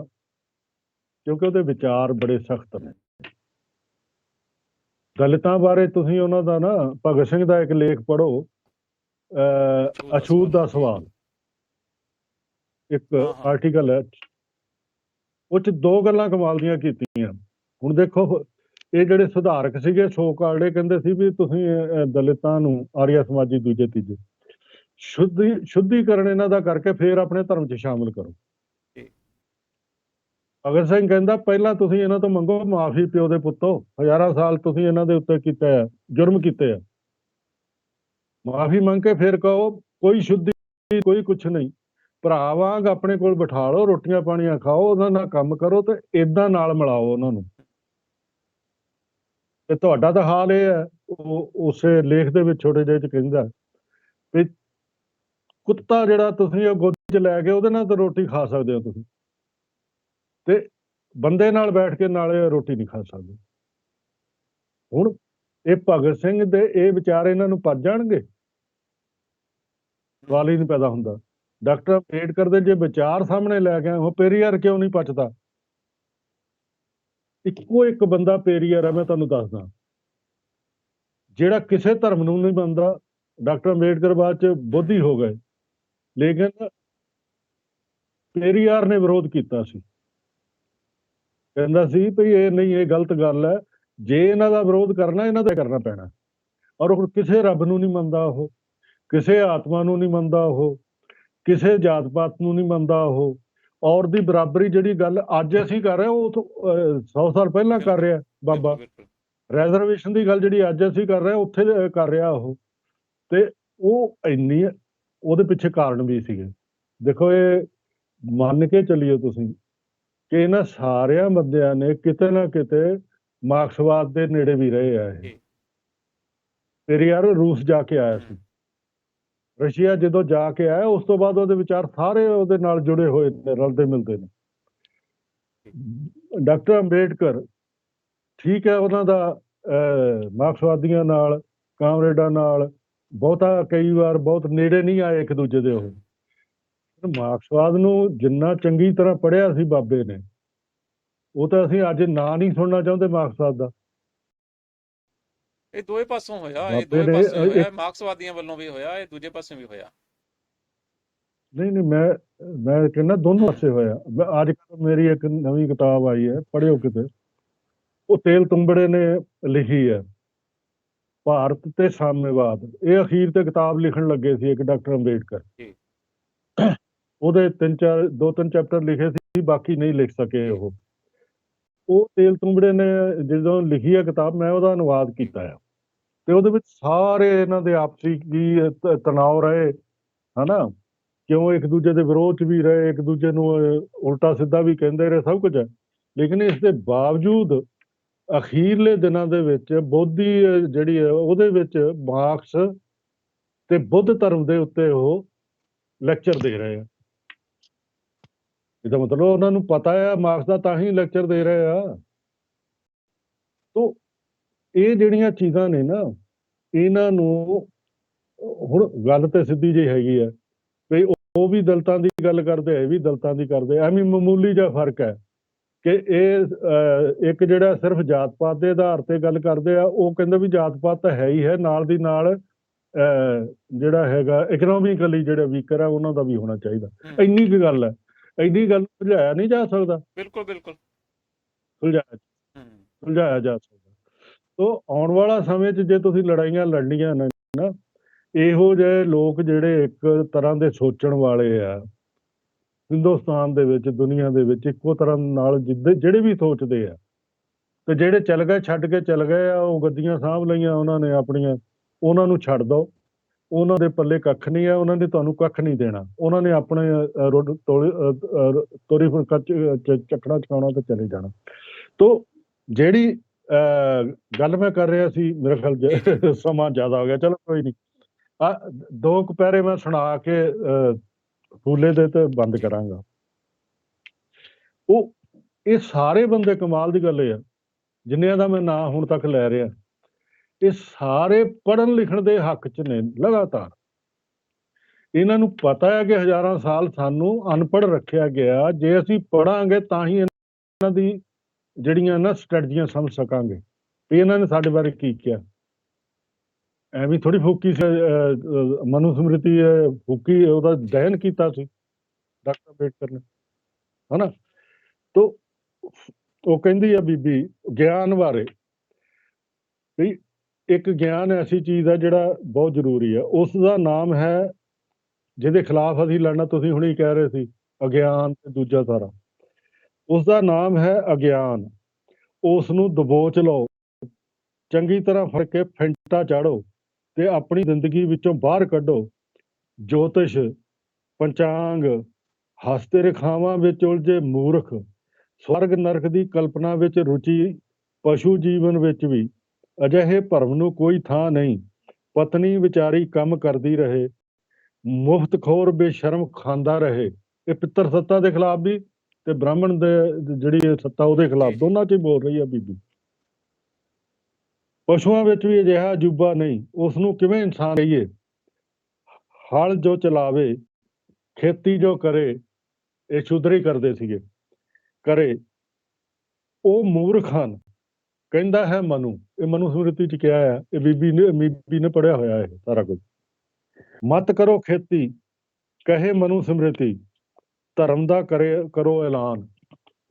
ਕਿਉਂਕਿ ਉਹਦੇ ਵਿਚਾਰ ਬੜੇ ਸਖਤ ਨੇ। ਦਲਿਤਾਂ ਬਾਰੇ ਤੁਸੀਂ ਉਹਨਾਂ ਦਾ ਨਾ, ਭਗਤ ਸਿੰਘ ਦਾ ਇੱਕ ਲੇਖ ਪੜ੍ਹੋ, ਅਛੂਤ ਦਾ ਸਵਾਲ, ਇੱਕ ਆਰਟੀਕਲ ਹੈ, ਉਹ 'ਚ 2 ਗੱਲਾਂ ਕਮਾਲ ਦੀਆਂ ਕੀਤੀਆਂ। ਹੁਣ ਦੇਖੋ, ਇਹ ਜਿਹੜੇ ਸੁਧਾਰਕ ਸੀਗੇ ਸੋ ਕਾਲਡੇ, ਕਹਿੰਦੇ ਸੀ ਵੀ ਤੁਸੀਂ ਦਲਿਤਾਂ ਨੂੰ, ਆਰੀਆ ਸਮਾਜੀ ਦੂਜੇ ਤੀਜੇ, ਸ਼ੁੱਧੀਕਰਨ ਇਹਨਾਂ ਦਾ ਕਰਕੇ ਫਿਰ ਆਪਣੇ ਧਰਮ 'ਚ ਸ਼ਾਮਿਲ ਕਰੋ। ਭਗਤ ਸਿੰਘ ਕਹਿੰਦਾ ਪਹਿਲਾਂ ਤੁਸੀਂ ਇਹਨਾਂ ਤੋਂ ਮੰਗੋ ਮਾਫੀ, ਪਿਓ ਦੇ ਪੁੱਤੋ, ਹਜ਼ਾਰਾਂ ਸਾਲ ਤੁਸੀਂ ਇਹਨਾਂ ਦੇ ਉੱਤੇ ਕੀਤਾ ਹੈ, ਜੁਰਮ ਕੀਤੇ ਆ। ਮਾਫੀ ਮੰਗ ਕੇ ਫਿਰ ਕਹੋ ਕੋਈ ਸ਼ੁੱਧੀ, ਕੋਈ ਕੁਛ ਨਹੀਂ, ਭਰਾ ਵਾਂਗ ਆਪਣੇ ਕੋਲ ਬਿਠਾ ਲਓ, ਰੋਟੀਆਂ ਪਾਣੀਆਂ ਖਾਓ, ਉਹਨਾਂ ਨਾਲ ਕੰਮ ਕਰੋ ਤੇ ਏਦਾਂ ਨਾਲ ਮਿਲਾਓ ਉਹਨਾਂ ਨੂੰ। ਤੇ ਤੁਹਾਡਾ ਤਾਂ ਹਾਲ ਇਹ ਹੈ, ਉਹ ਉਸੇ ਲੇਖ ਦੇ ਵਿੱਚ ਛੋਟੇ ਜਿਹੇ ਚ ਕਹਿੰਦਾ ਵੀ ਕੁੱਤਾ ਜਿਹੜਾ ਤੁਸੀਂ ਉਹ ਗੋਦੀ 'ਚ ਲੈ ਕੇ ਉਹਦੇ ਨਾਲ ਤਾਂ ਰੋਟੀ ਖਾ ਸਕਦੇ ਹੋ ਤੁਸੀਂ, ਤੇ ਬੰਦੇ ਨਾਲ ਬੈਠ ਕੇ ਨਾਲੇ ਰੋਟੀ ਨਹੀਂ ਖਾ ਸਕਦੇ। ਹੁਣ ਇਹ ਭਗਤ ਸਿੰਘ ਦੇ ਇਹ ਵਿਚਾਰ ਇਹਨਾਂ ਨੂੰ ਪਚ ਜਾਣਗੇ? ਸਵਾਲ ਹੀ ਨਹੀਂ ਪੈਦਾ ਹੁੰਦਾ। ਡਾਕਟਰ ਅੰਬੇਡਕਰ ਦੇ ਜੇ ਵਿਚਾਰ ਸਾਹਮਣੇ ਲੈ ਕੇ ਆਏ, ਉਹ ਪੇਰੀਆਰ ਕਿਉਂ ਨਹੀਂ ਪਚਦਾ? ਇੱਕੋ ਇੱਕ ਬੰਦਾ ਪੇਰੀਆਰ ਹੈ, ਮੈਂ ਤੁਹਾਨੂੰ ਦੱਸਦਾ, ਜਿਹੜਾ ਕਿਸੇ ਧਰਮ ਨੂੰ ਨਹੀਂ ਮੰਨਦਾ। ਡਾਕਟਰ ਅੰਬੇਡਕਰ ਬਾਅਦ ਚ ਬੋਧੀ ਹੋ ਗਏ, ਲੇਕਿਨ ਪੇਰੀਆਰ ਨੇ ਵਿਰੋਧ ਕੀਤਾ ਸੀ, ਕਹਿੰਦਾ ਸੀ ਵੀ ਇਹ ਨਹੀਂ, ਇਹ ਗਲਤ ਗੱਲ ਹੈ, ਜੇ ਇਹਨਾਂ ਦਾ ਵਿਰੋਧ ਕਰਨਾ ਇਹਨਾਂ ਦਾ ਕਰਨਾ ਪੈਣਾ। ਔਰ ਹੁਣ ਕਿਸੇ ਰੱਬ ਨੂੰ ਨਹੀਂ ਮੰਨਦਾ ਉਹ, ਕਿਸੇ ਆਤਮਾ ਨੂੰ ਨਹੀਂ ਮੰਨਦਾ ਉਹ, ਕਿਸੇ ਜਾਤ ਪਾਤ ਨੂੰ ਨਹੀਂ ਮੰਨਦਾ ਉਹ। ਔਰ ਦੀ ਬਰਾਬਰੀ ਜਿਹੜੀ ਗੱਲ ਅੱਜ ਅਸੀਂ ਕਰ ਰਹੇ ਉਹ 100 ਸਾਲ ਪਹਿਲਾਂ ਕਰ ਰਿਹਾ ਬਾਬਾ। ਰੈਜ਼ਰਵੇਸ਼ਨ ਦੀ ਗੱਲ ਜਿਹੜੀ ਅੱਜ ਅਸੀਂ ਕਰ ਰਹੇ ਉੱਥੇ ਕਰ ਰਿਹਾ ਉਹ। ਤੇ ਉਹ ਇੰਨੀ, ਉਹਦੇ ਪਿੱਛੇ ਕਾਰਨ ਵੀ ਸੀਗੇ। ਦੇਖੋ, ਇਹ ਮੰਨ ਕੇ ਚੱਲੀਏ ਤੁਸੀਂ ਕਿ ਇਹਨਾਂ ਸਾਰਿਆਂ ਬੰਦਿਆਂ ਨੇ ਕਿਤੇ ਨਾ ਕਿਤੇ ਮਾਰਕਸਵਾਦ ਦੇ ਨੇੜੇ ਵੀ ਰਹੇ ਆ। ਇਹ ਪੇਰੀਆਰ ਰੂਸ ਜਾ ਕੇ ਆਇਆ ਸੀ, ਰਸ਼ੀਆ ਜਦੋਂ ਜਾ ਕੇ ਆਇਆ ਉਸ ਤੋਂ ਬਾਅਦ ਉਹਦੇ ਵਿਚਾਰ ਸਾਰੇ ਉਹਦੇ ਨਾਲ ਜੁੜੇ ਹੋਏ ਨੇ, ਰਲਦੇ ਮਿਲਦੇ ਨੇ। ਡਾਕਟਰ ਅੰਬੇਡਕਰ ਠੀਕ ਹੈ, ਉਹਨਾਂ ਦਾ ਮਾਰਕਸਵਾਦੀਆਂ ਨਾਲ, ਕਾਮਰੇਡਾਂ ਨਾਲ ਬਹੁਤਾ ਕਈ ਵਾਰ ਬਹੁਤ ਨੇੜੇ ਨਹੀਂ ਆਏ ਇੱਕ ਦੂਜੇ ਦੇ। ਉਹ ਮਾਰਕਸਵਾਦ ਨੂੰ ਜਿੰਨਾ ਚੰਗੀ ਤਰ੍ਹਾਂ ਪੜ੍ਹਿਆ ਸੀ ਬਾਬੇ ਨੇ, ਉਹ ਤਾਂ ਅਸੀਂ ਅੱਜ ਨਾਂ ਨਹੀਂ ਸੁਣਨਾ ਚਾਹੁੰਦੇ ਮਾਰਕਸਵਾਦ ਦਾ। ਇਹ ਦੋਵੇਂ ਪਾਸੋਂ ਹੋਇਆ, ਇਹ ਬਾਬੇ ਦੋਵੇਂ ਨੇ ਪਾਸੇ ਹੋਇਆ, ਮਾਰਕਸਵਾਦੀਆਂ ਵੱਲੋਂ ਵੀ ਹੋਇਆ, ਇਹ ਦੂਜੇ ਪਾਸੇ ਵੀ ਹੋਇਆ। ਨਹੀਂ, ਮੈਂ ਕਹਿੰਦਾ ਦੋਨੋਂ ਪਾਸੇ ਹੋਇਆ। ਅੱਜ ਕੱਲ੍ਹ ਮੇਰੀ ਇੱਕ ਨਵੀਂ ਕਿਤਾਬ ਆਈ ਹੈ, ਪੜ੍ਹਿਓ ਕਿਤੇ, ਉਹ ਤੇਲ ਤੁੰਬੜੇ ਨੇ ਲਿਖੀ ਹੈ, ਭਾਰਤ ਤੇ ਸਾਮਿਆਵਾਦ। ਇਹ ਅਖੀਰ ਤੇ ਕਿਤਾਬ ਲਿਖਣ ਲੱਗੇ ਸੀ ਇੱਕ ਡਾਕਟਰ ਅੰਬੇਡਕਰ, ਉਹਦੇ ਦੋ ਤਿੰਨ ਚੈਪਟਰ ਲਿਖੇ ਸੀ, ਬਾਕੀ ਨਹੀਂ ਲਿਖ ਸਕੇ ਉਹ ਤੇਲ ਤੁੰਬੜੇ ਨੇ ਜਦੋਂ ਲਿਖੀ ਹੈ ਕਿਤਾਬ, ਮੈਂ ਉਹਦਾ ਅਨੁਵਾਦ ਕੀਤਾ ਆ। ਤੇ ਉਹਦੇ ਵਿੱਚ ਸਾਰੇ ਇਹਨਾਂ ਦੇ ਆਪਸੀ ਕੀ ਤਣਾਅ ਰਹੇ, ਹਨਾ, ਕਿਉਂ ਇੱਕ ਦੂਜੇ ਦੇ ਵਿਰੋਧ ਚ ਵੀ ਰਹੇ, ਇੱਕ ਦੂਜੇ ਨੂੰ ਉਲਟਾ ਸਿੱਧਾ ਵੀ ਕਹਿੰਦੇ ਰਹੇ, ਸਭ ਕੁਝ ਹੈ। ਲੇਕਿਨ ਇਸ ਦੇ ਬਾਵਜੂਦ ਅਖੀਰਲੇ ਦਿਨਾਂ ਦੇ ਵਿੱਚ ਬੋਧੀ ਜਿਹੜੀ ਹੈ ਉਹਦੇ ਵਿੱਚ ਮਾਰਕਸ ਤੇ ਬੁੱਧ ਧਰਮ ਦੇ ਉੱਤੇ ਉਹ ਲੈਕਚਰ ਦੇ ਰਹੇ ਆ। ਇਹਦਾ ਮਤਲਬ ਉਹਨਾਂ ਨੂੰ ਪਤਾ ਆ ਮਾਰਕਸ ਦਾ, ਤਾਂ ਹੀ ਲੈਕਚਰ ਦੇ ਰਹੇ ਆ। ਤੋ ਇਹ ਜਿਹੜੀਆਂ ਚੀਜ਼ਾਂ ਨੇ ਨਾ, ਇਹਨਾਂ ਨੂੰ ਹੁਣ ਗੱਲ ਤੇ ਸਿੱਧੀ ਜਿਹੀ ਹੈਗੀ ਹੈ ਵੀ ਉਹ ਵੀ ਦਲਿਤਾਂ ਦੀ ਗੱਲ ਕਰਦੇ, ਇਹ ਵੀ ਦਲਿਤਾਂ ਦੀ ਕਰਦੇ, ਐਵੇਂ ਮਾਮੂਲੀ ਜਿਹਾ ਫਰਕ ਹੈ ਕਿ ਇਹ ਇੱਕ ਜਿਹੜਾ ਸਿਰਫ ਜਾਤ ਪਾਤ ਦੇ ਆਧਾਰ ਤੇ ਗੱਲ ਕਰਦੇ ਆ, ਉਹ ਕਹਿੰਦੇ ਵੀ ਜਾਤ ਪਾਤ ਤਾਂ ਹੈ ਹੀ ਹੈ, ਨਾਲ ਦੀ ਨਾਲ ਜਿਹੜਾ ਹੈਗਾ ਇਕਨੋਮਿਕਲੀ ਜਿਹੜੇ ਵੀਕਰ ਆ ਉਹਨਾਂ ਦਾ ਵੀ ਹੋਣਾ ਚਾਹੀਦਾ। ਇੰਨੀ ਕੁ ਗੱਲ ਹੈ, ਇੰਨੀ ਗੱਲ ਸੁਲਝਾਇਆ ਨਹੀਂ ਜਾ ਸਕਦਾ। ਬਿਲਕੁਲ ਬਿਲਕੁਲ ਸੁਲਝਾਇਆ ਜਾ ਸਕਦਾ। ਤੋ ਆਉਣ ਵਾਲਾ ਸਮੇਂ 'ਚ ਜੇ ਤੁਸੀਂ ਲੜਾਈਆਂ ਲੜਨੀਆਂ ਨੇ ਨਾ, ਇਹੋ ਜਿਹੇ ਲੋਕ ਜਿਹੜੇ ਇੱਕ ਤਰ੍ਹਾਂ ਦੇ ਸੋਚਣ ਵਾਲੇ ਆ ਹਿੰਦੁਸਤਾਨ ਦੇ ਵਿੱਚ, ਦੁਨੀਆ ਦੇ ਵਿੱਚ, ਇੱਕੋ ਤਰ੍ਹਾਂ ਨਾਲ ਜਿਹੜੇ ਵੀ ਸੋਚਦੇ ਆ, ਤੇ ਜਿਹੜੇ ਚੱਲ ਗਏ, ਛੱਡ ਕੇ ਚੱਲ ਗਏ ਆ, ਉਹ ਗੱਦੀਆਂ ਸਾਂਭ ਲਈਆਂ ਉਹਨਾਂ ਨੇ ਆਪਣੀਆਂ, ਉਹਨਾਂ ਨੂੰ ਛੱਡ ਦਿਓ। ਉਹਨਾਂ ਦੇ ਪੱਲੇ ਕੱਖ ਨਹੀਂ ਹੈ, ਉਹਨਾਂ ਨੇ ਤੁਹਾਨੂੰ ਕੱਖ ਨਹੀਂ ਦੇਣਾ। ਉਹਨਾਂ ਨੇ ਆਪਣੇ ਤੋਰੀ ਫੁਲਕਾ ਚੱਕਣਾ ਚਕਾਉਣਾ ਤੇ ਚਲੇ ਜਾਣਾ। ਤੋ ਜਿਹੜੀ ਗੱਲ ਮੈਂ ਕਰ ਰਿਹਾ ਸੀ, ਮੇਰੇ ਖਿਆਲ ਸਮਾਂ ਜ਼ਿਆਦਾ ਹੋ ਗਿਆ, ਚਲੋ ਕੋਈ ਨਹੀਂ। ਦੋ ਕੁ ਪੈਰੇ ਮੈਂ ਸੁਣਾ ਕੇ ਫੂਲੇ ਦੇ ਤੇ ਬੰਦ ਕਰਾਂਗਾ। ਉਹ ਇਹ ਸਾਰੇ ਬੰਦੇ, ਕਮਾਲ ਦੀ ਗੱਲ ਇਹ ਆ, ਜਿੰਨਿਆਂ ਦਾ ਮੈਂ ਨਾਂ ਹੁਣ ਤੱਕ ਲੈ ਰਿਹਾ, ਇਹ ਸਾਰੇ ਪੜ੍ਹਨ ਲਿਖਣ ਦੇ ਹੱਕ 'ਚ ਨੇ ਲਗਾਤਾਰ। ਇਹਨਾਂ ਨੂੰ ਪਤਾ ਹੈ ਕਿ ਹਜ਼ਾਰਾਂ ਸਾਲ ਸਾਨੂੰ ਅਨਪੜ੍ਹ ਰੱਖਿਆ ਗਿਆ। ਜੇ ਅਸੀਂ ਪੜ੍ਹਾਂਗੇ ਤਾਂ ਹੀ ਇਹਨਾਂ ਦੀ ਜਿਹੜੀਆਂ ਨਾ ਸਟ੍ਰੈਟਜੀਆਂ ਸਮਝ ਸਕਾਂਗੇ ਵੀ ਇਹਨਾਂ ਨੇ ਸਾਡੇ ਬਾਰੇ ਕੀ ਕਿਹਾ। ਐਵੇਂ ਥੋੜੀ ਫੂਕੀ ਮਨੂ ਸਮ੍ਰਿਤੀ ਫੂਕੀ, ਉਹਦਾ ਦਹਨ ਕੀਤਾ ਸੀ ਡਾਕਟਰ ਅੰਬੇਡਕਰ ਨੇ, ਹਨਾ। ਤੋ ਉਹ ਕਹਿੰਦੀ ਆ ਬੀਬੀ ਗਿਆਨ ਬਾਰੇ ਵੀ ਇੱਕ ਗਿਆਨ ਐਸੀ ਚੀਜ਼ ਹੈ ਜਿਹੜਾ ਬਹੁਤ ਜ਼ਰੂਰੀ ਹੈ। ਉਸ ਦਾ ਨਾਮ ਹੈ, ਜਿਹਦੇ ਖਿਲਾਫ ਅਸੀਂ ਲੜਨਾ, ਤੁਸੀਂ ਹੁਣੇ ਕਹਿ ਰਹੇ ਸੀ ਅਗਿਆਨ ਤੇ ਦੂਜਾ ਸਾਰਾ, ਉਸ ਦਾ ਨਾਮ ਹੈ ਅਗਿਆਨ। ਉਸ ਨੂੰ ਦਬੋਚ ਲਓ, ਚੰਗੀ ਤਰ੍ਹਾਂ ਫੜ ਕੇ ਫੈਂਟਾ ਚਾੜੋ ਤੇ ਆਪਣੀ ਜ਼ਿੰਦਗੀ ਵਿੱਚੋਂ ਬਾਹਰ ਕੱਢੋ। ਜੋਤਿਸ਼, ਪੰਚਾਂਗ, ਹਸਤੇ ਰੇਖਾਵਾਂ ਵਿੱਚ ਉਲਝੇ ਮੂਰਖ, ਸਵਰਗ ਨਰਕ ਦੀ ਕਲਪਨਾ ਵਿੱਚ ਰੁਚੀ ਪਸ਼ੂ ਜੀਵਨ ਵਿੱਚ ਵੀ ਅਜਿਹੇ ਭਰਮ ਨੂੰ ਕੋਈ ਥਾਂ ਨਹੀਂ। ਪਤਨੀ ਵਿਚਾਰੀ ਕੰਮ ਕਰਦੀ ਰਹੇ, ਮੁਫਤਖੋਰ ਬੇਸ਼ਰਮ ਖਾਂਦਾ ਰਹੇ। ਇਹ ਪਿੱਤਰ ਸੱਤਾ ਦੇ ਖਿਲਾਫ ਵੀ ਤੇ ਬ੍ਰਾਹਮਣ ਦੇ ਜਿਹੜੀ ਇਹ ਸੱਤਾ ਉਹਦੇ ਖਿਲਾਫ, ਜੀ ਜੀ ਦੋਨਾਂ 'ਚ ਹੀ ਬੋਲ ਰਹੀ ਆ ਬੀਬੀ। ਪਸ਼ੂਆਂ ਵਿੱਚ ਵੀ ਅਜਿਹਾ ਅਜੂਬਾ ਨਹੀਂ, ਉਸ ਨੂੰ ਕਿਵੇਂ ਇਨਸਾਨ ਕਹੀਏ। ਹਲ ਜੋ ਚਲਾਵੇ, ਖੇਤੀ ਜੋ ਕਰੇ, ਇਹ ਸ਼ੂਦਰ ਹੀ ਕਰਦੇ ਸੀਗੇ, ਕਰੇ ਉਹ ਮੂਰਖ ਹਨ, ਕਹਿੰਦਾ ਹੈ ਮਨੂ। ਇਹ ਮਨੂ ਸਮ੍ਰਿਤੀ 'ਚ ਕਿਹਾ ਹੈ, ਇਹ ਬੀਬੀ ਨੇ ਪੜ੍ਹਿਆ ਹੋਇਆ ਇਹ ਸਾਰਾ ਕੁਝ। ਮਤ ਕਰੋ ਖੇਤੀ, ਕਹੇ ਮਨੂ ਸਮ੍ਰਿਤੀ, ਧਰਮ ਦਾ ਕਰੋ ਐਲਾਨ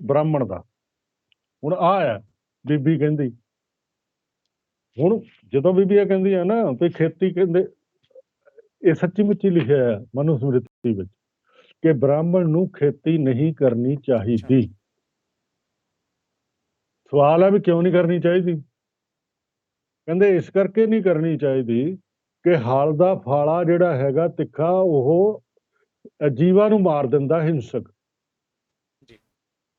ਬ੍ਰਾਹਮਣ ਦਾ। ਹੁਣ ਆ ਹੈ ਬੀਬੀ ਕਹਿੰਦੀ। ਹੁਣ ਜਦੋਂ ਬੀਬੀ ਇਹ ਕਹਿੰਦੀ ਹੈ ਨਾ ਵੀ ਖੇਤੀ, ਕਹਿੰਦੇ ਇਹ ਸੱਚੀ ਮੁੱਚੀ ਲਿਖਿਆ ਹੈ ਮਨੂ ਸਮ੍ਰਿਤੀ ਵਿੱਚ ਕਿ ਬ੍ਰਾਹਮਣ ਨੂੰ ਖੇਤੀ ਨਹੀਂ ਕਰਨੀ ਅੱਛਾ ਚਾਹੀਦੀ। ਸਵਾਲ ਹੈ ਵੀ ਕਿਉਂ ਨਹੀਂ ਕਰਨੀ ਚਾਹੀਦੀ। ਕਹਿੰਦੇ ਇਸ ਕਰਕੇ ਨਹੀਂ ਕਰਨੀ ਚਾਹੀਦੀ ਕਿ ਹਲ ਦਾ ਫਾਲਾ ਜਿਹੜਾ ਹੈਗਾ ਤਿੱਖਾ, ਉਹ ਜੀਵਾਂ ਨੂੰ ਮਾਰ ਦਿੰਦਾ, ਹਿੰਸਕ। ਜੀ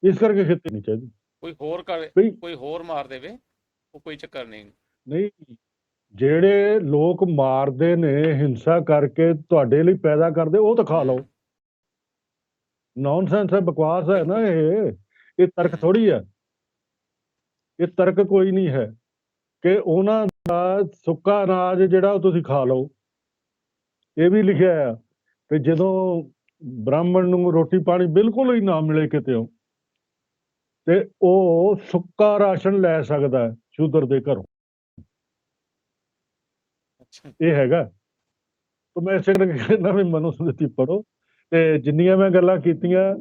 ਇਸ ਕਰਕੇ ਖੇਤੀ ਨਹੀਂ ਚਾਹੀਦੀ। ਕੋਈ ਹੋਰ ਕਰ, ਬਈ ਕੋਈ ਹੋਰ ਮਾਰ ਦੇਵੇ, ਉਹ ਕੋਈ ਚੱਕਰ ਨਹੀਂ। ਨਹੀਂ, ਜਿਹੜੇ ਲੋਕ ਮਾਰਦੇ ਨੇ ਹਿੰਸਾ ਕਰਕੇ ਤੁਹਾਡੇ ਲਈ ਪੈਦਾ ਕਰਦੇ, ਉਹ ਤਾਂ ਖਾ ਲਓ। ਨੌਨਸੈਂਸ ਹੈ, ਬਕਵਾਸ ਹੈ ਨਾ ਇਹ ਤਰਕ ਥੋੜੀ ਹੈ। ਇਹ ਤਰਕ ਕੋਈ ਨਹੀਂ ਹੈ ਕਿ ਉਹਨਾਂ ਦਾ ਸੁੱਕਾ ਅਨਾਜ ਜਿਹੜਾ ਉਹ ਤੁਸੀਂ ਖਾ ਲਓ। ਇਹ ਵੀ ਲਿਖਿਆ ਆ ਕਿ ਜਦੋਂ ਬ੍ਰਾਹਮਣ ਨੂੰ ਰੋਟੀ ਪਾਣੀ ਬਿਲਕੁਲ ਹੀ ਨਾ ਮਿਲੇ ਕਿਤੇ, ਤੇ ਉਹ ਸੁੱਕਾ ਰਾਸ਼ਨ ਲੈ ਸਕਦਾ ਹੈ ਸ਼ੂਦਰ ਦੇ ਘਰੋਂ। ਇਹ ਹੈਗਾ। ਤਾਂ ਮੈਂ ਇਸੇ ਕਰਕੇ ਕਹਿੰਦਾ ਵੀ ਮਨੂ ਸਮ੍ਰਿਤੀ ਪੜ੍ਹੋ। ਤੇ ਜਿੰਨੀਆਂ ਮੈਂ ਗੱਲਾਂ ਕੀਤੀਆਂ,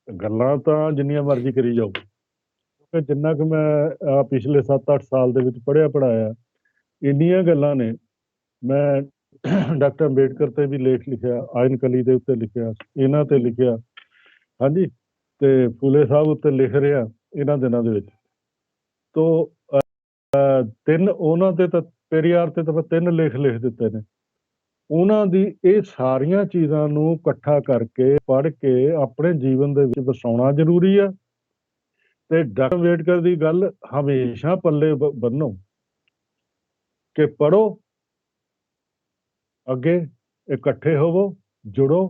ਗੱਲਾਂ ਤਾਂ ਜਿੰਨੀਆਂ ਮਰਜ਼ੀ ਕਰੀ ਜਾਓ, ਕਿਉਂਕਿ ਜਿੰਨਾ ਕੁ ਮੈਂ ਪਿਛਲੇ 7-8 ਸਾਲ ਦੇ ਵਿੱਚ ਪੜ੍ਹਿਆ ਪੜ੍ਹਾਇਆ, ਇੰਨੀਆਂ ਗੱਲਾਂ ਨੇ। ਮੈਂ ਡਾਕਟਰ ਅੰਬੇਡਕਰ ਤੇ ਵੀ ਲੇਖ ਲਿਖਿਆ, ਆਇਨ ਕਲੀ ਦੇ ਉੱਤੇ ਲਿਖਿਆ, ਇਹਨਾਂ ਤੇ ਲਿਖਿਆ, ਹਾਂਜੀ, ਤੇ ਫੂਲੇ ਸਾਹਿਬ ਉੱਤੇ ਲਿਖ ਰਿਹਾ ਇਹਨਾਂ ਦਿਨਾਂ ਦੇ ਵਿੱਚ। ਤੋ ਤਿੰਨ ਉਹਨਾਂ ਤੇ ਤਾਂ, ਪੇਰੀਆਰ ਤੇ ਤਾਂ ਮੈਂ 3 ਲੇਖ ਲਿਖ ਦਿੱਤੇ ਨੇ। ਉਹਨਾਂ ਦੀ ਇਹ ਸਾਰੀਆਂ ਚੀਜ਼ਾਂ ਨੂੰ ਇਕੱਠਾ ਕਰਕੇ ਪੜ੍ਹ ਕੇ ਆਪਣੇ ਜੀਵਨ ਦੇ ਵਿੱਚ ਵਸਾਉਣਾ ਜ਼ਰੂਰੀ ਆ। ਤੇ ਡਾਕਟਰ ਅੰਬੇਡਕਰ ਦੀ ਗੱਲ ਹਮੇਸ਼ਾ ਪੱਲੇ ਬੰਨੋ ਕਿ ਪੜ੍ਹੋ, ਅੱਗੇ ਇਕੱਠੇ ਹੋਵੋ, ਜੁੜੋ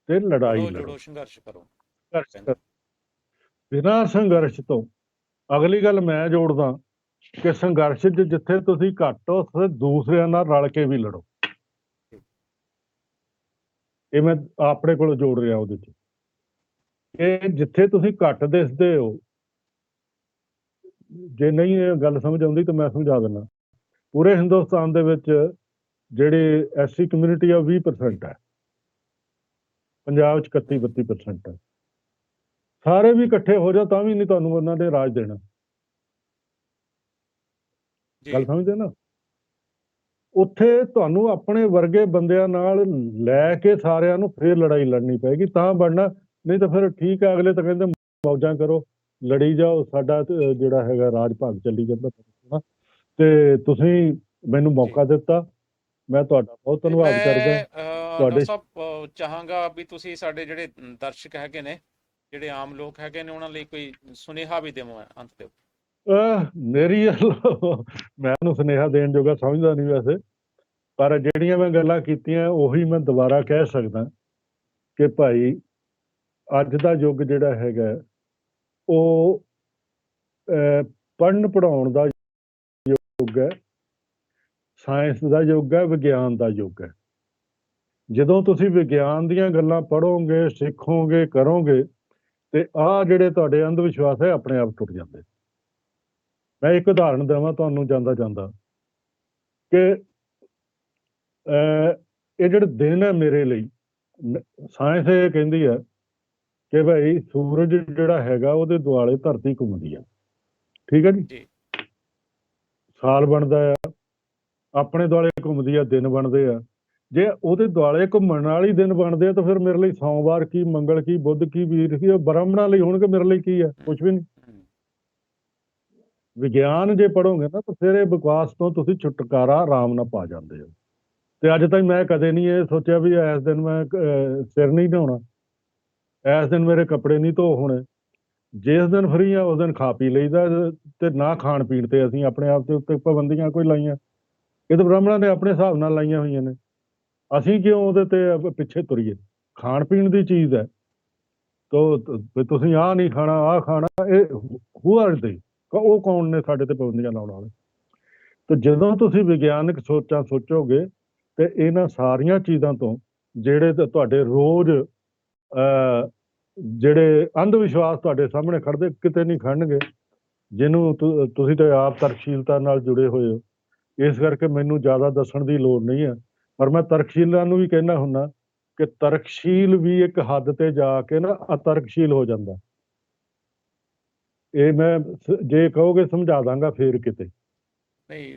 ਤੇ ਲੜਾਈ ਲੜੋ, ਜੁੜੋ, ਸੰਘਰਸ਼ ਕਰੋ। ਬਿਨਾਂ ਸੰਘਰਸ਼ ਤੋਂ। ਅਗਲੀ ਗੱਲ ਮੈਂ ਜੋੜਦਾ ਕਿ ਸੰਘਰਸ਼ 'ਚ ਜਿੱਥੇ ਤੁਸੀਂ ਘੱਟ ਹੋ, ਉੱਥੇ ਦੂਸਰਿਆਂ ਨਾਲ ਰਲ ਕੇ ਵੀ ਲੜੋ। ਇਹ ਮੈਂ ਆਪਣੇ ਕੋਲ ਜੋੜ ਰਿਹਾ ਉਹਦੇ 'ਚ। ਇਹ ਜਿੱਥੇ ਤੁਸੀਂ ਘੱਟ ਦਿਸਦੇ ਹੋ, ਜੇ ਨਹੀਂ ਇਹ ਗੱਲ ਸਮਝ ਆਉਂਦੀ ਤਾਂ ਮੈਂ ਸਮਝਾ ਦਿੰਦਾ। ਪੂਰੇ ਹਿੰਦੁਸਤਾਨ ਦੇ ਵਿੱਚ ਜਿਹੜੀ ਐਸਸੀ ਕਮਿਊਨਿਟੀ ਆ 20% ਹੈ, ਪੰਜਾਬ 'ਚ 31-32% ਹੈ। ਸਾਰੇ ਵੀ ਇਕੱਠੇ ਹੋ ਜਾਓ ਤਾਂ ਵੀ ਨਹੀਂ ਤੁਹਾਨੂੰ ਉਹਨਾਂ ਨੇ ਰਾਜ ਦੇਣਾ। ਗੱਲ ਸਮਝਦੇ ਨਾ। ਉੱਥੇ ਤੁਹਾਨੂੰ ਆਪਣੇ ਵਰਗੇ ਬੰਦਿਆਂ ਨਾਲ ਲੈ ਕੇ ਸਾਰਿਆਂ ਨੂੰ ਫੇਰ ਲੜਾਈ ਲੜਨੀ ਪਏਗੀ, ਤਾਂ ਬਣਨਾ। ਨਹੀਂ ਤਾਂ ਫਿਰ ਠੀਕ ਹੈ, ਅਗਲੇ ਤਾਂ ਕਹਿੰਦੇ ਮੌਜਾਂ ਕਰੋ, ਲੜੀ ਜਾਓ, ਸਾਡਾ ਜਿਹੜਾ ਹੈਗਾ ਰਾਜ ਭਾਗ ਚੱਲੀ ਜਾਂਦਾ। ਤੇ ਤੁਸੀਂ ਮੈਨੂੰ ਮੌਕਾ ਦਿੱਤਾ, ਮੈਂ ਤੁਹਾਡਾ ਬਹੁਤ ਧੰਨਵਾਦ ਕਰਦਾ। ਡਾਕਟਰ ਸਾਹਿਬ ਚਾਹਾਂਗਾ ਵੀ ਤੁਸੀਂ ਸਾਡੇ ਜਿਹੜੇ ਦਰਸ਼ਕ ਹੈਗੇ ਨੇ, ਜਿਹੜੇ ਆਮ ਲੋਕ ਹੈਗੇ ਨੇ, ਉਹਨਾਂ ਲਈ ਕੋਈ ਸੁਨੇਹਾ ਵੀ ਦੇਵੋ ਅੰਤ ਦੇ। ਮੇਰੀ ਮੈਂ ਉਹਨੂੰ ਸੁਨੇਹਾ ਦੇਣ ਜੋਗਾ ਸਮਝਦਾ ਨਹੀਂ ਵੈਸੇ, ਪਰ ਜਿਹੜੀਆਂ ਮੈਂ ਗੱਲਾਂ ਕੀਤੀਆਂ ਉਹੀ ਮੈਂ ਦੁਬਾਰਾ ਕਹਿ ਸਕਦਾ ਕਿ ਭਾਈ ਅੱਜ ਦਾ ਯੁੱਗ ਜਿਹੜਾ ਹੈਗਾ ਉਹ ਪੜ੍ਹਨ ਪੜ੍ਹਾਉਣ ਦਾ ਯੁੱਗ ਹੈ, ਸਾਇੰਸ ਦਾ ਯੁੱਗ ਹੈ, ਵਿਗਿਆਨ ਦਾ ਯੁੱਗ ਹੈ। ਜਦੋਂ ਤੁਸੀਂ ਵਿਗਿਆਨ ਦੀਆਂ ਗੱਲਾਂ ਪੜ੍ਹੋਗੇ, ਸਿੱਖੋਗੇ, ਕਰੋਗੇ, ਤੇ ਆਹ ਜਿਹੜੇ ਤੁਹਾਡੇ ਅੰਧ ਵਿਸ਼ਵਾਸ ਹੈ ਆਪਣੇ ਆਪ ਟੁੱਟ ਜਾਂਦੇ। ਮੈਂ ਇੱਕ ਉਦਾਹਰਣ ਦੇਵਾਂ ਤੁਹਾਨੂੰ ਜਾਂਦਾ ਜਾਂਦਾ ਕਿ ਇਹ ਜਿਹੜੇ ਦਿਨ ਹੈ ਮੇਰੇ ਲਈ, ਸਾਇੰਸ ਇਹ ਕਹਿੰਦੀ ਹੈ ਕਿ ਭਾਈ ਸੂਰਜ ਜਿਹੜਾ ਹੈਗਾ ਉਹਦੇ ਦੁਆਲੇ ਧਰਤੀ ਘੁੰਮਦੀ ਆ, ਠੀਕ ਹੈ ਜੀ। ਸਾਲ ਬਣਦਾ ਆ, ਆਪਣੇ ਦੁਆਲੇ ਘੁੰਮਦੀ ਆ, ਦਿਨ ਬਣਦੇ ਆ। ਜੇ ਉਹਦੇ ਦੁਆਲੇ ਘੁੰਮਣ ਨਾਲ ਹੀ ਦਿਨ ਬਣਦੇ ਆ ਤਾਂ ਫਿਰ ਮੇਰੇ ਲਈ ਸੋਮਵਾਰ ਕੀ, ਮੰਗਲ ਕੀ, ਬੁੱਧ ਕੀ, ਵੀਰ ਕੀ, ਬ੍ਰਾਹਮਣਾਂ ਲਈ ਹੋਣਗੇ, ਮੇਰੇ ਲਈ ਕੀ ਹੈ? ਕੁਛ ਵੀ ਨਹੀਂ। ਵਿਗਿਆਨ ਜੇ ਪੜ੍ਹੋਗੇ ਨਾ ਤਾਂ ਫਿਰ ਇਹ ਬਕਵਾਸ ਤੋਂ ਤੁਸੀਂ ਛੁਟਕਾਰਾ ਆਰਾਮ ਨਾਲ ਪਾ ਜਾਂਦੇ ਹੋ। ਤੇ ਅੱਜ ਤਾਈਂ ਮੈਂ ਕਦੇ ਨਹੀਂ ਇਹ ਸੋਚਿਆ ਵੀ ਇਸ ਦਿਨ ਮੈਂ ਸਿਰ ਨਹੀਂ ਨਹਾਉਣਾ, ਇਸ ਦਿਨ ਮੇਰੇ ਕੱਪੜੇ ਨਹੀਂ ਧੋ ਹੋਣੇ। ਜਿਸ ਦਿਨ ਫਰੀ ਆ ਉਸ ਦਿਨ ਖਾ ਪੀ ਲਈਦਾ, ਤੇ ਨਾ ਖਾਣ ਪੀਣ ਤੇ ਅਸੀਂ ਆਪਣੇ ਆਪ ਦੇ ਉੱਤੇ ਪਾਬੰਦੀਆਂ ਕੋਈ ਲਾਈਆਂ। ਇਹ ਤਾਂ ਬ੍ਰਾਹਮਣਾਂ ਨੇ ਆਪਣੇ ਹਿਸਾਬ ਨਾਲ ਲਾਈਆਂ ਹੋਈਆਂ ਨੇ, ਅਸੀਂ ਕਿਉਂ ਉਹਦੇ ਤੇ ਪਿੱਛੇ ਤੁਰੀਏ? ਖਾਣ ਪੀਣ ਦੀ ਚੀਜ਼ ਹੈ, ਵੀ ਤੁਸੀਂ ਆਹ ਨਹੀਂ ਖਾਣਾ, ਆਹ ਖਾਣਾ, ਇਹ ਹੂ ਆਰ ਦੇ, ਉਹ ਕੌਣ ਨੇ ਸਾਡੇ ਤੇ ਪਾਬੰਦੀਆਂ ਲਾਉਣ ਵਾਲੇ? ਤੇ ਜਦੋਂ ਤੁਸੀਂ ਵਿਗਿਆਨਕ ਸੋਚਾਂ ਸੋਚੋਗੇ ਤੇ ਇਹਨਾਂ ਸਾਰੀਆਂ ਚੀਜ਼ਾਂ ਤੋਂ ਜਿਹੜੇ ਤੁਹਾਡੇ ਰੋਜ਼ ਜਿਹੜੇ ਅੰਧ ਵਿਸ਼ਵਾਸ ਤੁਹਾਡੇ ਸਾਹਮਣੇ ਖੜਦੇ, ਕਿਤੇ ਨਹੀਂ ਖੜਨਗੇ, ਜਿਹਨੂੰ ਤੁਸੀਂ ਤਾਂ ਆਪ ਤਰਕਸ਼ੀਲਤਾ ਨਾਲ ਜੁੜੇ ਹੋਏ ਹੋ। ਇਸ ਕਰਕੇ ਮੈਨੂੰ ਜ਼ਿਆਦਾ ਦੱਸਣ ਦੀ ਲੋੜ ਨਹੀਂ ਹੈ, ਪਰ ਮੈਂ ਤਰਕਸ਼ੀਲਾਂ ਨੂੰ ਵੀ ਕਹਿੰਦਾ ਹੁੰਦਾ ਕਿ ਤਰਕਸ਼ੀਲ ਵੀ ਇੱਕ ਹੱਦ ਤੇ ਜਾ ਕੇ ਨਾ ਅਤਰਕਸ਼ੀਲ ਹੋ ਜਾਂਦਾ। ਇਹ ਮੈਂ ਜੇ ਕਹੋਗੇ ਸਮਝਾ ਦਾਂਗਾ ਫੇਰ ਕਿਤੇ। ਨਹੀਂ,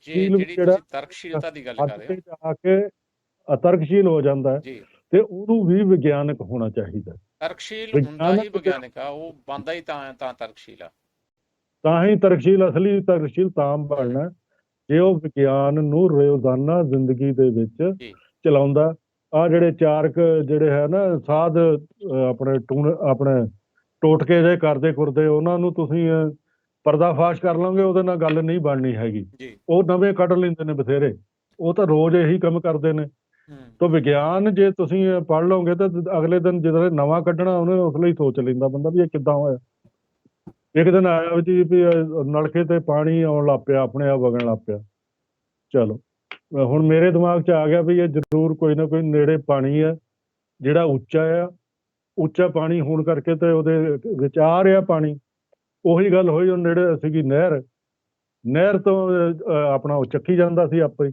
ਜਿਹੜੀ ਤੁਸੀਂ ਤਰਕਸ਼ੀਲਤਾ ਦੀ ਗੱਲ ਕਰ ਰਹੇ ਹੋ, ਜਾ ਕੇ ਅਤਰਕਸ਼ੀਲ ਹੋ ਜਾਂਦਾ ਹੈ, ਜੀ, ਤੇ ਉਹਨੂੰ ਵੀ ਵਿਗਿਆਨਕ ਹੋਣਾ ਚਾਹੀਦਾ। ਤਰਕਸ਼ੀਲ ਹੁੰਦਾ ਹੀ ਵਿਗਿਆਨਕ ਆ, ਉਹ ਬਣਦਾ ਹੀ ਤਾਂ ਤਰਕਸ਼ੀਲ ਆ। ਤਾਂ ਹੀ ਤਰਕਸ਼ੀਲ, ਅਸਲੀ ਤਰਕਸ਼ੀਲ ਤਾਂ ਬਣਨਾ ਜੇ ਉਹ ਵਿਗਿਆਨ ਨੂੰ ਰੋਜ਼ਾਨਾ ਜ਼ਿੰਦਗੀ ਦੇ ਵਿੱਚ ਚਲਾਉਂਦਾ। ਆ ਜਿਹੜੇ ਚਾਰਕ ਜਿਹੜੇ ਹੈ ਨਾ ਸਾਧ ਆਪਣੇ ਟੋਟਕੇ ਜਿਹੇ ਕਰਦੇ ਕੁਰਦੇ, ਉਹਨਾਂ ਨੂੰ ਤੁਸੀਂ ਪਰਦਾਫਾਸ਼ ਕਰ ਲਓਗੇ, ਉਹਦੇ ਨਾਲ ਗੱਲ ਨਹੀਂ ਬਣਨੀ ਹੈਗੀ। ਉਹ ਨਵੇਂ ਕੱਢ ਲੈਂਦੇ ਨੇ ਬਥੇਰੇ, ਉਹ ਤਾਂ ਰੋਜ਼ ਇਹੀ ਕੰਮ ਕਰਦੇ ਨੇ। ਤਾਂ ਵਿਗਿਆਨ ਜੇ ਤੁਸੀਂ ਪੜ੍ਹ ਲਓਗੇ ਤਾਂ ਅਗਲੇ ਦਿਨ ਜਦੋਂ ਨਵਾਂ ਕੱਢਣਾ ਉਹਨੇ ਉਸ ਲਈ ਸੋਚ ਲੈਂਦਾ ਬੰਦਾ ਵੀ ਇਹ ਕਿੱਦਾਂ ਹੋਇਆ। ਇੱਕ ਦਿਨ ਆਇਆ ਜੀ ਵੀ ਨਲਕੇ ਤੇ ਪਾਣੀ ਆਉਣ ਲੱਗ ਪਿਆ, ਆਪਣੇ ਆਪ ਵਗਣ ਲੱਗ ਪਿਆ। ਚਲੋ ਹੁਣ ਮੇਰੇ ਦਿਮਾਗ 'ਚ ਆ ਗਿਆ ਵੀ ਇਹ ਜ਼ਰੂਰ ਕੋਈ ਨਾ ਕੋਈ ਨੇੜੇ ਪਾਣੀ ਹੈ ਜਿਹੜਾ ਉੱਚਾ ਆ, ਉੱਚਾ ਪਾਣੀ ਹੋਣ ਕਰਕੇ ਤੇ ਉਹਦੇ ਵਿੱਚ ਆ ਰਿਹਾ ਪਾਣੀ। ਉਹੀ ਗੱਲ ਹੋਈ, ਉਹ ਨੇੜੇ ਸੀਗੀ ਨਹਿਰ, ਨਹਿਰ ਤੋਂ ਆਪਣਾ ਉਹ ਚੱਕੀ ਜਾਂਦਾ ਸੀ ਆਪੇ ਹੀ।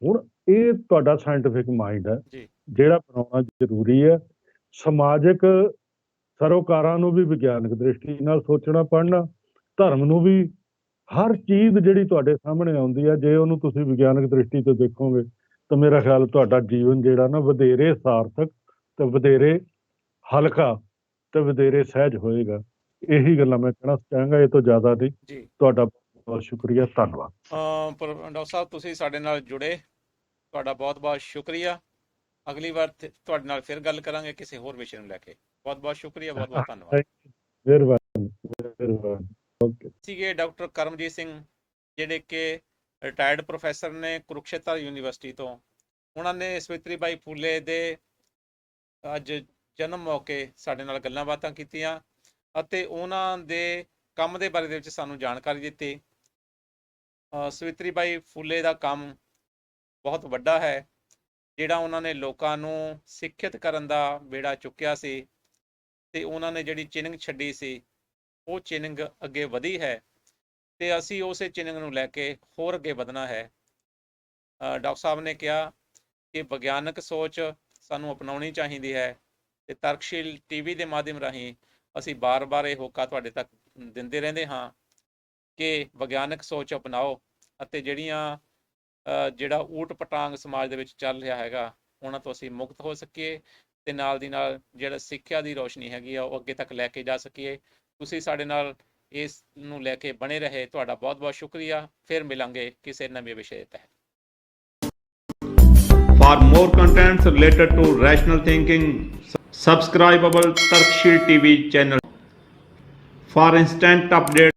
ਹੁਣ ਇਹ ਤੁਹਾਡਾ ਸਾਇੰਟੀਫਿਕ ਮਾਈਂਡ ਹੈ ਜਿਹੜਾ ਬਣਾਉਣਾ ਜ਼ਰੂਰੀ ਹੈ। ਸਮਾਜਿਕ ਸਰੋਕਾਰਾਂ ਨੂੰ ਵੀ ਵਿਗਿਆਨਕ ਦ੍ਰਿਸ਼ਟੀ ਨਾਲ ਸੋਚਣਾ, ਪੜ੍ਹਨਾ। ਧਰਮ ਨੂੰ ਵੀ, ਹਰ ਚੀਜ਼ ਜਿਹੜੀ ਤੁਹਾਡੇ ਸਾਹਮਣੇ ਆਉਂਦੀ ਹੈ, ਜੇ ਉਹਨੂੰ ਤੁਸੀਂ ਵਿਗਿਆਨਕ ਦ੍ਰਿਸ਼ਟੀ ਤੋਂ ਦੇਖੋਗੇ ਤਾਂ ਮੇਰਾ ਖਿਆਲ ਤੁਹਾਡਾ ਜੀਵਨ ਜਿਹੜਾ ਨਾ ਵਧੇਰੇ ਸਾਰਥਕ ਤੇ ਵਧੇਰੇ ਹਲਕਾ ਤੇ ਵਧੇਰੇ ਸਹਿਜ ਹੋਏਗਾ। ਇਹੀ ਗੱਲਾਂ ਮੈਂ ਕਹਿਣਾ ਚਾਹਾਂਗਾ, ਇਹ ਤੋਂ ਜ਼ਿਆਦਾ ਨਹੀਂ। ਤੁਹਾਡਾ ਬਹੁਤ ਸ਼ੁਕਰੀਆ, ਧੰਨਵਾਦ। ਡਾਕਟਰ ਸਾਹਿਬ, ਤੁਸੀਂ ਸਾਡੇ ਨਾਲ ਜੁੜੇ, ਤੁਹਾਡਾ ਬਹੁਤ ਬਹੁਤ ਸ਼ੁਕਰੀਆ। ਅਗਲੀ ਵਾਰ ਤੁਹਾਡੇ ਨਾਲ ਫਿਰ ਗੱਲ ਕਰਾਂਗੇ ਕਿਸੇ ਹੋਰ ਵਿਸ਼ੇ ਨੂੰ ਲੈ ਕੇ। ਬਹੁਤ ਬਹੁਤ ਸ਼ੁਕਰੀਆ, ਬਹੁਤ ਬਹੁਤ ਧੰਨਵਾਦ। ਮਿਹਰਬਾਨੀ। ਓਕੇ। ਸੀਗੇ ਡਾਕਟਰ ਕਰਮਜੀਤ ਸਿੰਘ, ਜਿਹੜੇ ਕਿ ਰਿਟਾਇਰਡ ਪ੍ਰੋਫੈਸਰ ਨੇ ਕੁਰੂਕਸ਼ੇਤਰ ਯੂਨੀਵਰਸਿਟੀ ਤੋਂ। ਉਹਨਾਂ ਨੇ ਸਵਿਤਰੀ ਬਾਈ ਫੂਲੇ ਦੇ ਅੱਜ ਜਨਮ ਮੌਕੇ ਸਾਡੇ ਨਾਲ ਗੱਲਾਂ ਬਾਤਾਂ ਕੀਤੀਆਂ ਅਤੇ ਉਹਨਾਂ ਦੇ ਕੰਮ ਦੇ ਬਾਰੇ ਦੇ ਵਿੱਚ ਸਾਨੂੰ ਜਾਣਕਾਰੀ ਦਿੱਤੀ। ਸਵਿਤਰੀ ਬਾਈ ਫੂਲੇ ਦਾ ਕੰਮ ਬਹੁਤ ਵੱਡਾ ਹੈ, ਜਿਹੜਾ ਉਹਨਾਂ ਨੇ ਲੋਕਾਂ ਨੂੰ ਸਿੱਖਿਅਤ ਕਰਨ ਦਾ ਬੇੜਾ ਚੁੱਕਿਆ ਸੀ, ਅਤੇ ਉਹਨਾਂ ਨੇ ਜਿਹੜੀ ਚਿੰਨ੍ਹ ਛੱਡੀ ਸੀ ਉਹ ਚਿੰਨ੍ਹ ਅੱਗੇ ਵਧੀ ਹੈ, ਅਤੇ ਅਸੀਂ ਉਸੇ ਚਿੰਨ੍ਹ ਨੂੰ ਲੈ ਕੇ ਹੋਰ ਅੱਗੇ ਵਧਣਾ ਹੈ। ਡਾਕਟਰ ਸਾਹਿਬ ਨੇ ਕਿਹਾ ਕਿ ਵਿਗਿਆਨਕ ਸੋਚ ਸਾਨੂੰ ਅਪਣਾਉਣੀ ਚਾਹੀਦੀ ਹੈ, ਅਤੇ ਤਰਕਸ਼ੀਲ TV ਦੇ ਮਾਧਿਅਮ ਰਾਹੀਂ ਅਸੀਂ ਬਾਰ-ਬਾਰ ਇਹ ਹੋਕਾ ਤੁਹਾਡੇ ਤੱਕ ਦਿੰਦੇ ਰਹਿੰਦੇ ਹਾਂ ਕਿ ਵਿਗਿਆਨਕ ਸੋਚ ਅਪਣਾਓ, ਅਤੇ ਜਿਹੜਾ ਊਟ ਪਟਾਂਗ ਸਮਾਜ ਦੇ ਵਿੱਚ ਚੱਲ ਰਿਹਾ ਹੈਗਾ ਉਹਨਾਂ ਤੋਂ ਅਸੀਂ ਮੁਕਤ ਹੋ ਸਕੀਏ, ਅਤੇ ਨਾਲ ਦੀ ਨਾਲ ਜਿਹੜਾ ਸਿੱਖਿਆ ਦੀ ਰੋਸ਼ਨੀ ਹੈਗੀ ਆ ਉਹ ਅੱਗੇ ਤੱਕ ਲੈ ਕੇ ਜਾ ਸਕੀਏ। ਤੁਸੀਂ ਸਾਡੇ ਨਾਲ ਇਸ ਨੂੰ ਲੈ ਕੇ ਬਣੇ ਰਹੇ, ਤੁਹਾਡਾ ਬਹੁਤ ਬਹੁਤ ਸ਼ੁਕਰੀਆ। ਫਿਰ ਮਿਲਾਂਗੇ ਕਿਸੇ ਨਵੇਂ ਵਿਸ਼ੇ ਤਹਿਤ। For more contents related to rational thinking, subscribe our Tarkshil TV channel. For instant updates